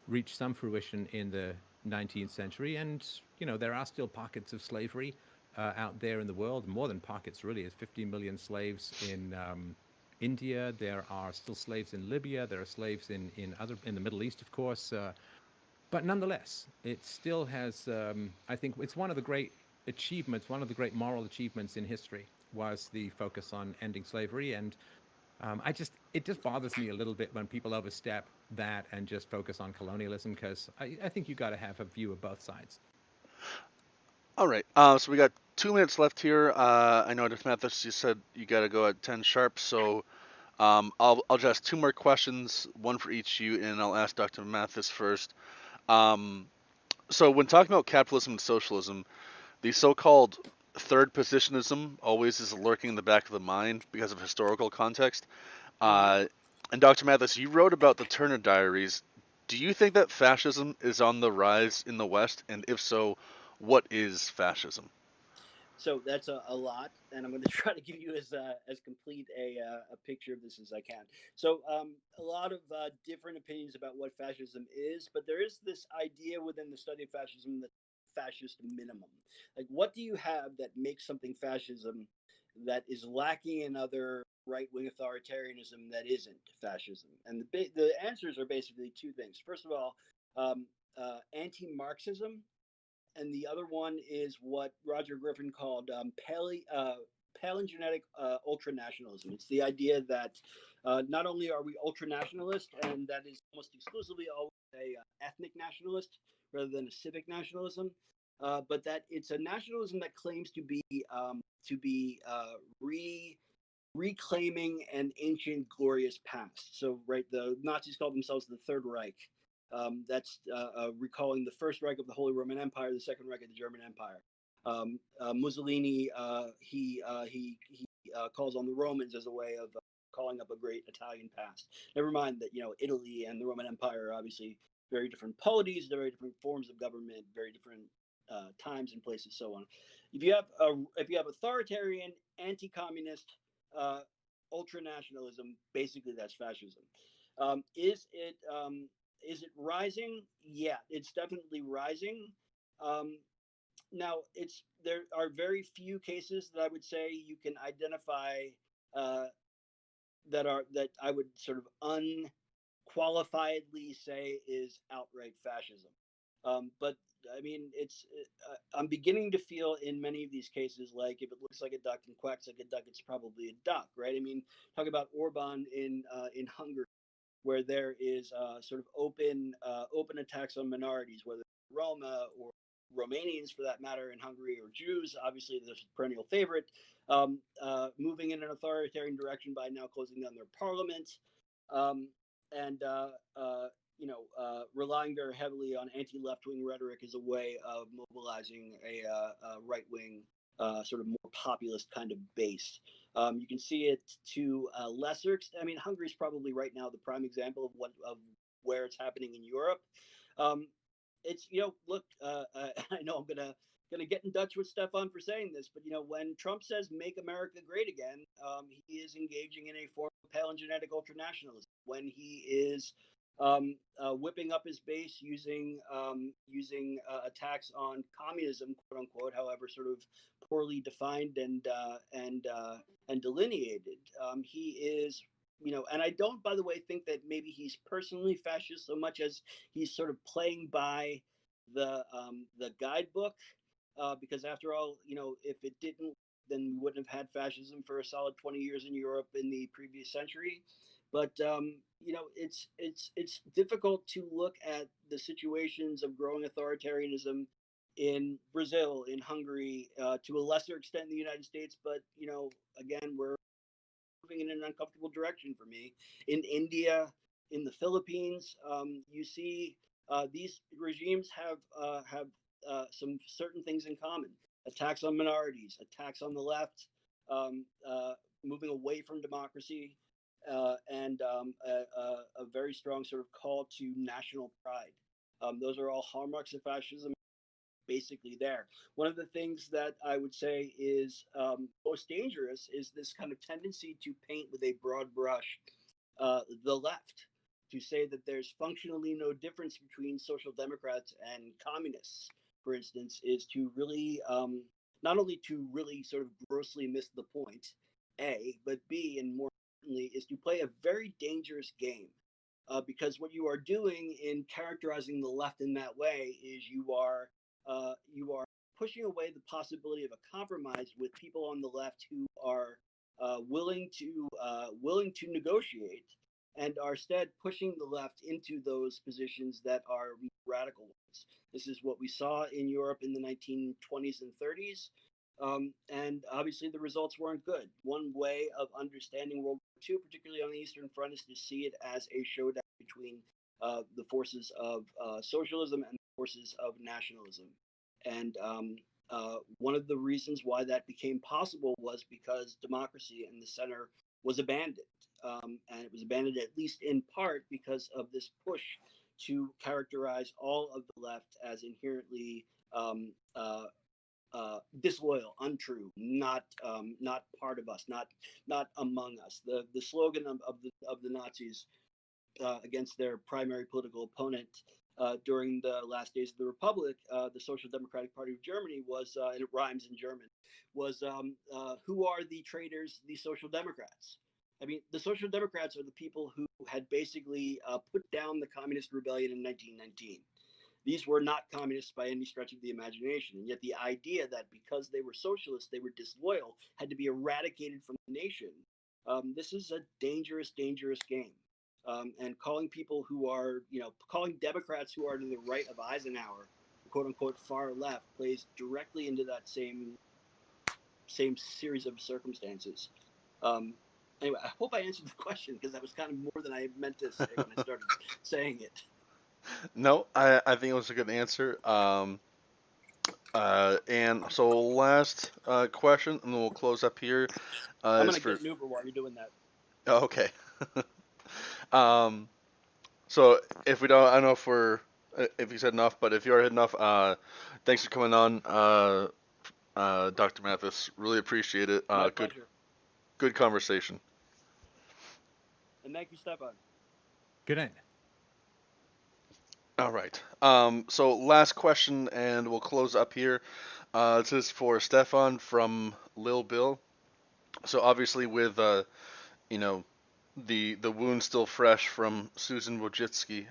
reached some fruition in the 19th century, and there are still pockets of slavery out there in the world. More than pockets, really. There's 15 million slaves in India. There are still slaves in Libya. There are slaves in the Middle East, of course. But nonetheless, it still has. I think it's one of the great achievements, one of the great moral achievements in history, was the focus on ending slavery. And it just bothers me a little bit when people overstep that and just focus on colonialism, because I think you got to have a view of both sides. All right. So we got 2 minutes left here. I know, Dr. Mathis, you said you got to go at 10 sharp, so I'll just ask two more questions, one for each of you, and I'll ask Dr. Mathis first. So when talking about capitalism and socialism, the so-called third positionism always is lurking in the back of the mind because of historical context. And Dr. Mathis, you wrote about the Turner Diaries. Do you think that fascism is on the rise in the West? And if so, what is fascism? So that's a lot, and I'm going to try to give you as complete a picture of this as I can. So a lot of different opinions about what fascism is, but there is this idea within the study of fascism that fascist minimum. Like, what do you have that makes something fascism that is lacking in other right wing authoritarianism that isn't fascism? And the answers are basically two things. First of all, anti Marxism, and the other one is what Roger Griffin called palingenetic ultranationalism. It's the idea that not only are we ultranationalist, and that is almost exclusively always a ethnic nationalist rather than a civic nationalism, but that it's a nationalism that claims to be reclaiming an ancient glorious past. So, right, the Nazis called themselves the Third Reich. That's recalling the First Reich of the Holy Roman Empire, the Second Reich of the German Empire. Mussolini, he calls on the Romans as a way of calling up a great Italian past. Never mind that Italy and the Roman Empire are obviously very different polities, very different forms of government, very different times and places, so on. If you have authoritarian, anti-communist, ultranationalism, basically that's fascism. Is it rising? Yeah, it's definitely rising. Now, there are very few cases that I would say you can identify that I would sort of unqualifiedly say is outright fascism. But I mean, I'm beginning to feel in many of these cases like if it looks like a duck and quacks like a duck, it's probably a duck, right? I mean, talk about Orban in Hungary, where there is sort of open attacks on minorities, whether Roma or Romanians, for that matter, in Hungary, or Jews. Obviously, there's a perennial favorite. Moving in an authoritarian direction by now closing down their parliament, and relying very heavily on anti-left-wing rhetoric as a way of mobilizing a right-wing, sort of more populist kind of base. You can see it to a lesser extent. I mean, Hungary is probably right now the prime example of where it's happening in Europe. It's look, I know I'm gonna get in touch with Stefan for saying this, but when Trump says "Make America Great Again," he is engaging in a form of palingenetic ultranationalism. When he is whipping up his base using attacks on communism, quote unquote, however sort of poorly defined and delineated. He is, and I don't, by the way, think that maybe he's personally fascist so much as he's sort of playing by the guidebook, because after all, if it didn't, then we wouldn't have had fascism for a solid 20 years in Europe in the previous century. But it's difficult to look at the situations of growing authoritarianism in Brazil, in Hungary, to a lesser extent in the United States. But again, we're moving in an uncomfortable direction for me. In India, in the Philippines, you see these regimes have some certain things in common: attacks on minorities, attacks on the left, moving away from democracy, and a very strong sort of call to national pride. Those are all hallmarks of fascism, basically there. One of the things that I would say is most dangerous is this kind of tendency to paint with a broad brush the left, to say that there's functionally no difference between social democrats and communists, for instance, is to really not only to really sort of grossly miss the point, A, but B, and more importantly, is to play a very dangerous game. Because what you are doing in characterizing the left in that way is you are pushing away the possibility of a compromise with people on the left who are willing to negotiate, and are instead pushing the left into those positions that are radical ones. This is what we saw in Europe in the 1920s and 30s. And obviously, the results weren't good. One way of understanding World War II, particularly on the Eastern Front, is to see it as a showdown between the forces of socialism and the forces of nationalism. And one of the reasons why that became possible was because democracy in the center was abandoned. And it was abandoned at least in part because of this push to characterize all of the left as inherently disloyal, untrue, not part of us, not among us. The slogan of the Nazis against their primary political opponent during the last days of the Republic, the Social Democratic Party of Germany, was, and it rhymes in German, was who are the traitors? The Social Democrats. I mean, the Social Democrats are the people who had basically put down the Communist Rebellion in 1919. These were not communists by any stretch of the imagination. And yet the idea that because they were socialists, they were disloyal, had to be eradicated from the nation. This is a dangerous, dangerous game. And calling people who are, calling Democrats who are to the right of Eisenhower, quote unquote, far left, plays directly into that same series of circumstances. Anyway, I hope I answered the question, because that was kind of more than I meant to say when I started saying it. No, I think it was a good answer. And so last question, and then we'll close up here. I'm Is gonna for get an Uber while you're doing that. oh, okay. So if we don't, I don't know if you said enough, but if you already had enough, thanks for coming on, Dr. Mathis. Really appreciate it. My pleasure. Good conversation. And thank you, Stefan. Good night. All right. So last question, and we'll close up here. This is for Stefan from Lil Bill. So obviously, with you know, the wound still fresh from Susan Wojcicki,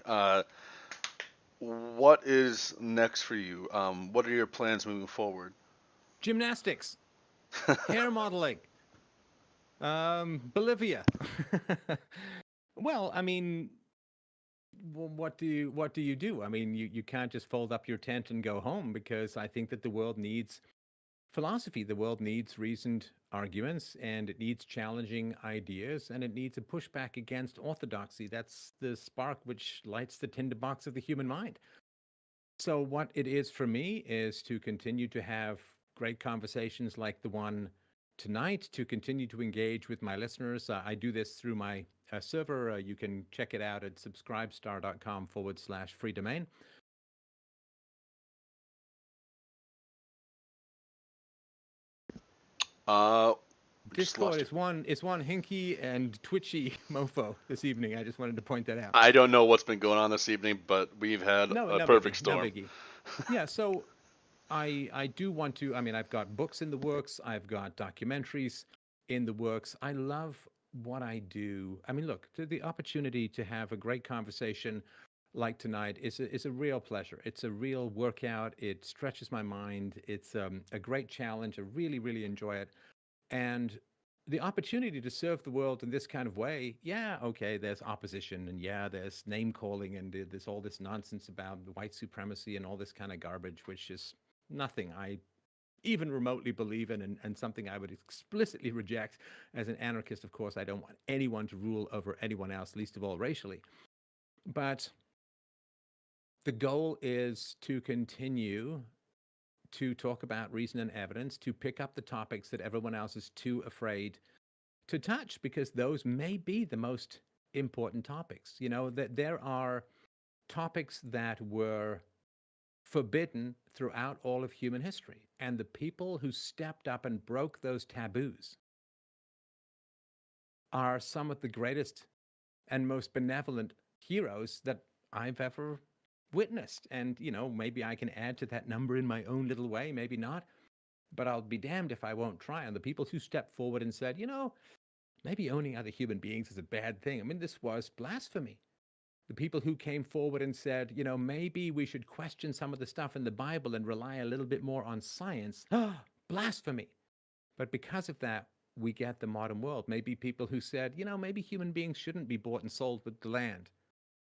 what is next for you? What are your plans moving forward? Gymnastics, hair modeling, Bolivia. Well, I mean, what do you do? I mean, you can't just fold up your tent and go home, because I think that the world needs philosophy. The world needs reasoned arguments, and it needs challenging ideas, and it needs a pushback against orthodoxy. That's the spark which lights the tinderbox of the human mind. So what it is for me is to continue to have great conversations like the one tonight, to continue to engage with my listeners. I do this through my server. You can check it out at subscribestar.com/free domain. Discord is one hinky and twitchy mofo this evening. I just wanted to point that out. I don't know what's been going on this evening, but we've had a perfect storm. No biggie. Yeah, so I do want to. I mean, I've got books in the works. I've got documentaries in the works. I love what I do. I mean, look, the opportunity to have a great conversation like tonight is a real pleasure. It's a real workout. It stretches my mind. It's a great challenge. I really, really enjoy it. And the opportunity to serve the world in this kind of way, yeah, okay, there's opposition, and yeah, there's name calling, and there's all this nonsense about white supremacy and all this kind of garbage, which is nothing I even remotely believe in, and something I would explicitly reject. As an anarchist, of course, I don't want anyone to rule over anyone else, least of all racially. But the goal is to continue to talk about reason and evidence, to pick up the topics that everyone else is too afraid to touch, because those may be the most important topics. You know, that there are topics that were forbidden throughout all of human history, and the people who stepped up and broke those taboos are some of the greatest and most benevolent heroes that I've ever witnessed. And, maybe I can add to that number in my own little way, maybe not. But I'll be damned if I won't try. And the people who stepped forward and said, maybe owning other human beings is a bad thing. I mean, this was blasphemy. The people who came forward and said, maybe we should question some of the stuff in the Bible and rely a little bit more on science. Blasphemy. But because of that, we get the modern world. Maybe people who said, maybe human beings shouldn't be bought and sold with the land,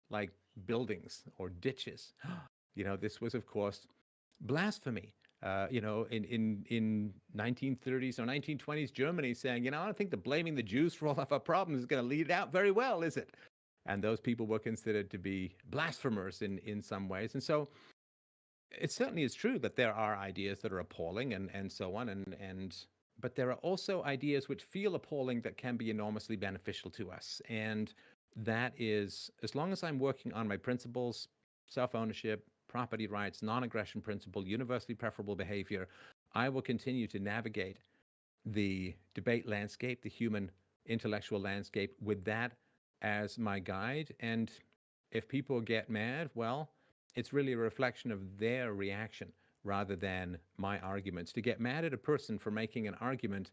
like buildings or ditches. This was, of course, blasphemy. In 1930s or 1920s Germany saying, I don't think that blaming the Jews for all of our problems is going to lead it out very well, is it? And those people were considered to be blasphemers in some ways. And so it certainly is true that there are ideas that are appalling and so on. But there are also ideas which feel appalling that can be enormously beneficial to us. And that is, as long as I'm working on my principles, self-ownership, property rights, non-aggression principle, universally preferable behavior, I will continue to navigate the debate landscape, the human intellectual landscape, with that as my guide. And if people get mad, well, it's really a reflection of their reaction rather than my arguments. To get mad at a person for making an argument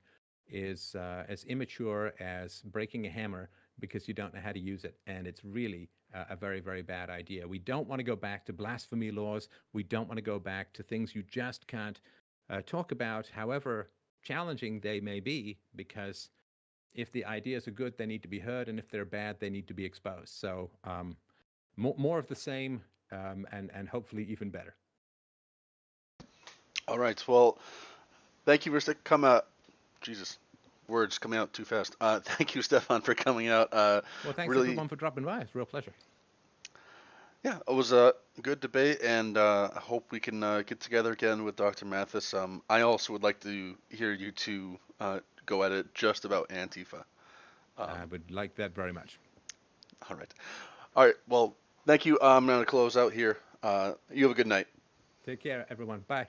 is as immature as breaking a hammer because you don't know how to use it. And it's really a very, very bad idea. We don't want to go back to blasphemy laws. We don't want to go back to things you just can't talk about, however challenging they may be, because if the ideas are good, they need to be heard. And if they're bad, they need to be exposed. So more of the same and hopefully even better. All right. Well, thank you for coming out. Jesus, words coming out too fast. Thank you, Stefan, for coming out. Well, thanks really, everyone for dropping by. It's a real pleasure. Yeah, it was a good debate, and I hope we can get together again with Dr. Mathis. I also would like to hear you two go at it just about Antifa. I would like that very much. All right. All right. Well, thank you. I'm going to close out here. You have a good night. Take care, everyone. Bye.